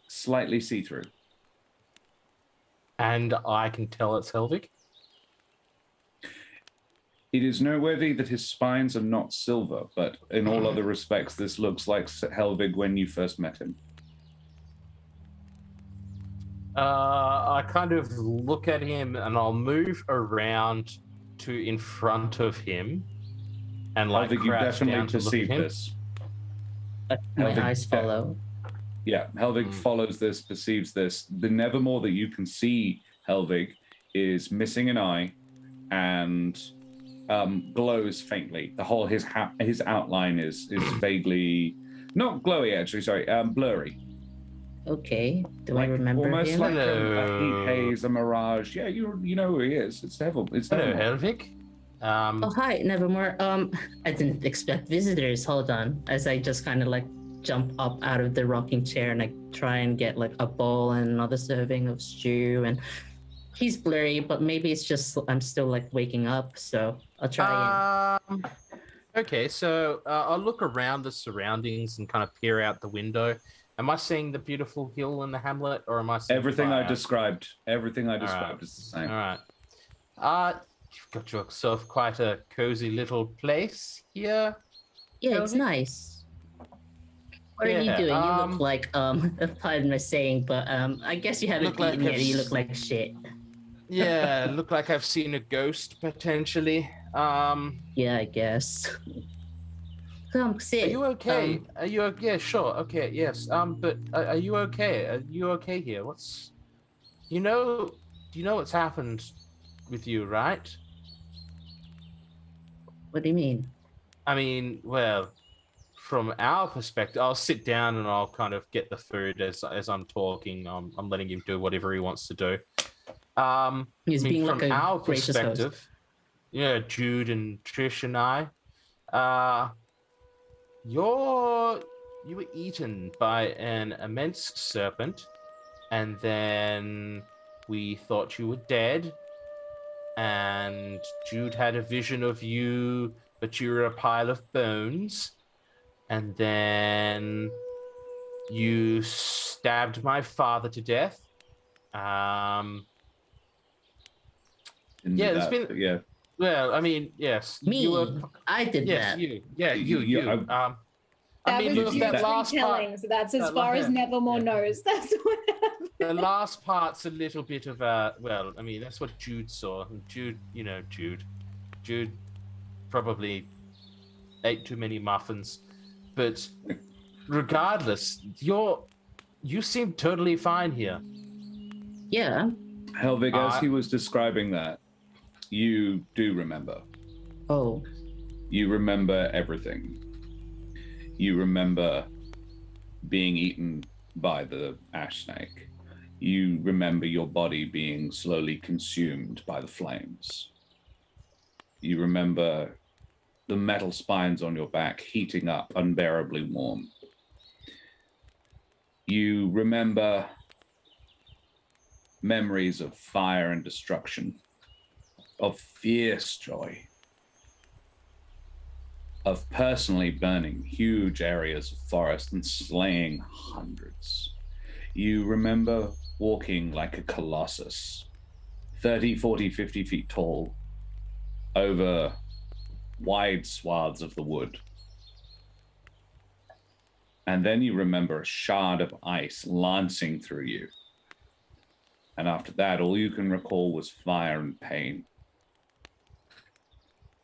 slightly see-through. And I can tell it's Helvig? It is noteworthy that his spines are not silver, but in all other respects, this looks like Helvig when you first met him. I kind of look at him and I'll move around to in front of him and like Helvig, you crouch definitely down to look at perceive him. this. My Helvig, eyes follow. Yeah, Helvig follows this, perceives this. The Nevermore that you can see, Helvig, is missing an eye and glows faintly. The whole his outline is vaguely not glowy, actually. Sorry, blurry. Okay. Do Like, I remember almost him? like a heat haze, a mirage. Yeah, you know who he is. It's Hello, Helvig. Oh, hi, Nevermore. I didn't expect visitors. Hold on. As I just kind of like jump up out of the rocking chair and I try and get like a bowl and another serving of stew. And he's blurry, but maybe it's just I'm still like waking up. So I'll try and... Okay, so I'll look around the surroundings and kind of peer out the window. Am I seeing the beautiful hill in the hamlet, or am I seeing everything I fire? described? Everything I All described right. is the same. All right. You've got yourself quite a cozy little place here. Yeah, it's Helvig? Nice. What are you doing? You look like pardon my saying, but I guess you haven't Look eaten like yet. You look like shit. Yeah, look like I've seen a ghost potentially. Yeah, I guess. Come sit. Are you okay? Are you okay? Yeah, sure. Okay, yes. But are you okay? Are you okay here? Do you know what's happened with you, right? What do you mean? I mean, well, from our perspective, I'll sit down and I'll kind of get the food as I'm talking. I'm letting him do whatever he wants to do. He's being from like a our gracious host. perspective, yeah, Jude and Trish and I, you were eaten by an immense serpent, and then we thought you were dead, and Jude had a vision of you, but you were a pile of bones, and then you stabbed my father to death. Didn't Yeah, do there's that, been- yeah. Well, I mean, yes. Me, You were, I did yes, that. you. Yeah, You- you. I That I mean, was look, Jude's that last part, retelling, so that's as that far as la- Nevermore yeah. knows. That's what happened. the last part's a little bit of a, well, I mean, that's what Jude saw. And Jude, Jude probably ate too many muffins. But regardless, you seem totally fine here. Yeah. Helvig, as he was describing that, you do remember. Oh. You remember everything. You remember being eaten by the ash snake. You remember your body being slowly consumed by the flames. You remember the metal spines on your back heating up unbearably warm. You remember memories of fire and destruction, of fierce joy, of personally burning huge areas of forest and slaying hundreds. You remember walking like a colossus, 30, 40, 50 feet tall, over wide swaths of the wood. And then you remember a shard of ice lancing through you. And after that, all you can recall was fire and pain.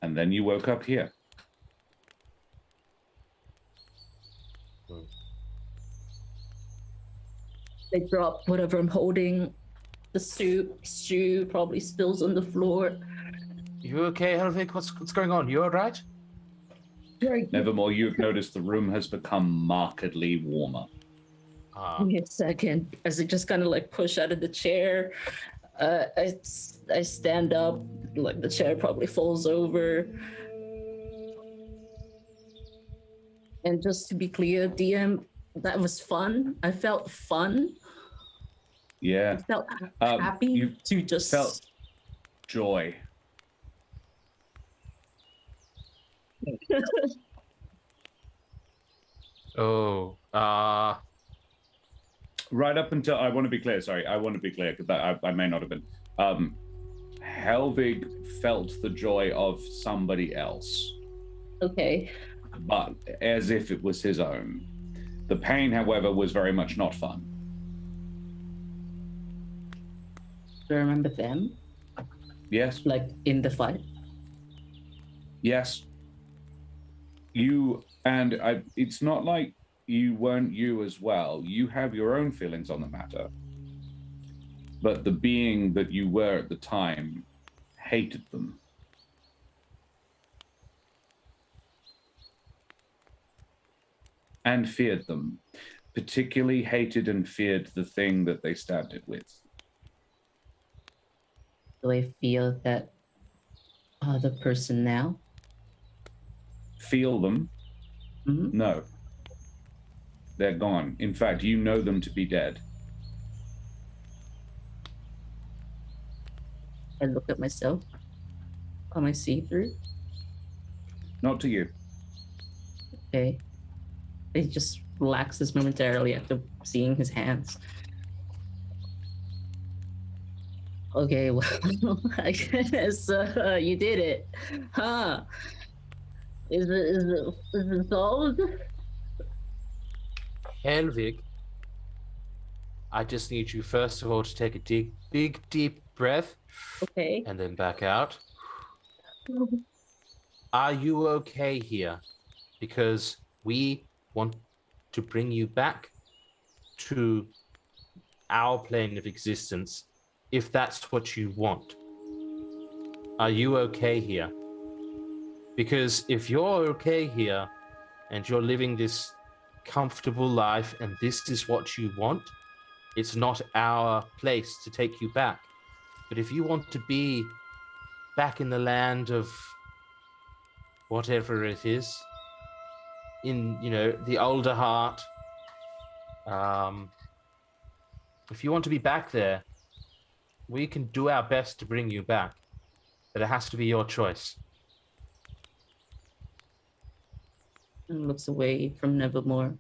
And then you woke up here. They drop whatever I'm holding. The stew probably spills on the floor. You okay, Helvig? What's going on? You all right? Nevermore, you've noticed the room has become markedly warmer. Give me a second. As I just kind of like push out of the chair, I stand up. Like the chair probably falls over. And just to be clear, DM, that was fun. I felt fun. Yeah. I felt You happy to just felt joy. Oh, Right up until, I want to be clear, because I may not have been. Helvig felt the joy of somebody else, Okay. but as if it was his own. The pain, however, was very much not fun. Do I remember them? Yes, Like in the fight? yes. You, and it's not like you weren't you as well. You have your own feelings on the matter. But the being that you were at the time hated them. And feared them. Particularly hated and feared the thing that they stabbed it with. Do I feel that other person now? Feel them? Mhm. No. They're gone. In fact, you know them to be dead. I look at myself. Am I see-through? Not to you. Okay. He just relaxes momentarily after seeing his hands. Okay, well, I guess you did it, huh? Is it solved? Helvig, I just need you first of all to take a big deep breath Okay. and then back out. Are you okay here? Because we want to bring you back to our plane of existence, if that's what you want. Are you okay here? Because if you're okay here, and you're living this comfortable life and this is what you want, it's not our place to take you back. But if you want to be back in the land of whatever it is, in, the older heart, if you want to be back there, we can do our best to bring you back, but it has to be your choice. And looks away from Nevermore.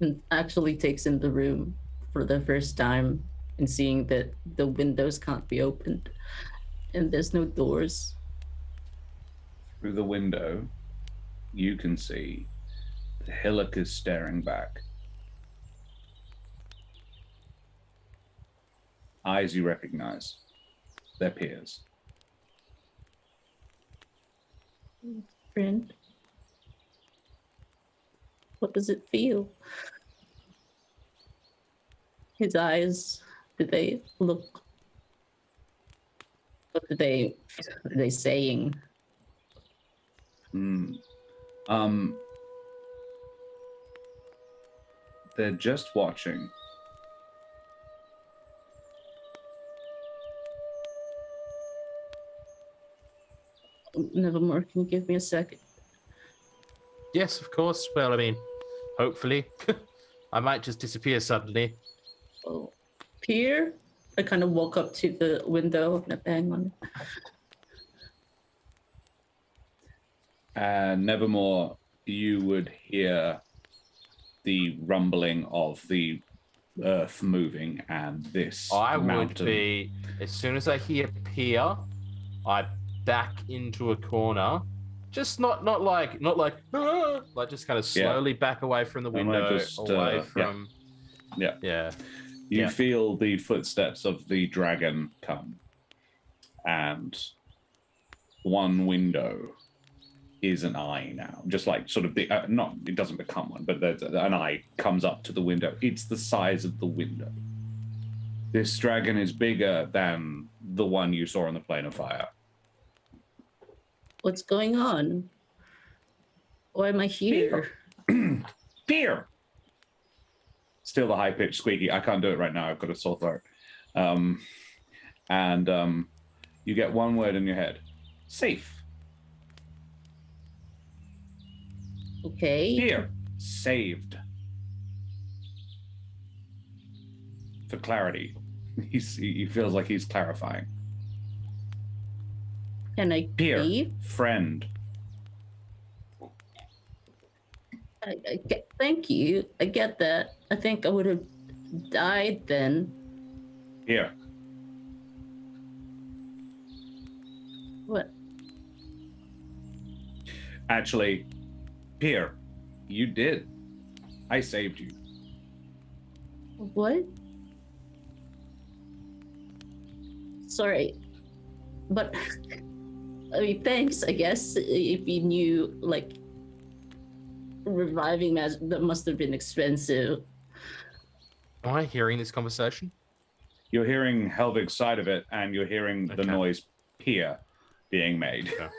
And actually takes in the room for the first time and seeing that the windows can't be opened and there's no doors. Through the window, you can see the hillock is staring back. Eyes you recognize. They're peers. Friend, what does it feel? His eyes, do they look? What are they saying? They're just watching. Nevermore, can you give me a second? Yes, of course. Well, I mean, hopefully. I might just disappear suddenly. Oh, Pierre? I kind of walk up to the window and I bang on it. Nevermore, you would hear the rumbling of the earth moving and this mountain. Would be, as soon as I hear Pierre, I back into a corner. Just not like "Ah!" like just kind of slowly back away from the window, away from You feel the footsteps of the dragon come, and one window is an eye now. Just like sort of it doesn't become one, but there's an eye comes up to the window. It's the size of the window. This dragon is bigger than the one you saw on the plane of fire. What's going on? Why am I here? Fear! Still the high-pitched squeaky. I can't do it right now. I've got a sore throat. You get one word in your head. Safe. Okay. Fear. Saved. For clarity. He feels like he's clarifying. Can I Peer. leave? Friend. Thank you. I get that. I think I would have died then. Here. What? Actually, Pierre, you did. I saved you. What? Sorry. But, I mean, thanks, I guess. If you knew, like, reviving magic, that must have been expensive. Am I hearing this conversation? You're hearing Helvig's side of it, and you're hearing the noise Pierre being made. Okay.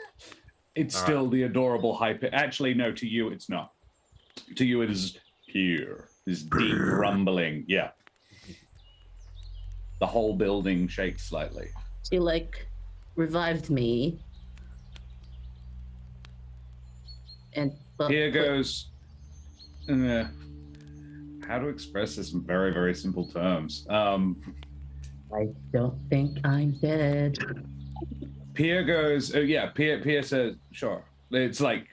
It's all still right. The adorable high pitch. Actually, no, to you, it's not. To you, it is Pierre. This deep rumbling. Yeah. The whole building shakes slightly. She, like, revived me. And Pierre goes, how to express this in very, very simple terms. I don't think I'm dead. Pierre goes, Pierre says, sure. It's like,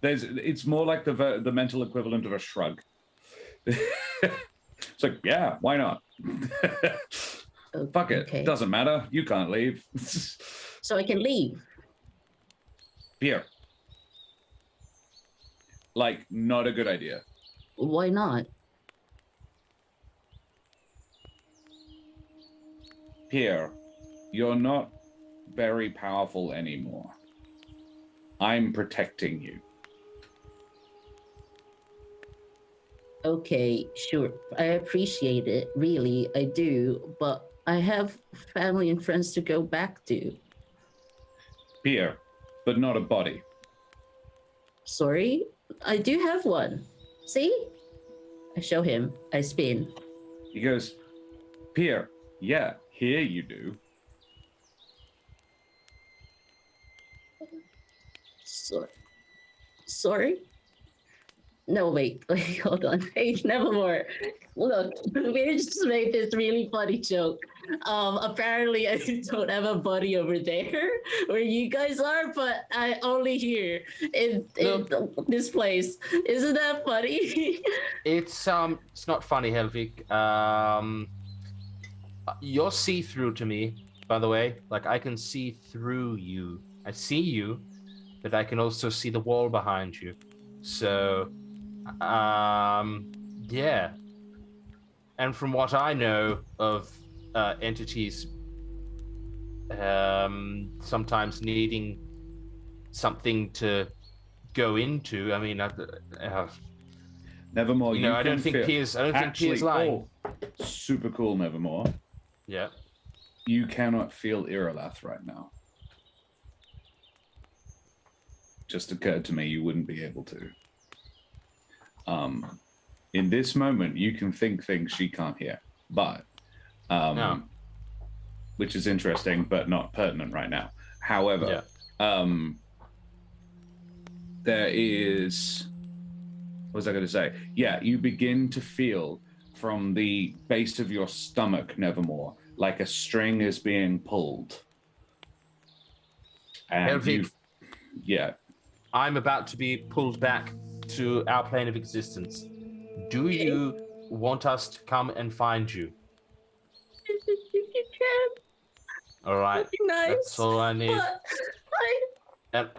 it's more like the mental equivalent of a shrug. It's like, yeah, why not? Fuck it, doesn't matter. You can't leave. So I can leave? Pierre. Like, not a good idea. Why not? Pierre, you're not very powerful anymore. I'm protecting you. Okay, sure. I appreciate it. Really, I do. But I have family and friends to go back to. Pierre, but not a body. Sorry, I do have one. See? I show him. I spin. He goes, Pierre, yeah, here you do. Sorry? No, wait, hold on. Hey, Nevermore. Look, we just made this really funny joke. Apparently I don't have a buddy over there where you guys are, but I only here in this place. Isn't that funny? It's not funny, Helvig. You're see-through to me, by the way. Like, I can see through you. I see you, but I can also see the wall behind you. So, yeah. And from what I know of entities sometimes needing something to go into, I mean, Nevermore, I don't think Pierre's lying. Super cool, Nevermore. Yeah. You cannot feel Iralath right now. Just occurred to me you wouldn't be able to. In this moment, you can think things she can't hear, but No. which is interesting, but not pertinent right now. However, there is, what was I going to say? Yeah, you begin to feel from the base of your stomach, Nevermore, like a string is being pulled. And yeah. I'm about to be pulled back to our plane of existence. Do you want us to come and find you? You can. All right. That'd be nice. That's all I need. And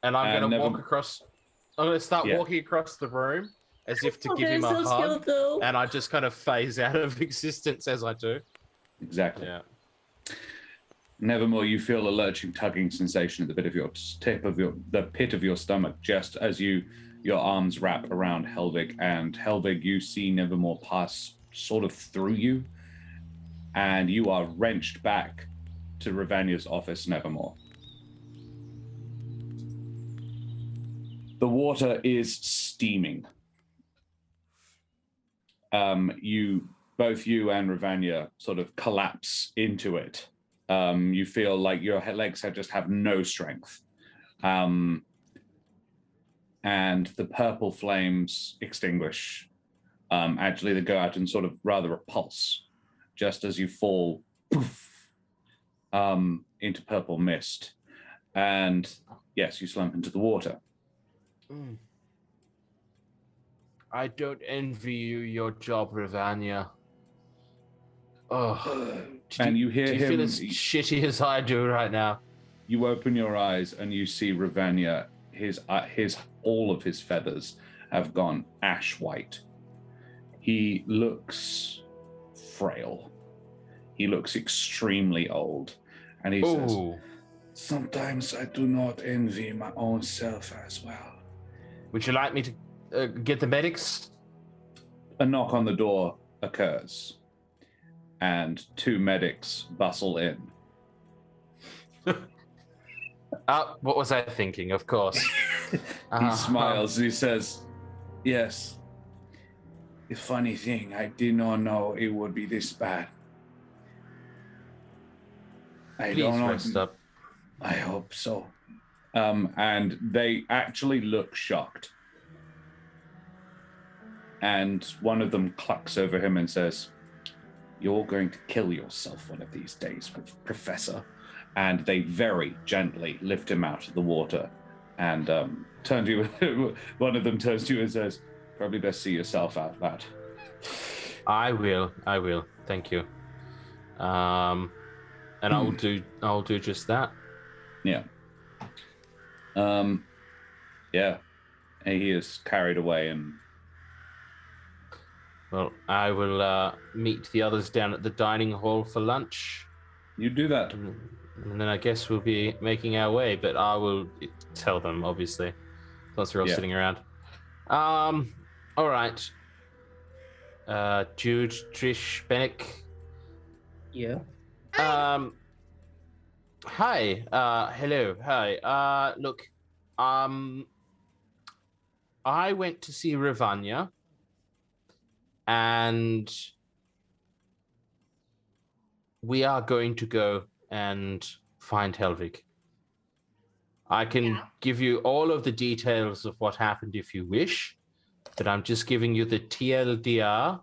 I'm going to walk across. I'm going to start walking across the room as if to give him a hug. And I just kind of phase out of existence as I do. Exactly. Yeah. Nevermore, you feel a lurching, tugging sensation at the pit of your stomach, just as your arms wrap around Helvig, and Helvig, you see Nevermore pass sort of through you, and you are wrenched back to Ravania's office, Nevermore. The water is steaming. Both you and Ravania sort of collapse into it. You feel like your legs just have no strength. And the purple flames extinguish. Actually, they go out and sort of rather repulse, just as you fall poof, into purple mist. And yes, you slump into the water. I don't envy you your job, Ravania. Oh, and you hear do you him feel as shitty as I do right now? You open your eyes and you see Ravania. All of his feathers have gone ash white. He looks frail. He looks extremely old, and he says, "Sometimes I do not envy my own self as well." Would you like me to get the medics? A knock on the door occurs, and two medics bustle in. What was I thinking? Of course. He smiles. He says, "Yes. The funny thing, I did not know it would be this bad. Please rest up. I hope so." And they actually look shocked. And one of them clucks over him and says, "You're going to kill yourself one of these days, Professor." And they very gently lift him out of the water and turn to you. One of them turns to you and says, "Probably best see yourself out, lad." I will. Thank you. And I'll do just that. Yeah. Yeah. And he is carried away, and well, I will meet the others down at the dining hall for lunch. You do that. And then I guess we'll be making our way, but I will tell them, obviously, once we're all sitting around. All right. Jude, Trish, Benneck. Yeah. Hi. Hello. Hi. Look, I went to see Ravanya, and we are going to go and find Helvig. I can give you all of the details of what happened if you wish, but I'm just giving you the TLDR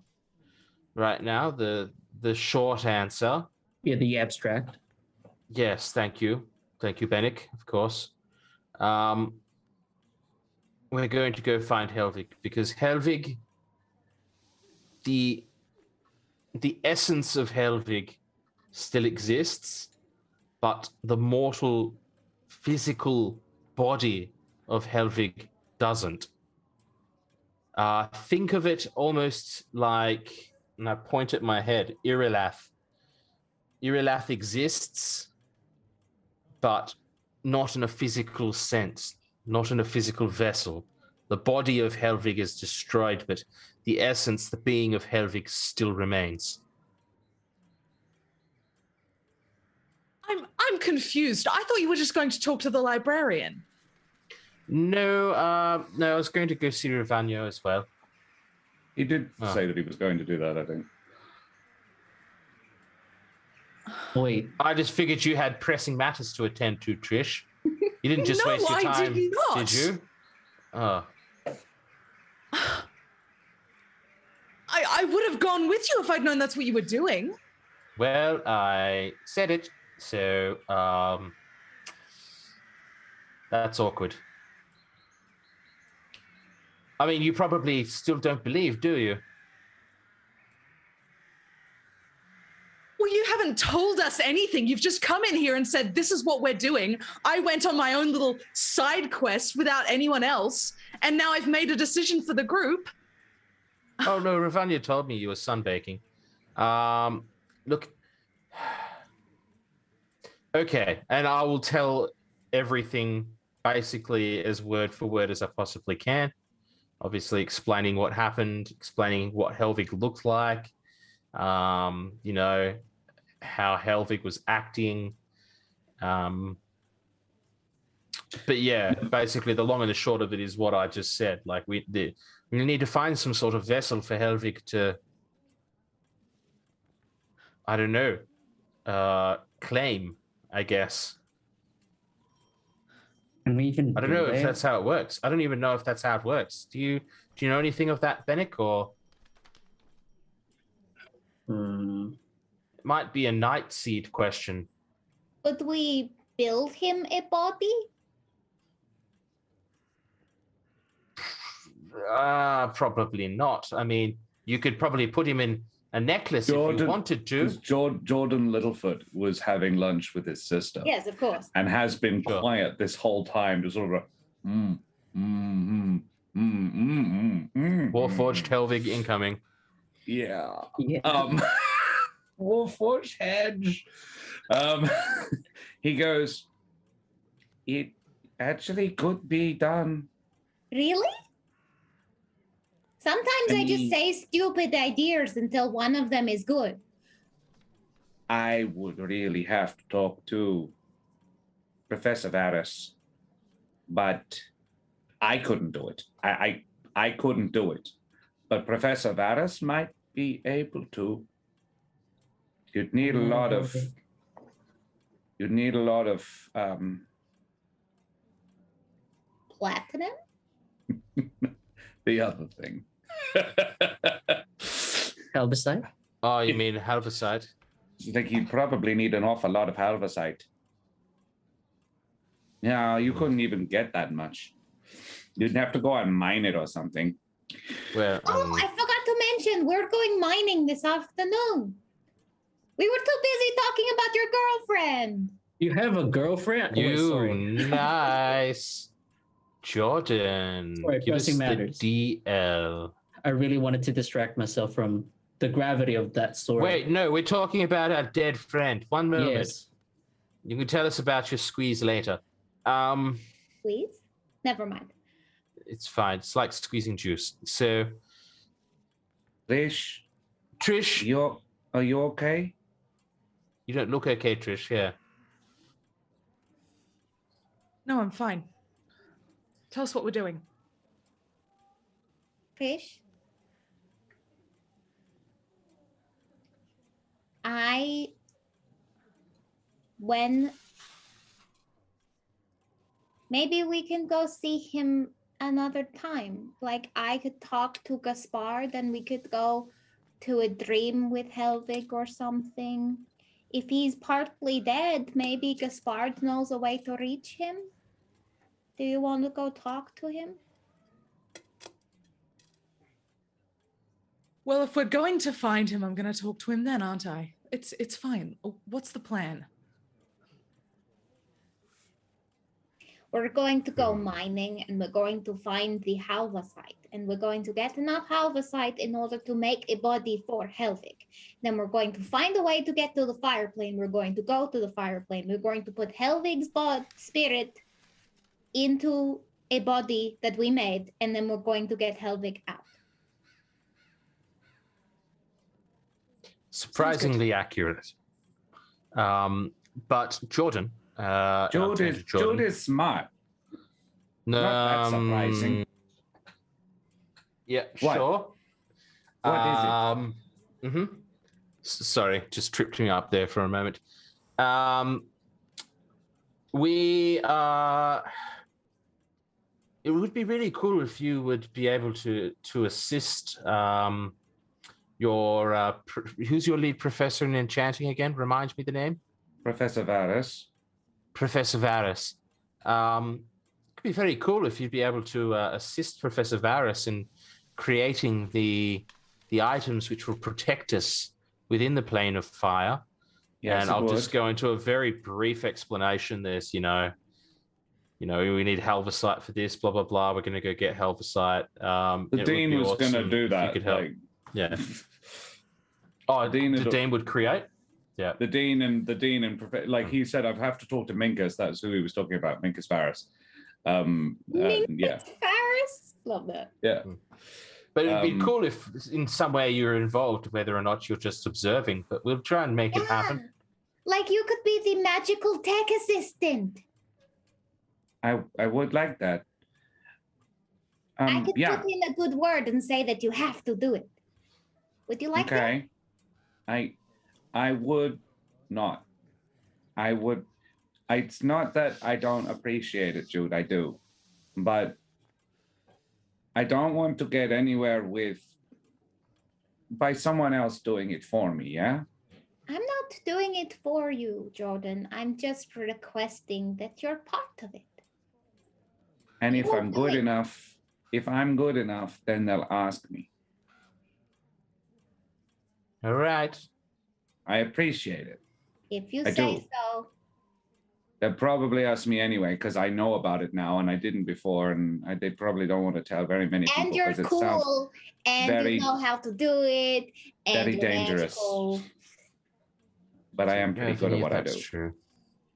right now, the short answer. Yeah, the abstract. Yes, thank you. Thank you, Benneck, of course. We're going to go find Helvig because Helvig, the essence of Helvig still exists, but the mortal physical body of Helvig doesn't. Think of it almost like, and I point at my head, Irilath. Irilath exists, but not in a physical sense, not in a physical vessel. The body of Helvig is destroyed, but the essence, the being of Helvig still remains. I'm confused. I thought you were just going to talk to the librarian. No, I was going to go see Ravanya as well. He did say that he was going to do that, I think. Wait. I just figured you had pressing matters to attend to, Trish. You didn't just waste your time, I did not. did you? Oh. I would have gone with you if I'd known that's what you were doing. Well, I said it, so that's awkward. I mean, you probably still don't believe, do you? Well, you haven't told us anything. You've just come in here and said, this is what we're doing. I went on my own little side quest without anyone else, and now I've made a decision for the group. Oh, no, Ravanya told me you were sunbaking. Look. Okay, and I will tell everything basically as word for word as I possibly can. Obviously explaining what happened, explaining what Helvig looked like, you know, how Helvig was acting. But yeah, basically the long and the short of it is what I just said. Like we need to find some sort of vessel for Helvig to, I don't know, claim, I guess. Can we even I don't know if that's how it works. I don't even know if that's how it works. Do you know anything of that, Benneck, or? It might be a night seed question. Could we build him a body? Probably not. I mean, you could probably put him in a necklace if you wanted to. Jordan Littlefoot was having lunch with his sister. Yes, of course. And has been quiet this whole time, just sort of Warforged Helvig incoming. Yeah. Yeah. Warforged Hedge. He goes, it actually could be done. Really? Sometimes I just say stupid ideas until one of them is good. I would really have to talk to Professor Varus, but I couldn't do it. I couldn't do it. But Professor Varus might be able to. You'd need a lot of Platinum? the other thing. Halbasite? Oh, you mean Halvasite? I think you'd probably need an awful lot of halvasite. Yeah, you couldn't even get that much. You'd have to go and mine it or something. Well, I forgot to mention, we're going mining this afternoon. We were too busy talking about your girlfriend. You have a girlfriend? Oh, you sorry. nice. Jordan, Sorry, give us pressing the matters. DL. I really wanted to distract myself from the gravity of that story. Wait, no, we're talking about our dead friend. One moment. Yes. You can tell us about your squeeze later. Please? Never mind. It's fine. It's like squeezing juice. So, Trish, are you okay? You don't look okay, Trish. Yeah. No, I'm fine. Tell us what we're doing. Trish. Maybe we can go see him another time. Like I could talk to Gaspar, then we could go to a dream with Helvig or something. If he's partly dead, maybe Gaspar knows a way to reach him. Do you want to go talk to him? Well, if we're going to find him, I'm going to talk to him then, aren't I? It's fine. What's the plan? We're going to go mining and we're going to find the halvasite. And we're going to get enough halvasite in order to make a body for Helvig. Then we're going to find a way to get to the fire plane. We're going to go to the fire plane. We're going to put Helvig's spirit into a body that we made. And then we're going to get Helvig out. Surprisingly accurate. But Jordan. Jude is smart. No, Not that surprising. Yeah, What? sure. What is it? Sorry, just tripped me up there for a moment. We it would be really cool if you would be able to assist your who's your lead professor in enchanting again? Remind me the name. Professor Varus. Professor Varus. Could be very cool if you'd be able to assist Professor Varus in creating the items which will protect us within the plane of fire. Yes, and I'll just go into a very brief explanation. There's, we need Halversite for this, blah, blah, blah. We're going to go get Halversite. The Dean was going to do that. You could help. Yeah. Oh, the Dean would create? Yeah. The Dean and like he said, I have to talk to Minkus. That's who he was talking about, Minkus Varus. Minkus Varus? Love that. Yeah. But it'd be cool if in some way you're involved, whether or not you're just observing, but we'll try and make it happen. Like you could be the magical tech assistant. I would like that. I could put in a good word and say that you have to do it. Would you like that? I would not. I would. It's not that I don't appreciate it, Jude. I do. But I don't want to get anywhere by someone else doing it for me, yeah? I'm not doing it for you, Jordan. I'm just requesting that you're part of it. And if I'm good enough, then they'll ask me. All right. I appreciate it. If you say so. They'll probably ask me anyway, because I know about it now, and I didn't before, and they probably don't want to tell very many people. And you're cool, and you know how to do it, and very you're dangerous. magical. But I am pretty good at what I do.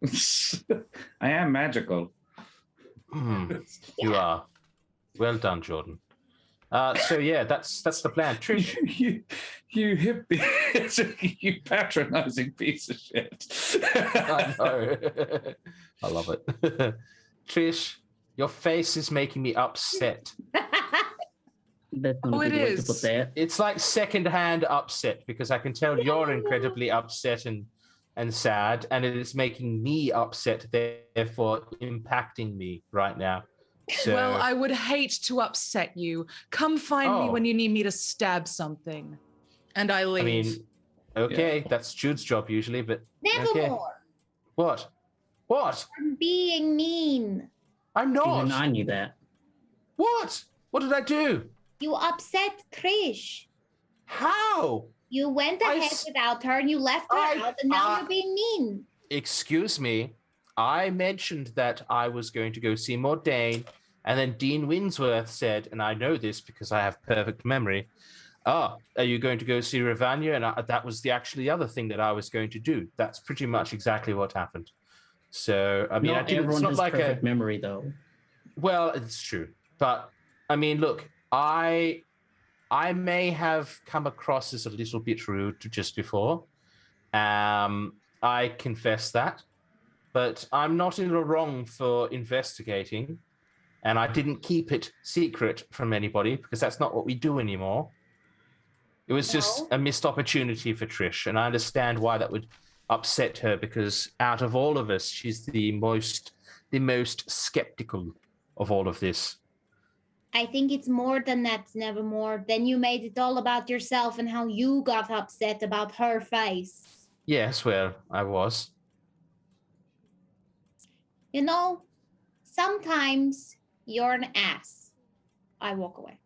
That's true. I am magical. You are. Well done, Jordan. So yeah, that's the plan. Trish, you hippie, you patronizing piece of shit. I know. I love it. Trish, your face is making me upset. That's not a good way to put that. It's like secondhand upset because I can tell you're incredibly upset and sad, and it is making me upset, therefore impacting me right now. So, well, I would hate to upset you. Come find me when you need me to stab something. And I leave. I mean, okay, that's Jude's job usually, but Nevermore. Okay. What? I'm being mean. I'm not. Even I knew that. What? What did I do? You upset Trish. How? You went ahead without her and you left her out, and now you're being mean. Excuse me. I mentioned that I was going to go see Mordain, and then Dean Winsworth said, and I know this because I have perfect memory, are you going to go see Ravanya? And that was actually the other thing that I was going to do. That's pretty much exactly what happened. So, I mean, not everyone has like perfect memory, though. Well, it's true. But, I mean, look, I may have come across as a little bit rude just before. I confess that. But I'm not in the wrong for investigating. and I didn't keep it secret from anybody because that's not what we do anymore. It was just a missed opportunity for Trish, and I understand why that would upset her because out of all of us, she's the most skeptical of all of this. I think it's more than that, Nevermore. Then you made it all about yourself and how you got upset about her face. Yes, well, I was. You know, sometimes you're an ass. I walk away.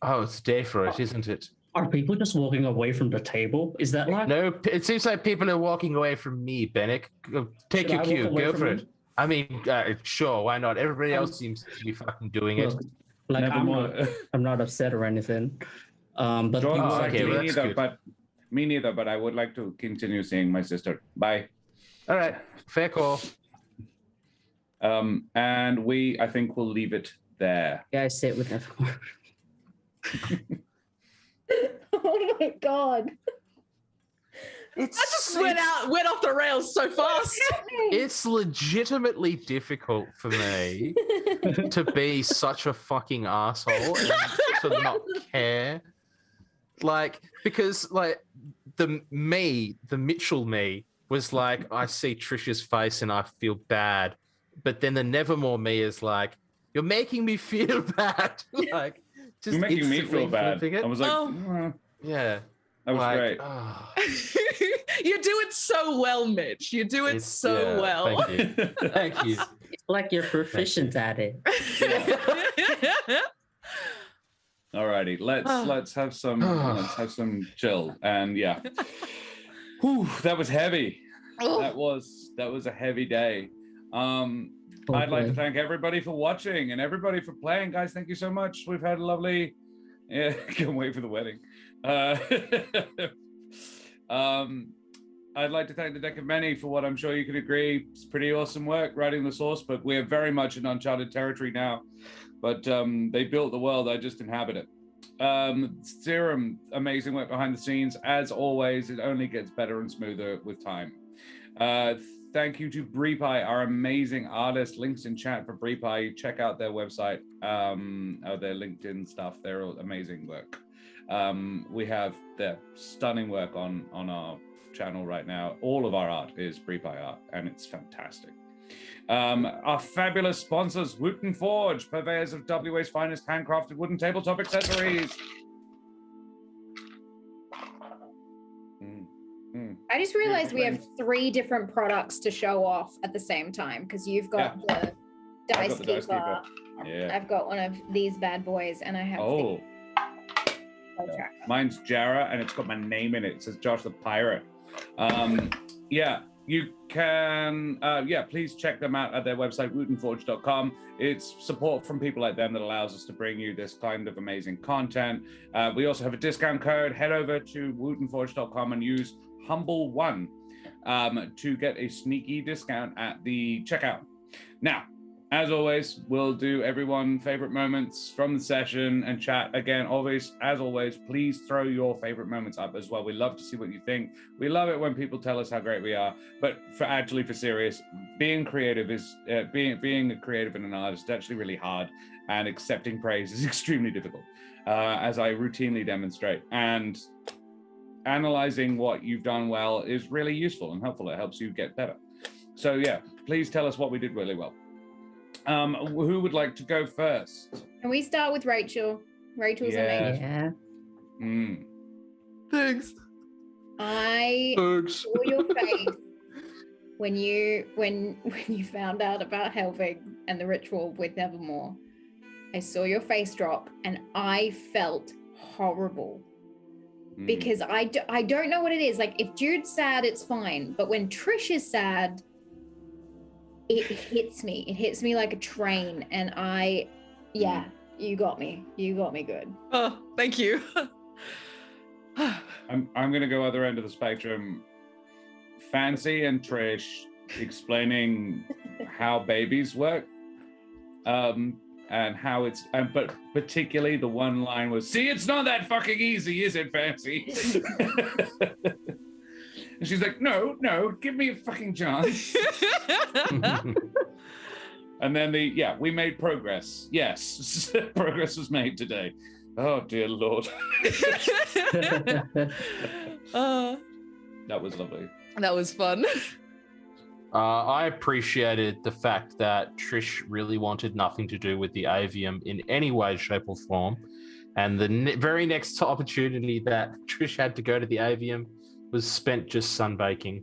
Oh, it's a day for it, isn't it? Are people just walking away from the table? Is that like... No, it seems like people are walking away from me, Benneck. Take your cue, go for it. I mean, sure, why not? Everybody else seems to be fucking doing it. Like, I'm not upset or anything. But me neither, but I would like to continue seeing my sister. Bye. All right, fair call. And I think we'll leave it there. Yeah, I sit with Nevermore. Oh my god. That just went off the rails so fast. It's legitimately difficult for me to be such a fucking asshole and to not care. Like, because like the Mitchell me was like, I see Trish's face and I feel bad. But then the Nevermore me is like, you're making me feel bad. Like, just you're making me feel bad. I was like, yeah. That was great. Oh. You do it so well, Mitch. You do it so well. Thank you. Thank you. It's like you're proficient at it. Alrighty, let's have some chill. And yeah. Whew, that was heavy. That was a heavy day. I'd like to thank everybody for watching and everybody for playing. Guys, thank you so much. We've had a lovely can't wait for the wedding. I'd like to thank the Deck of Many for what I'm sure you can agree. It's pretty awesome work writing the source book. We are very much in uncharted territory now, but they built the world. I just inhabit it. Serum, amazing work behind the scenes. As always, it only gets better and smoother with time. Thank you to BreePie, our amazing artist. Links in chat for BreePie. Check out their website, their LinkedIn stuff. They're all amazing work. We have their stunning work on our channel right now. All of our art is BreePie art, and it's fantastic. Our fabulous sponsors, Wooten Forge, purveyors of WA's finest handcrafted wooden tabletop accessories. I just realized we have 3 different products to show off at the same time because you've got the Dice Keeper. Yeah. I've got one of these bad boys, and I have the mine's Jara, and it's got my name in it. It says Josh the Pirate. Yeah, you can, please check them out at their website, wootenforge.com. It's support from people like them that allows us to bring you this kind of amazing content. We also have a discount code. Head over to wootenforge.com and use Humble1 to get a sneaky discount at the checkout. Now, as always, we'll do everyone's favorite moments from the session and chat again. Always, as always, please throw your favorite moments up as well. We love to see what you think. We love it when people tell us how great we are. But for serious, being creative is being a creative and an artist is actually really hard, and accepting praise is extremely difficult, as I routinely demonstrate. And analyzing what you've done well is really useful and helpful. It helps you get better. So yeah, please tell us what we did really well. Who would like to go first? Can we start with Rachel? Rachel's amazing. Yeah. Thanks. I saw your face when you found out about helping and the ritual with Nevermore. I saw your face drop, and I felt horrible. Because I don't know what it is. Like, if Jude's sad, it's fine. But when Trish is sad, it hits me. It hits me like a train. And you got me. You got me good. Oh, thank you. I'm going to go other end of the spectrum. Fancy and Trish explaining how babies work. And how it's, but particularly the one line was, see, it's not that fucking easy, is it, Fancy? And she's like, no, give me a fucking chance. And then we made progress. Yes, progress was made today. Oh dear Lord. That was lovely. That was fun. I appreciated the fact that Trish really wanted nothing to do with the Avium in any way, shape, or form. And the very next opportunity that Trish had to go to the Avium was spent just sunbaking.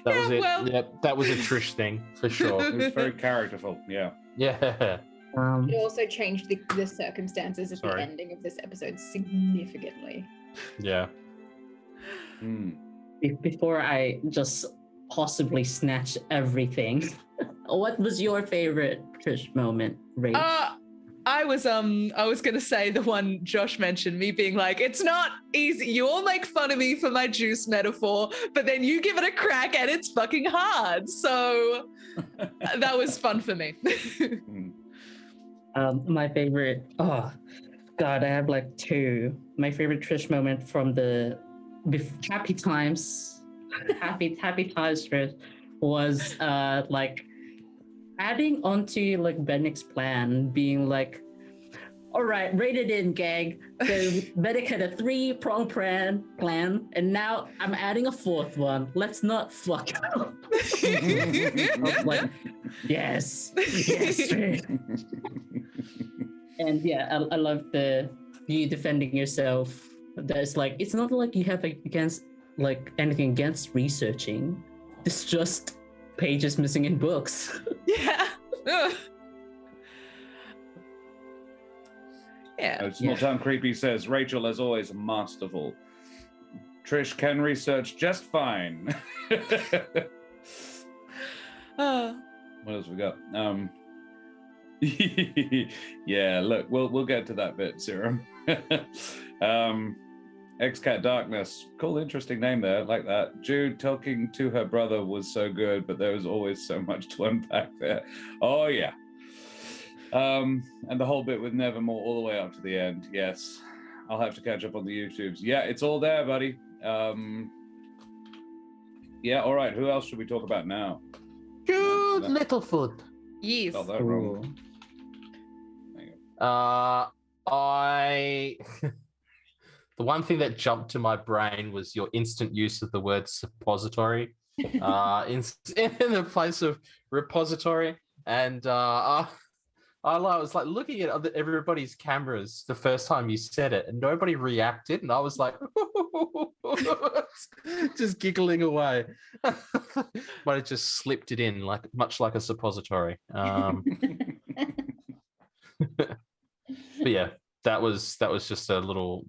That was it. well- Yep, that was a Trish thing for sure. It was very characterful. Yeah. Yeah. It also changed the circumstances of the ending of this episode significantly. Yeah. Before I just possibly snatch everything, what was your favorite Trish moment, Ray? I was gonna say the one Josh mentioned, me being like, it's not easy. You all make fun of me for my juice metaphor, but then you give it a crack and it's fucking hard. So that was fun for me. My favorite, oh God, I have like two. My favorite Trish moment from the happy times Trish was like adding onto like Benneck's plan, being like, all right, rate it in, gang. So Benneck had a 3-pronged plan, and now I'm adding a 4th one. Let's not fuck up. Like, yes, Trish. And yeah, I love you defending yourself. That's like, it's not like you have anything against researching. It's just pages missing in books. Yeah. Yeah. Small Town Creepy says, Rachel, as always, masterful. Trish can research just fine. What else we got? Yeah, look, we'll get to that bit, Serum. X-Cat Darkness, cool, interesting name there, like that. Jude talking to her brother was so good, but there was always so much to unpack there. Oh yeah. And the whole bit with Nevermore all the way up to the end. Yes, I'll have to catch up on the YouTubes. Yeah, it's all there, buddy. Yeah, all right. Who else should we talk about now? Jude Littlefoot. Yes. Got that wrong. The one thing that jumped to my brain was your instant use of the word suppository in the place of repository. And I was like looking at everybody's cameras the first time you said it, and nobody reacted. And I was like, just giggling away. But it just slipped it in, much like a suppository. But yeah. That was just a little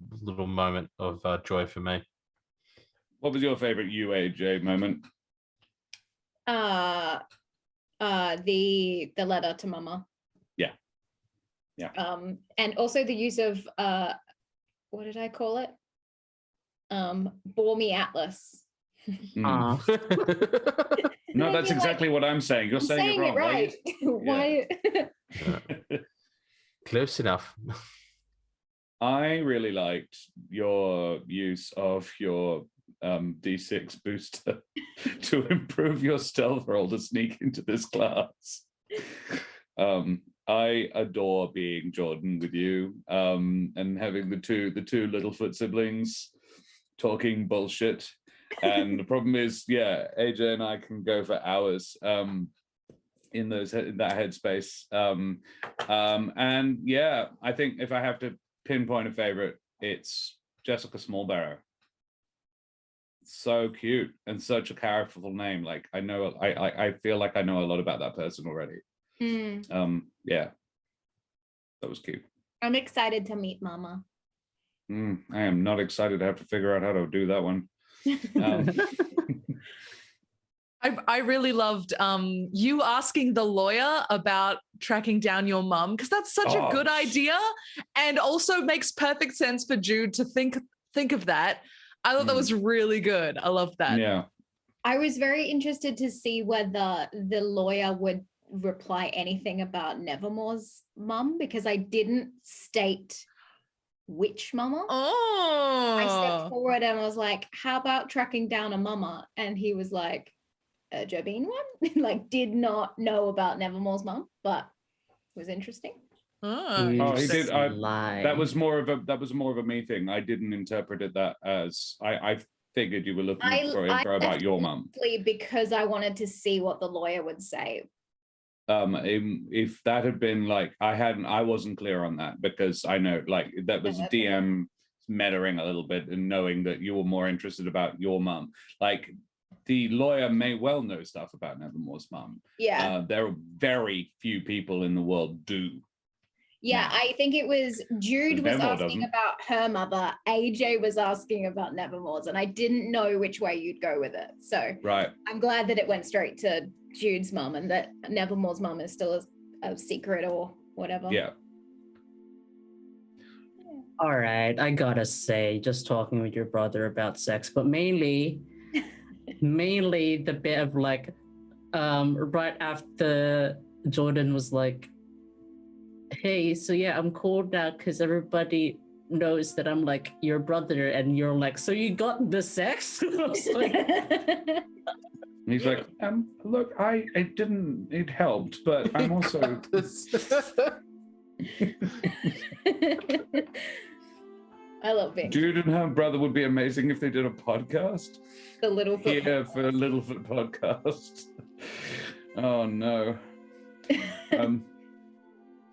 moment of joy for me. What was your favorite UAJ moment? The letter to Mama. Yeah. And also the use of what did I call it? Bore me Atlas. No, that's exactly what I'm saying. You're saying it wrong. Right. Why? Close enough. I really liked your use of your D6 booster to improve your stealth roll to sneak into this class. I adore being Jordan with you, and having the two Littlefoot siblings talking bullshit. And the problem is, yeah, AJ and I can go for hours in that headspace. And yeah, I think if I have to pinpoint a favorite, it's Jessica Smallbarrow. So cute and such a characterful name. Like I feel like I know a lot about that person already. Yeah, that was cute. I'm excited to meet Mama. I am not excited to have to figure out how to do that one. I really loved you asking the lawyer about tracking down your mum, because that's such a good idea, and also makes perfect sense for Jude to think of that. I thought that was really good. I loved that. Yeah. I was very interested to see whether the lawyer would reply anything about Nevermore's mum, because I didn't state which mama. Oh. I stepped forward and was like, how about tracking down a mama? And he was like, Jobeen one. Like, did not know about Nevermore's mum, but it was interesting. Oh, he did. Lie. That was more of a me thing. I didn't interpret it that as I figured you were looking for info about your mum. Because I wanted to see what the lawyer would say. If that had been like I wasn't clear on that, because I know like that was DM meddling a little bit and knowing that you were more interested about your mum. Like the lawyer may well know stuff about Nevermore's mum. Yeah. There are very few people in the world do. Yeah, I think it was Jude was Nevermore asking doesn't. about her mother. AJ was asking about Nevermore's, and I didn't know which way you'd go with it. So Right. I'm glad that it went straight to Jude's mum and that Nevermore's mum is still a secret or whatever. Yeah. All right, I gotta say, just talking with your brother about sex, but mainly the bit of like, right after Jordan was like, hey, so yeah, I'm cold now because everybody knows that I'm like your brother, and you're like, so you got the sex? I was like, And he's like, look, I didn't, it helped, but I'm also. I love being Jude and her brother would be amazing if they did a podcast. the Littlefoot. Yeah, for a Littlefoot podcast. Oh no.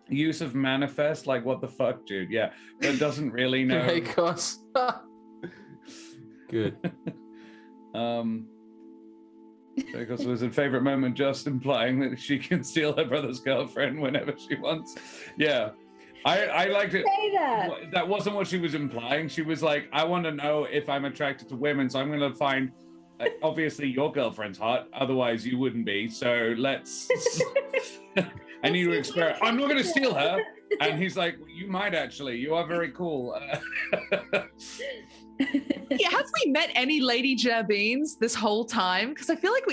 Use of manifest, like what the fuck, Jude? Yeah, but doesn't really know. Make us. Good. Because was a favorite moment, just implying that she can steal her brother's girlfriend whenever she wants. Yeah, I liked it. Say that. That wasn't what she was implying. She was like, I want to know if I'm attracted to women, so I'm going to find. Obviously, your girlfriend's hot. Otherwise, you wouldn't be. So let's. I need to experiment. I'm not going to steal her. And he's like, you might actually. You are very cool. Yeah, have we met any Lady Jerbeens this whole time? Because I feel like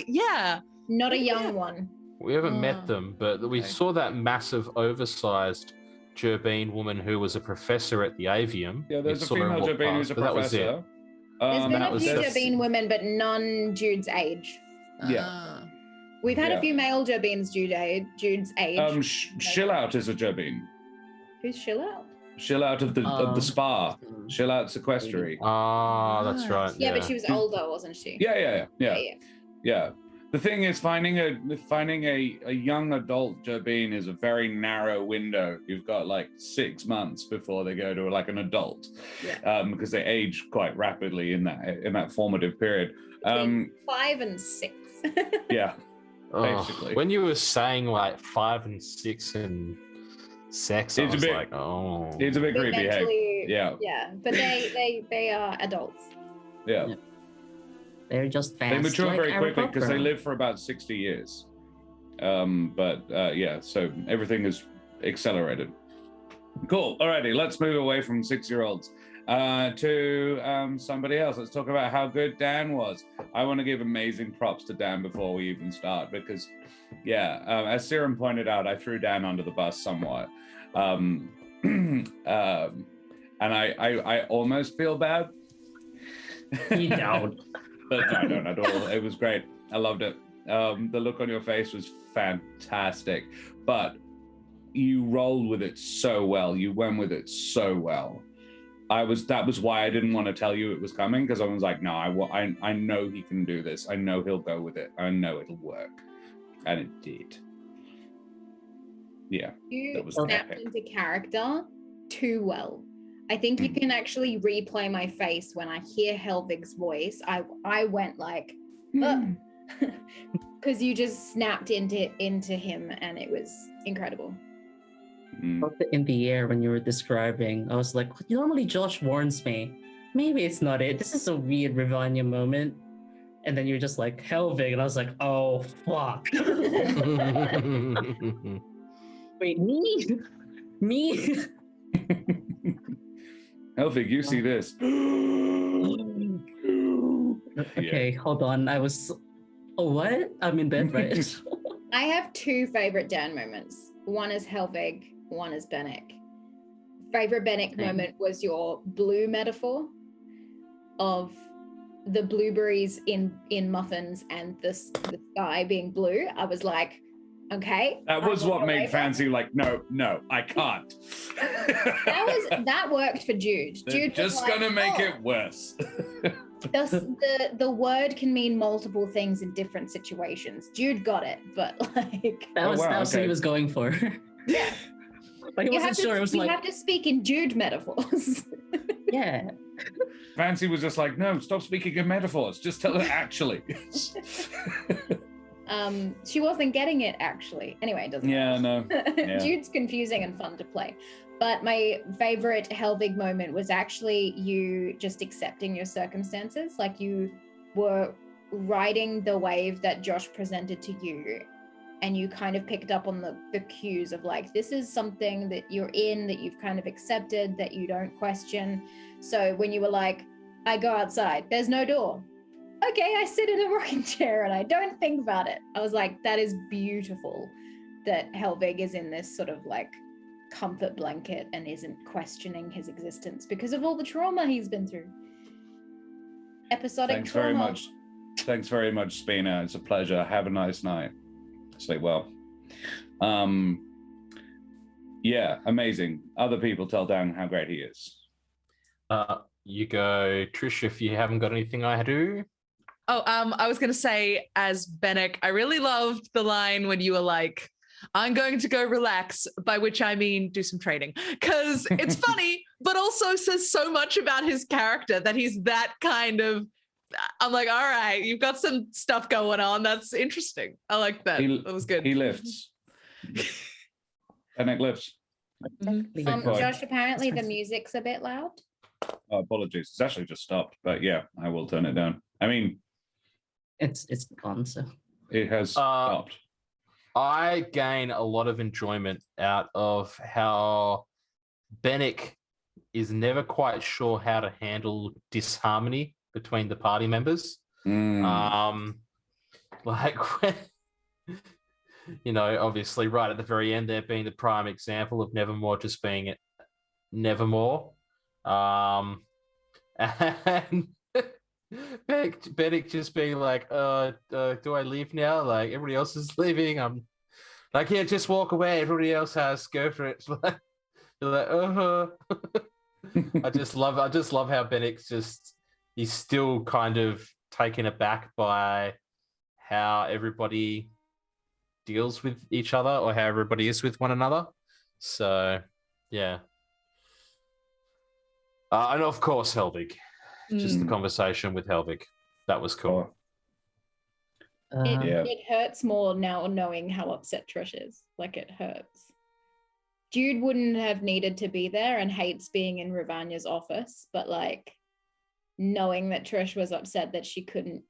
Not a young one. We haven't met them, but we saw that massive, oversized Jerbeen woman who was a professor at the Avium. Yeah, there's We a saw her female walk Jerbeen who's a past, but that was it. professor. There's been that a was few just- Jerbeen women, but none Jude's age. Yeah. We've had Yeah. a few male Jerbeens Jude's age. Shillout is a Jerbeen. Who's Shillout? Shillout of the spa. Shillout sequestry. Ah, that's right. Yeah, but she was older, wasn't she? Yeah. The thing is, finding a young adult Jerbeen is a very narrow window. You've got like 6 months before they go to like an adult, because they age quite rapidly in that formative period. 5 and 6. Yeah, Oh, basically. when you were saying like 5 and 6 and sex, I It's a was bit- like, oh, it's a bit They're creepy. Hey, mentally- yeah, Yeah, but they are adults. yeah. they're just fast. They mature like very quickly because they Aarakocra. live for about 60 years. So everything is accelerated. Cool. Alrighty, let's move away from 6-year-olds to somebody else. Let's talk about how good Dan was. I want to give amazing props to Dan before we even start because, as Siren pointed out, I threw Dan under the bus somewhat. And I almost feel bad. You don't. But no, I don't at all. It was great. I loved it. The look on your face was fantastic. But you rolled with it so well. You went with it so well. That was why I didn't want to tell you it was coming, because I was like, no, I know he can do this. I know he'll go with it. I know it'll work. And it did. Yeah. You That was snapped epic. into character too well. I think you can actually replay my face when I hear Helvig's voice. I went like, because you just snapped into him, and it was incredible. Felt it in the air when you were describing. I was like, normally Josh warns me. Maybe it's not it. This is a weird Rivania moment. And then you're just like, Helvig. And I was like, oh, fuck. Wait, me? Me? Helvig, you see this. Okay, hold on. I was... Oh, what? I'm in bed, right? I have 2 favorite Dan moments. One is Helvig, one is Benneck. Favorite Benneck moment was your blue metaphor of the blueberries in muffins and the sky being blue, I was like, okay. That was what made Fancy like, no, I can't. That worked for Jude. They're Jude was just like, gonna make it worse. the word can mean multiple things in different situations. Jude got it, but like that was what he was going for. Yeah. But he wasn't sure. It was you like have to speak in Jude metaphors. yeah. Fancy was just like, no, stop speaking in metaphors. Just tell it actually. She wasn't getting it actually. Anyway, it doesn't matter. Yeah. Jude's confusing and fun to play. But my favorite Helvig moment was actually you just accepting your circumstances. Like you were riding the wave that Josh presented to you, and you kind of picked up on the cues of like, this is something that you're in, that you've kind of accepted, that you don't question. So when you were like, I go outside, there's no door. Okay, I sit in a rocking chair and I don't think about it. I was like, that is beautiful that Helvig is in this sort of like comfort blanket and isn't questioning his existence because of all the trauma he's been through. Episodic Thanks trauma. very much. Thanks very much, Spina. It's a pleasure. Have a nice night. Sleep well. Yeah, amazing. Other people tell Dan how great he is. You go, Trish, if you haven't got anything I do. Oh, I was going to say, as Benneck, I really loved the line when you were like, I'm going to go relax, by which I mean do some trading. Because it's funny, but also says so much about his character that he's that kind of, I'm like, all right, you've got some stuff going on. That's interesting. I like that. That was good. He lifts. Benneck lifts. Josh, apparently the music's a bit loud. Apologies. It's actually just stopped, but yeah, I will turn it down. I mean, it's gone, so it has stopped. I gain a lot of enjoyment out of how Benneck is never quite sure how to handle disharmony between the party members. Like when, you know, obviously right at the very end there being the prime example of Nevermore just being Nevermore. And Benneck just being like, do I leave now? Like everybody else is leaving. I'm like, yeah, just walk away. Everybody else has, go for it. You're like, I just love how Benneck's just, he's still kind of taken aback by how everybody deals with each other or how everybody is with one another. So yeah. And of course, Helvig. Just the conversation with Helvig. That was cool. It hurts more now knowing how upset Trish is. Like, it hurts. Jude wouldn't have needed to be there and hates being in Ravagna's office, but like knowing that Trish was upset that she couldn't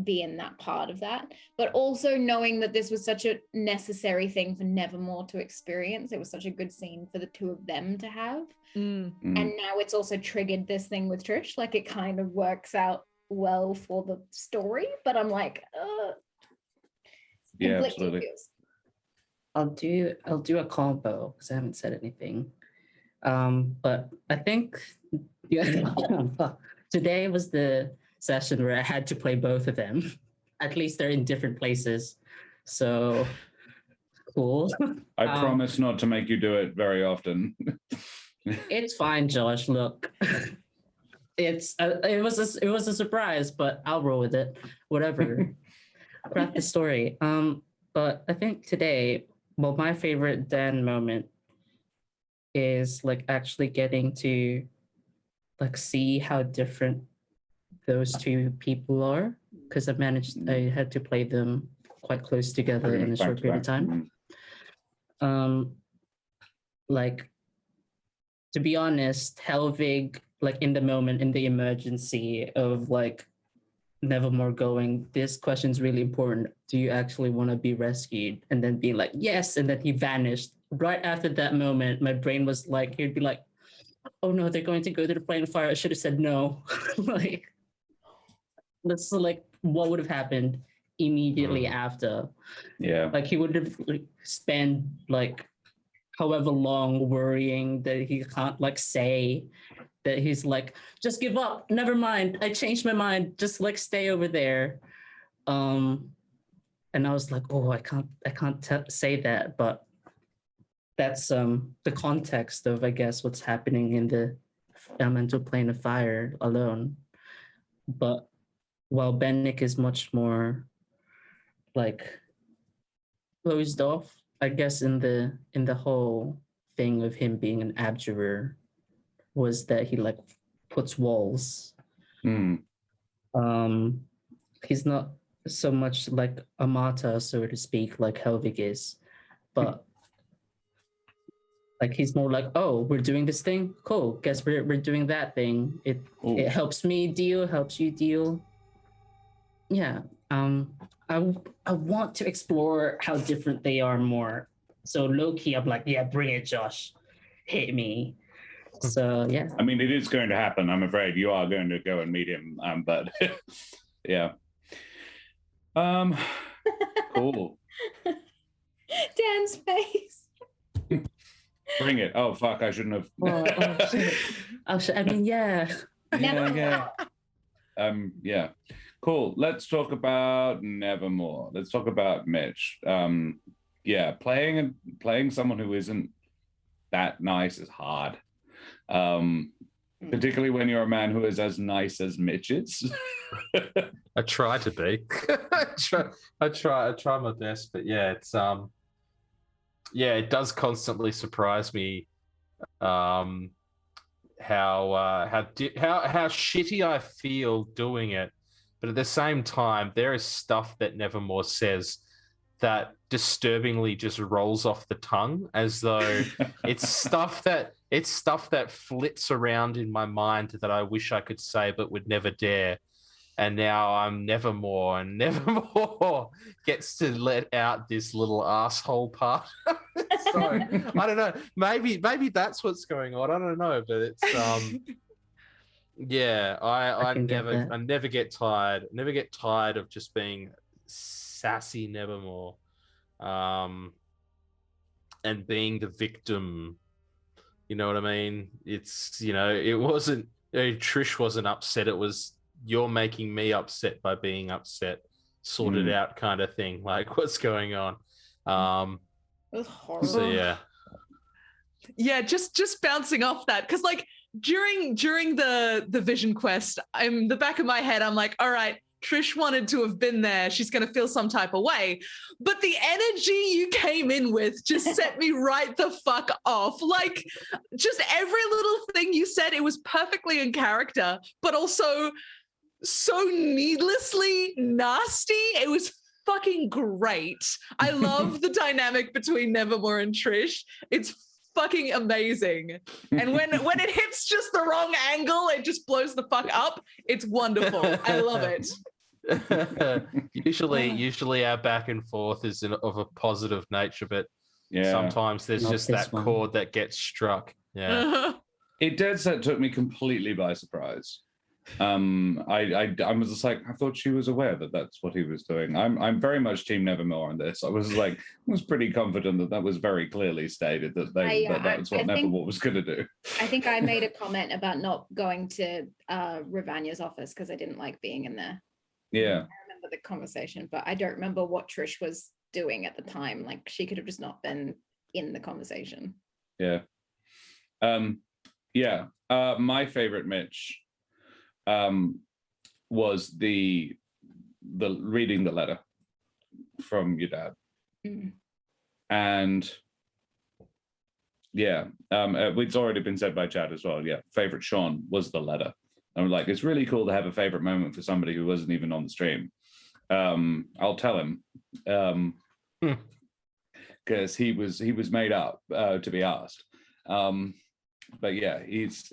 be in that part of that, but also knowing that this was such a necessary thing for Nevermore to experience. It was such a good scene for the two of them to have. And now it's also triggered this thing with Trish. Like, it kind of works out well for the story, but I'm like, yeah, absolutely. I'll do a combo because I haven't said anything. But I think today was the session where I had to play both of them. At least they're in different places. So cool. I promise not to make you do it very often. It's fine, Josh. Look, it was a surprise, but I'll roll with it. Whatever. Craft the story. But I think today, well, my favorite Dan moment is like actually getting to like see how different those two people are, because I had to play them quite close together in a short period of time. Like, to be honest, Helvig, like in the moment, in the emergency of like Nevermore going, this question's really important. Do you actually want to be rescued? And then being like, yes. And then he vanished. Right after that moment, my brain was like, he'd be like, oh no, they're going to go to the plane of fire. I should have said no. Like, that's like what would have happened immediately after. Yeah. Like, he would have like spent like however long worrying that he can't like say that he's like, just give up. Never mind. I changed my mind. Just like stay over there. And I was like, oh, I can't say that, but that's the context of, I guess, what's happening in the elemental plane of fire alone. But while Benneck is much more like closed off, I guess in the whole thing of him being an abjurer was that he like puts walls. He's not so much like a martyr, so to speak, like Helvig is, but like he's more like, oh, we're doing this thing, cool, guess we're doing that thing. It helps me deal, helps you deal. Yeah. I want to explore how different they are more. So low-key, I'm like, yeah, bring it, Josh. Hit me. So yeah. I mean, it is going to happen. I'm afraid you are going to go and meet him. But yeah. Cool. Dan's face. Bring it. Oh fuck! I shouldn't have. Oh shit. I mean, yeah. Yeah. Yeah. Cool. Let's talk about Nevermore. Let's talk about Mitch. Yeah, playing someone who isn't that nice is hard. Particularly when you're a man who is as nice as Mitch is. I try to be. I try my best, but yeah, it's yeah, it does constantly surprise me how shitty I feel doing it. But at the same time, there is stuff that Nevermore says that disturbingly just rolls off the tongue, as though it's stuff that flits around in my mind that I wish I could say but would never dare. And now I'm Nevermore, and Nevermore gets to let out this little asshole part. So I don't know. Maybe that's what's going on. I don't know, but it's yeah. I never get tired. Never get tired of just being sassy Nevermore, and being the victim. You know what I mean? It's, you know, it wasn't, Trish wasn't upset. It was, you're making me upset by being upset, sorted out kind of thing. Like, what's going on? It was horrible. So yeah. Yeah, just bouncing off that, because like during the vision quest, I'm the back of my head, I'm like, all right, Trish wanted to have been there. She's going to feel some type of way. But the energy you came in with just set me right the fuck off. Like, just every little thing you said, it was perfectly in character, but also so needlessly nasty. It was fucking great. I love the dynamic between Nevermore and Trish. It's fucking amazing. And when it hits just the wrong angle, it just blows the fuck up. It's wonderful. I love it. Usually our back and forth is of a positive nature, but sometimes there's just that chord that gets struck. Yeah. It dead set took me completely by surprise. I was just like, I thought she was aware that that's what he was doing. I'm very much team Nevermore on this. I was pretty confident that was very clearly stated that that's what Nevermore was going to do. I think I made a comment about not going to Ravania's office because I didn't like being in there. Yeah, I remember the conversation, but I don't remember what Trish was doing at the time. Like, she could have just not been in the conversation. Yeah. My favorite Mitch was the reading the letter from your dad. And it's already been said by Chad as well. Yeah, favorite Sean was the letter. I'm like, it's really cool to have a favorite moment for somebody who wasn't even on the stream. I'll tell him, because he was made up to be asked. But yeah, he's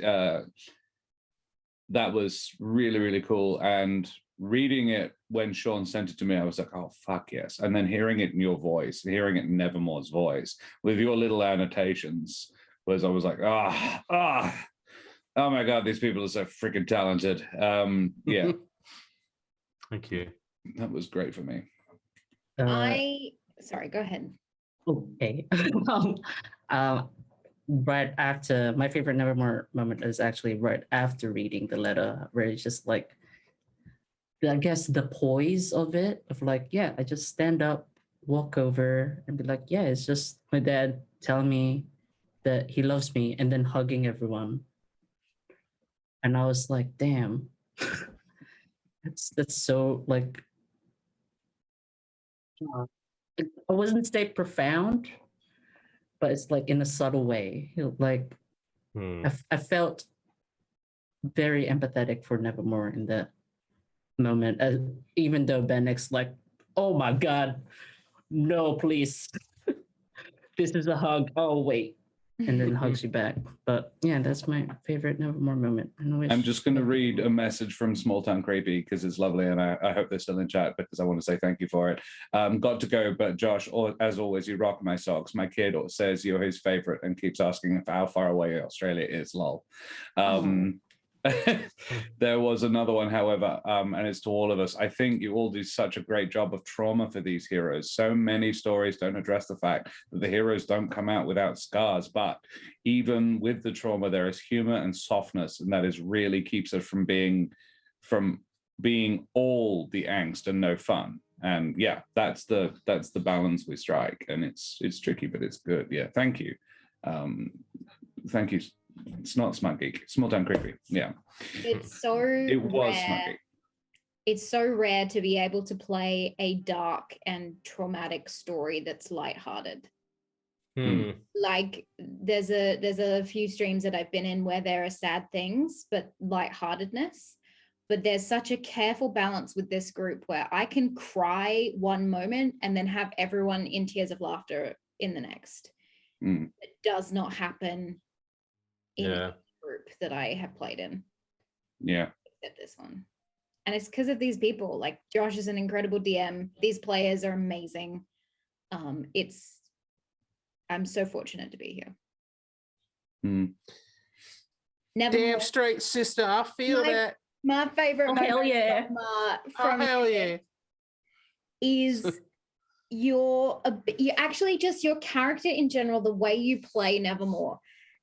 that was really, really cool. And reading it when Sean sent it to me, I was like, oh fuck yes. And then hearing it in your voice, hearing it in Nevermore's voice with your little annotations, I was like, oh my God, these people are so freaking talented. Yeah. Thank you. That was great for me. Sorry, go ahead. Okay. right after my favorite Nevermore moment is actually right after reading the letter, where it's just like, I guess the poise of it, of like, yeah, I just stand up, walk over, and be like, yeah, it's just my dad telling me that he loves me, and then hugging everyone. And I was like, damn, that's so like, I wouldn't say profound, but it's like in a subtle way. Like I felt very empathetic for Nevermore in that moment, even though Benneck's like, oh my god, no, please, this is a hug. Oh wait, and then hugs you back. But yeah, that's my favorite Nevermore moment. I'm just going to read a message from Small Town Creepy because it's lovely, and I hope they're still in chat because I want to say thank you for it. Got to go, but Josh, as always, you rock my socks. My kid says you're his favorite and keeps asking how far away Australia is. Lol. There was another one, however, and it's to all of us. I think you all do such a great job of trauma for these heroes. So many stories don't address the fact that the heroes don't come out without scars, but even with the trauma, there is humor and softness, and that is really keeps us from being all the angst and no fun. And yeah, that's the balance we strike, and it's tricky, but it's good. Yeah, thank you. Thank you. It's not Smart Geek. Small Town Creepy. Yeah. It's so It was rare. Smart Geek. It's so rare to be able to play a dark and traumatic story that's lighthearted. Like there's a few streams that I've been in where there are sad things, but lightheartedness. But there's such a careful balance with this group where I can cry one moment and then have everyone in tears of laughter in the next. It does not happen in any group that I have played in. Yeah. Except this one. And it's because of these people. Like Josh is an incredible DM. These players are amazing. I'm so fortunate to be here. Nevermore, Damn straight, sister. I feel that. my favorite Oh, hell yeah. from hell yeah. is you actually just your character in general, the way you play Nevermore.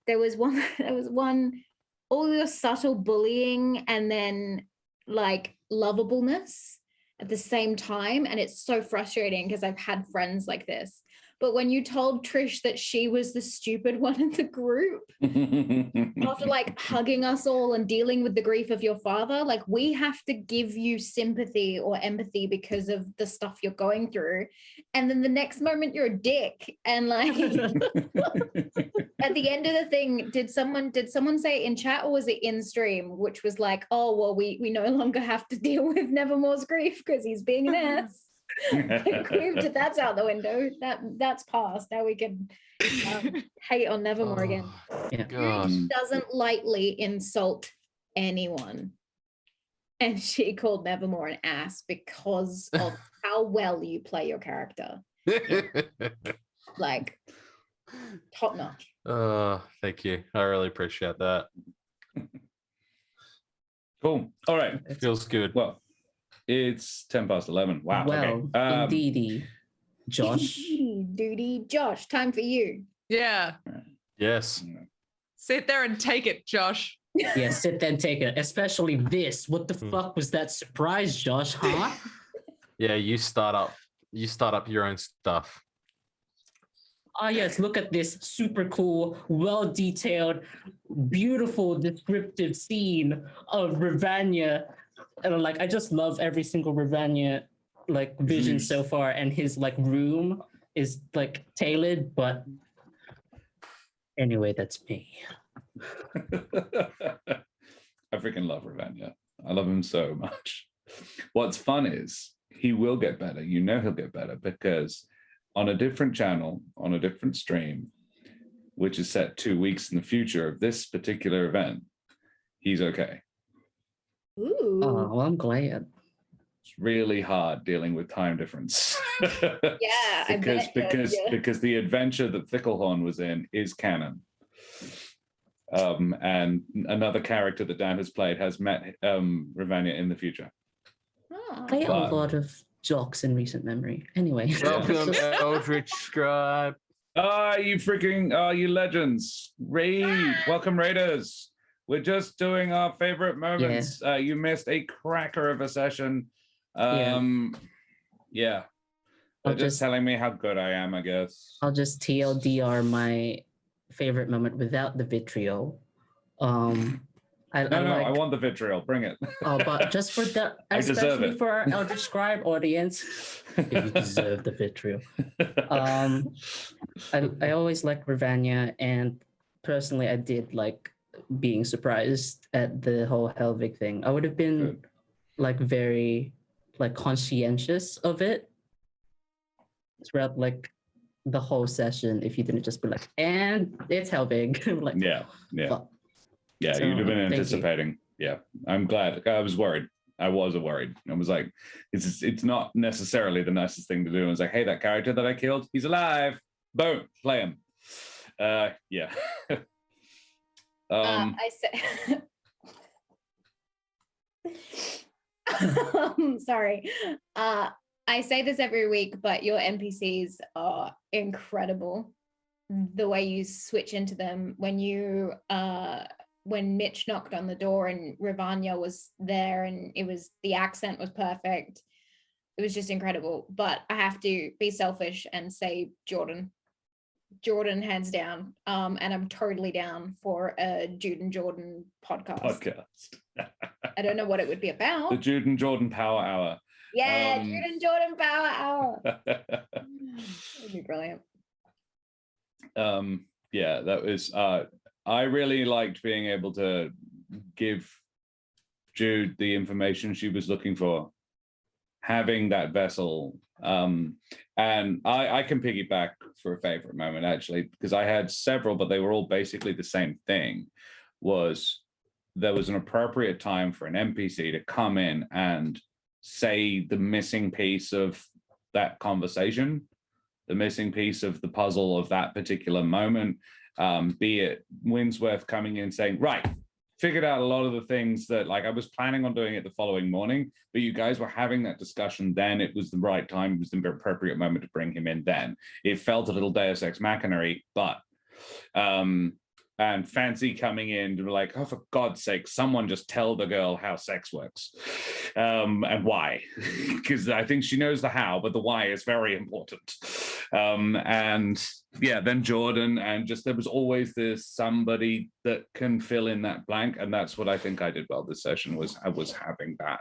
There was one, all your subtle bullying and then like lovableness at the same time. And it's so frustrating because I've had friends like this. But when you told Trish that she was the stupid one in the group, after like hugging us all and dealing with the grief of your father, like we have to give you sympathy or empathy because of the stuff you're going through. And then the next moment you're a dick. And like at the end of the thing, did someone say it in chat or was it in stream, which was like, oh, well, we no longer have to deal with Nevermore's grief because he's being an ass. That's out the window. That's past. Now we can hate on Nevermore again. She doesn't lightly insult anyone, and she called Nevermore an ass because of how well you play your character. Like top notch. Thank you. I really appreciate that. Cool. All right. It feels good. Well, it's 11:10. Wow. Well, okay. indeedy, Josh. Duty, Josh, time for you. Yeah. Yes. Sit there and take it, Josh. Yeah, sit there and take it. Especially this. What the fuck was that surprise, Josh? Huh? Yeah, you start up your own stuff. Oh yes, look at this super cool, well-detailed, beautiful, descriptive scene of Ravania. And like I just love every single Ravania like vision so far, and his like room is like tailored, but anyway, that's me. I freaking love Ravania. I love him so much. What's fun is he will get better. You know he'll get better because on a different channel, on a different stream, which is set 2 weeks in the future of this particular event, he's okay. Ooh. Oh, well, I'm glad. It's really hard dealing with time difference. Yeah, because the adventure that Thicklehorn was in is canon. And another character that Dan has played has met Ravania in the future. Oh. I have a lot of jocks in recent memory. Anyway. Welcome, Eldritch Scribe. You legends. Raid. Welcome, Raiders. We're just doing our favorite moments. You missed a cracker of a session. Yeah. They're just telling me how good I am, I guess. I'll just TLDR my favorite moment without the vitriol. I want the vitriol. Bring it. But just for the, especially for our Elder Scribe audience, you deserve the vitriol. I always liked Ravania, and personally, I did like being surprised at the whole Helvig thing. I would have been like very like conscientious of it throughout like the whole session if you didn't just be like, and it's Helvig. Like, fuck. Yeah, so, you'd have been anticipating. Yeah, I'm glad. I was worried. I was worried. I was like, it's not necessarily the nicest thing to do. I was like, hey, that character that I killed, he's alive. Boom, play him. Yeah. I say. Sorry. I say this every week, but your NPCs are incredible. The way you switch into them when Mitch knocked on the door and Ravanya was there and the accent was perfect. It was just incredible. But I have to be selfish and say Jordan, hands down. And I'm totally down for a Jude and Jordan podcast. I don't know what it would be about. The Jude and Jordan Power Hour. Yeah, Jude and Jordan Power Hour. It'd be brilliant. Yeah, that was I really liked being able to give Jude the information she was looking for, having that vessel. And I can piggyback for a favorite moment, actually, because I had several, but they were all basically the same thing. There was an appropriate time for an NPC to come in and say the missing piece of that conversation, the missing piece of the puzzle of that particular moment. Be it Winsworth coming in saying, right, figured out a lot of the things that, like, I was planning on doing it the following morning, but you guys were having that discussion then. It was the right time. It was the appropriate moment to bring him in then. It felt a little Deus Ex Machina-y, but and Fancy coming in to be like, oh, for God's sake, someone just tell the girl how sex works and why, because I think she knows the how, but the why is very important. And yeah, then Jordan, and just there was always this somebody that can fill in that blank, and that's what I think I did well this session. I was having that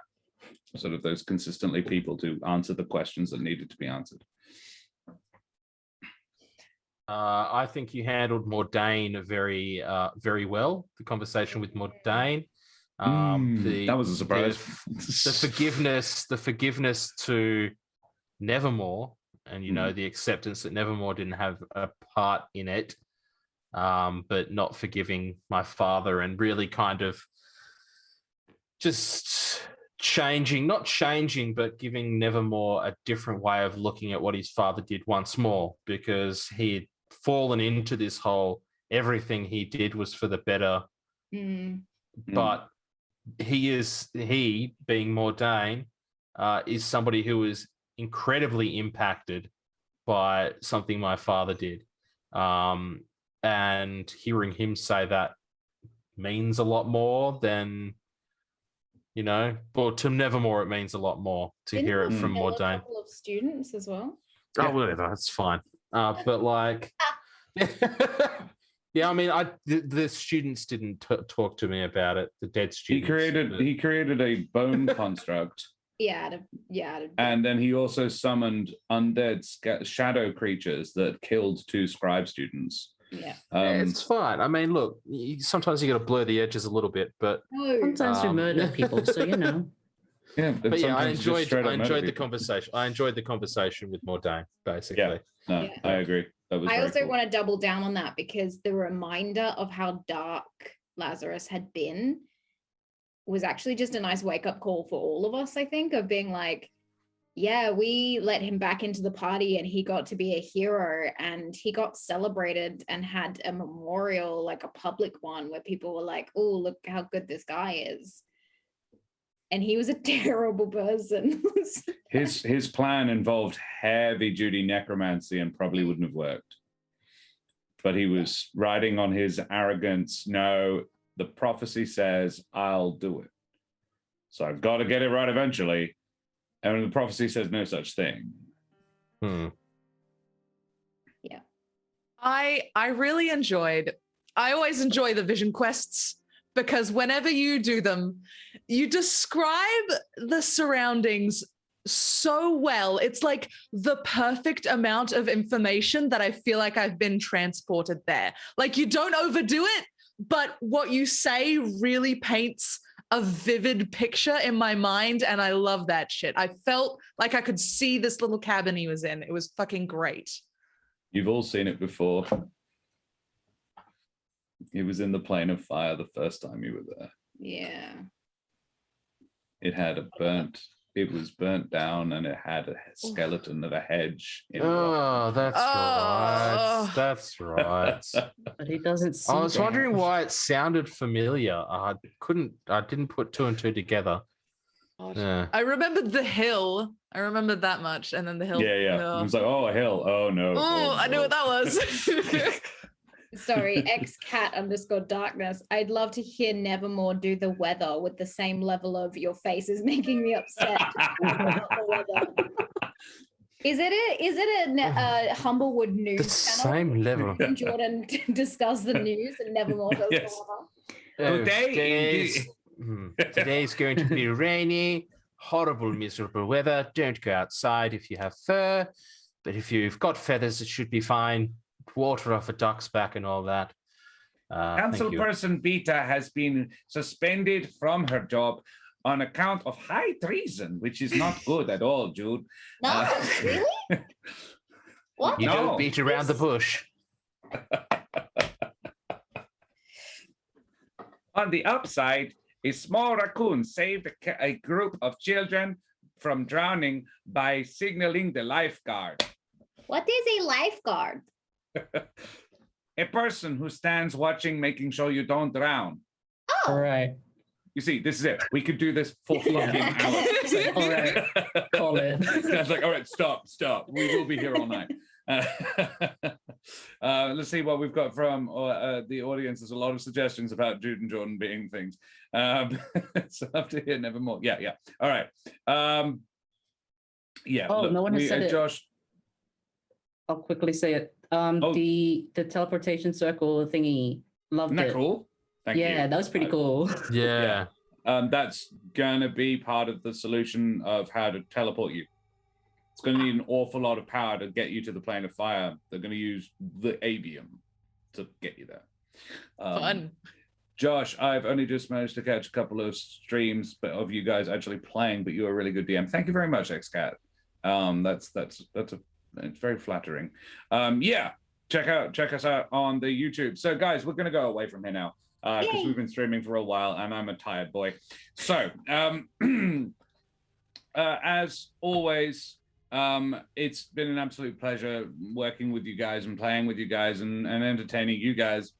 sort of those consistently people to answer the questions that needed to be answered. I think you handled Mordain very, very well. The conversation with Mordain, that was a surprise. The forgiveness to Nevermore, and the acceptance that Nevermore didn't have a part in it, but not forgiving my father, and really kind of just not changing, but giving Nevermore a different way of looking at what his father did once more, because he had fallen into this whole everything he did was for the better. But he being Mordain is somebody who is incredibly impacted by something my father did, and hearing him say that means a lot more than to Nevermore. It means a lot more to hear it from Mordain. A couple of students as well. Oh, whatever, that's fine. But like, yeah, I mean, the students didn't talk to me about it. The dead students. He created a bone construct. Yeah. And then he also summoned undead shadow creatures that killed 2 scribe students. Yeah, it's fine. I mean, look, sometimes you got to blur the edges a little bit, but sometimes you murder people, so Yeah, but yeah, I enjoyed the conversation. I enjoyed the conversation with Mordain, basically. Yeah, I agree. I also want to double down on that, because the reminder of how dark Lazarus had been was actually just a nice wake-up call for all of us, I think, of being like, yeah, we let him back into the party and he got to be a hero, and he got celebrated and had a memorial, like a public one, where people were like, oh, look how good this guy is. And he was a terrible person. His plan involved heavy duty necromancy and probably wouldn't have worked. but he was riding on his arrogance. No, the prophecy says, I'll do it. So I've got to get it right eventually. And the prophecy says no such thing. Yeah. I really enjoyed. I always enjoy the vision quests because whenever you do them, you describe the surroundings so well. It's like the perfect amount of information that I feel like I've been transported there. Like you don't overdo it, but what you say really paints a vivid picture in my mind, and I love that shit. I felt like I could see this little cabin he was in. It was fucking great. You've all seen it before. He was in the plane of fire the first time you were there. Yeah. It was burnt down, and it had a skeleton of a hedge. That's right. That's right. But he doesn't see I was that. wondering why it sounded familiar. I didn't put two and two together. Yeah. I remembered the hill. I remembered that much, and then the hill. Yeah. It was like, oh, a hill. Oh no. Oh, I knew what that was. Sorry, xcat_darkness. I'd love to hear Nevermore do the weather with the same level of your face is making me upset. About the weather. Is it a Humblewood news The channel? same level. And Jordan discuss the news and Nevermore does Yes. the weather. Today's going to be rainy, horrible, miserable weather. Don't go outside if you have fur, but if you've got feathers, it should be fine. Water off a duck's back and all that. Councilperson Beta has been suspended from her job on account of high treason, which is not good at all, Jude. No, really? What? You No. don't beat around the bush. On the upside, a small raccoon saved a group of children from drowning by signaling the lifeguard. What is a lifeguard? A person who stands watching, making sure you don't drown. Oh, All right. You see, this is it. We could do this for fucking hours. All right. Call it. Guys, like, all right, stop. We will be here all night. Let's see what we've got from the audience. There's a lot of suggestions about Jude and Jordan being things. So I have to hear Nevermore. Yeah. All right. Yeah. Oh, look, no one has said it. Josh. I'll quickly say it. The teleportation circle thingy. Loved Isn't that it. cool? Thank you. Yeah, that was pretty cool. Yeah. That's gonna be part of the solution of how to teleport you. It's gonna need an awful lot of power to get you to the plane of fire. They're gonna use the Avium to get you there. Fun. Josh, I've only just managed to catch a couple of streams of you guys actually playing, but you're a really good DM. Thank you very much, XCat. It's very flattering. Yeah, check us out on the YouTube. So guys, we're gonna go away from here now because we've been streaming for a while and I'm a tired boy. So as always, it's been an absolute pleasure working with you guys and playing with you guys and entertaining you guys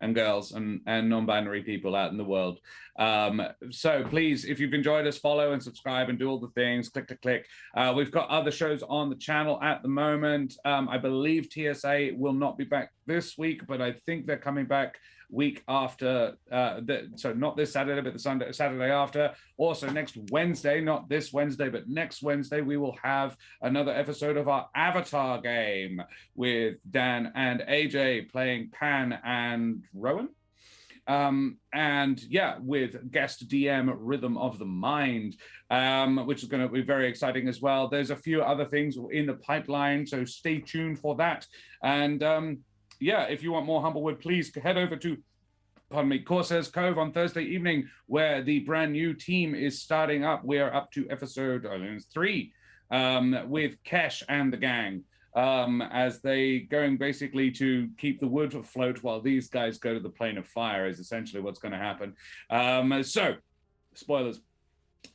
and girls and non-binary people out in the world. So please, if you've enjoyed us, follow and subscribe and do all the things, click. We've got other shows on the channel at the moment. I believe TSA will not be back this week, but I think they're coming back week after, so not this Saturday, but the Saturday after. Also next Wednesday, not this Wednesday, but next Wednesday, we will have another episode of our Avatar game with Dan and AJ playing Pan and Rowan. And yeah, with guest DM Rhythm of the Mind, which is going to be very exciting as well. There's a few other things in the pipeline, so stay tuned for that. And yeah, if you want more Humblewood, please head over to, Corsair's Cove on Thursday evening, where the brand new team is starting up. We are up to episode 3 with Kesh and the gang, as they going basically to keep the wood afloat while these guys go to the plane of fire is essentially what's going to happen. So, spoilers.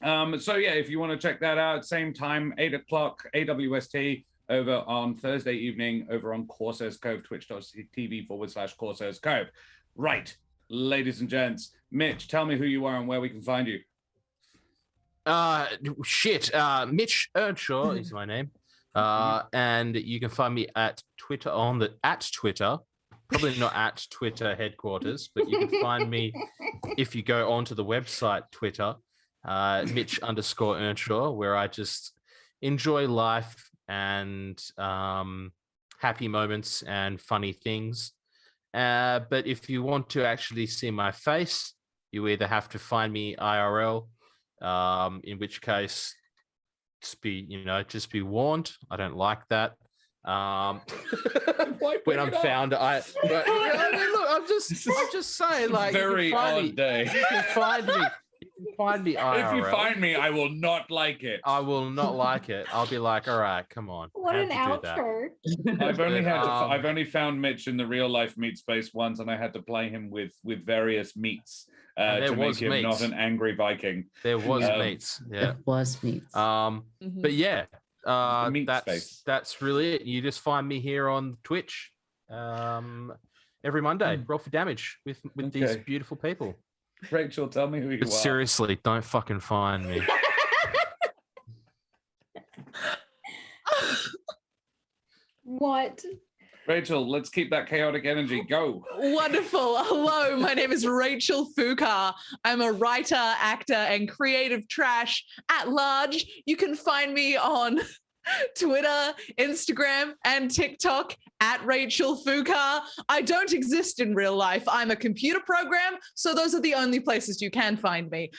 So yeah, if you want to check that out, same time, 8 o'clock AWST, over on Thursday evening over on Corsair's Cove, twitch.tv/Corsair's Cove. Right, ladies and gents. Mitch, tell me who you are and where we can find you. Mitch Earnshaw is my name. And you can find me at Twitter Probably not at Twitter headquarters, but you can find me if you go onto the website Twitter, Mitch_Earnshaw, where I just enjoy life and happy moments and funny things. But if you want to actually see my face, you either have to find me IRL, in which case, just be warned. I don't like that. When I'm found, I'm just saying, like, very odd day. You can find me. You can find me IRL. If you find me, I will not like it. I will not like it. I'll be like, all right, come on. What an outro. I've only found Mitch in the real life meat space once, and I had to play him with various meats to make him not an angry Viking. There was meats. Yeah. It was meats. But yeah, that's really it. You just find me here on Twitch every Monday. Roll for damage with these beautiful people. Rachel, tell me who you are. Seriously, don't fucking find me. What? Rachel, let's keep that chaotic energy. Go. Wonderful. Hello, my name is Rachel Foucar. I'm a writer, actor, and creative trash at large. You can find me on Twitter, Instagram, and TikTok at Rachel Foucar. I don't exist in real life. I'm a computer program, so those are the only places you can find me.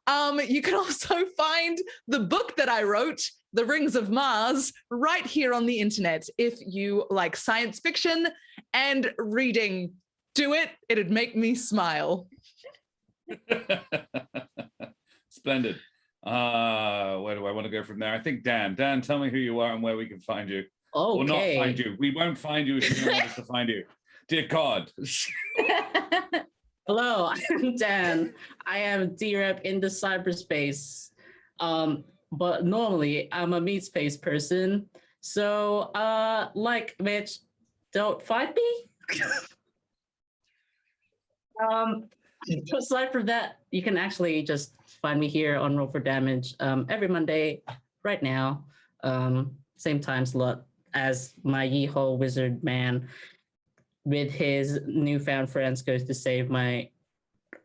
You can also find the book that I wrote, The Rings of Mars, right here on the internet. If you like science fiction and reading, do it. It'd make me smile. Splendid. Where do I want to go from there? I think Dan, tell me who you are and where we can find you. Okay. Or not find you. We won't find you if you don't want us to find you. Dear God. Hello, I'm Dan. I am D-Rep in the cyberspace. But normally I'm a meat space person. So like Mitch, don't find me. Aside from that, you can actually just find me here on Roll for Damage every Monday right now. Same time slot as my Yeehaw wizard man with his newfound friends goes to save my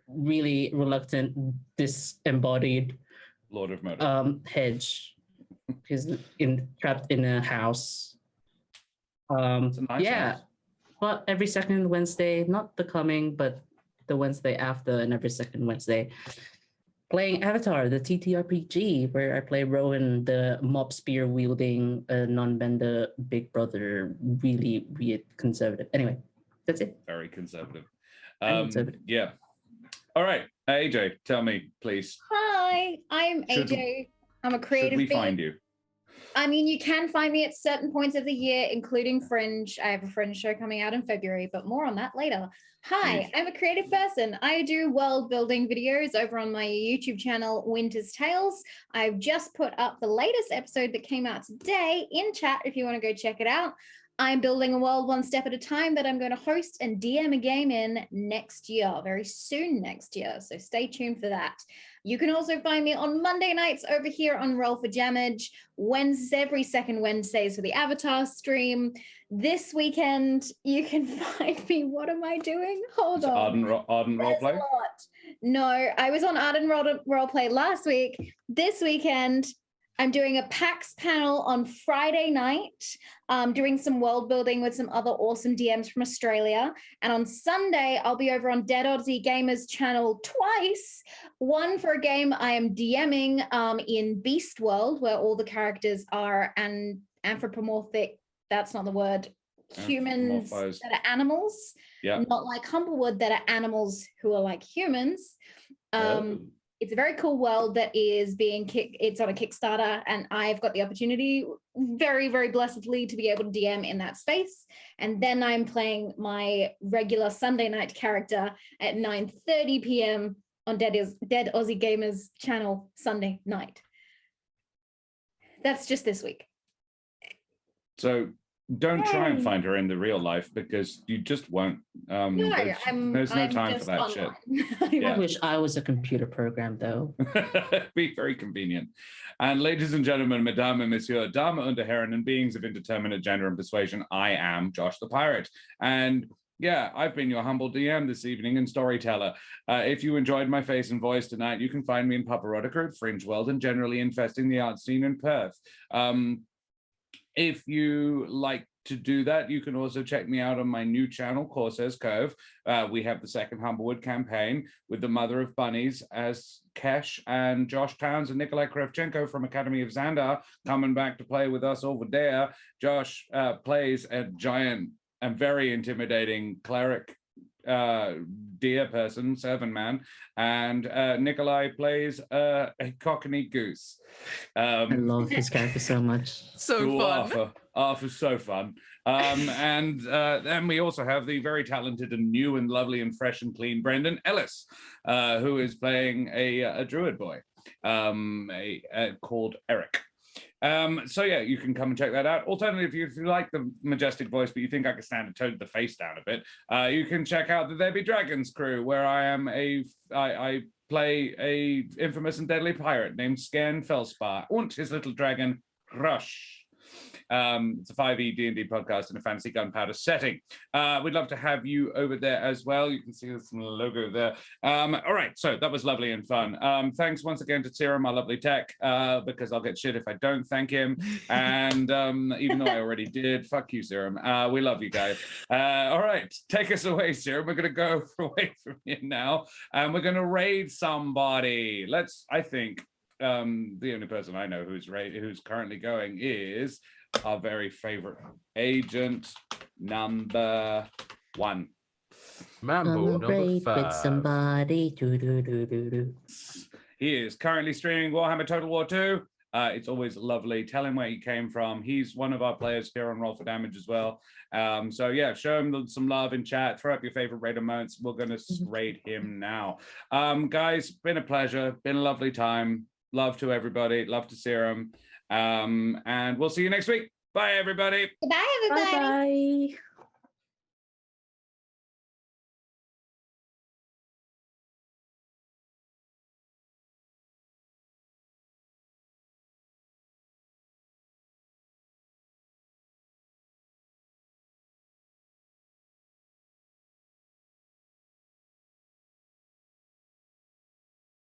really reluctant disembodied Lord of Murder. Hedge. He's trapped in a house. It's a nice house. But every second Wednesday, not the coming, but the Wednesday after, and every second Wednesday, playing Avatar, the TTRPG, where I play Rowan, the mob spear wielding non-bender big brother, really weird conservative. Anyway, that's it. Very conservative. Conservative. Yeah. All right, AJ, tell me, please. Hi, I'm AJ. I'm a creative Should we being. find you? I mean, you can find me at certain points of the year, including Fringe. I have a Fringe show coming out in February, but more on that later. Hi, I'm a creative person. I do world building videos over on my YouTube channel, Winter's Tales. I've just put up the latest episode that came out today in chat if you want to go check it out. I'm building a world one step at a time that I'm going to host and DM a game in next year, very soon next year. So stay tuned for that. You can also find me on Monday nights over here on Roll for Damage, every second Wednesdays for the Avatar stream. This weekend, you can find me. What am I doing? Hold on. Arden Roleplay? No, I was on Arden Roleplay last week. This weekend, I'm doing a PAX panel on Friday night, doing some world building with some other awesome DMs from Australia. And on Sunday, I'll be over on Dead Aussie Gamers channel twice. One for a game I am DMing in Beast World, where all the characters are anthropomorphic, that's not the word, humans that are animals. Yeah. Not like Humblewood that are animals who are like humans. It's a very cool world that is it's on a Kickstarter, and I've got the opportunity very, very blessedly to be able to DM in that space. And then I'm playing my regular Sunday night character at 9:30 p.m. on Dead Aussie Gamers channel Sunday night. That's just this week. So don't try and find her in the real life because you just won't. There's no time for that shit. I wish I was a computer program, though. Be very convenient. And ladies and gentlemen, mesdames and messieurs, dames und herren, and beings of indeterminate gender and persuasion, I am Josh the Pirate. And Yeah, I've been your humble DM this evening and storyteller. If you enjoyed my face and voice tonight, you can find me in Paparotta Group, Fringe World, and generally infesting the art scene in Perth. If you like to do that, you can also check me out on my new channel, Corsair's Cove. We have the second Humblewood campaign with the Mother of Bunnies as Kesh, and Josh Towns and Nikolai Kravchenko from Academy of Xandar coming back to play with us over there. Josh plays a giant and very intimidating cleric deer person, servant man, and Nikolai plays a cockney goose. I love his character so much. So fun. Arthur's so fun. And then we also have the very talented and new and lovely and fresh and clean Brendan Ellis, who is playing a druid boy called Eric. So yeah, you can come and check that out. Alternatively, if you like the majestic voice, but you think I could stand to tone the face down a bit, you can check out the There Be Dragons crew, where I play a infamous and deadly pirate named Scan Felspar and his little dragon, Rush. It's a 5e D&D podcast in a fantasy gunpowder setting. We'd love to have you over there as well. You can see there's some logo there. All right, so that was lovely and fun. Thanks once again to Serum, our lovely tech, because I'll get shit if I don't thank him. And even though I already did, fuck you, Serum. We love you guys. All right, take us away, Serum. We're going to go away from here now, and we're going to raid somebody. I think the only person I know who's currently going is our very favorite agent number 1. Mambo number 5. With somebody. He is currently streaming Warhammer Total War 2. It's always lovely. Tell him where he came from. He's one of our players here on Roll for Damage as well. So yeah, show him some love in chat. Throw up your favorite raid moments. We're going to raid him now. Guys, been a pleasure. Been a lovely time. Love to everybody. Love to Serum. And we'll see you next week. Bye, everybody. Goodbye, everybody. Bye-bye.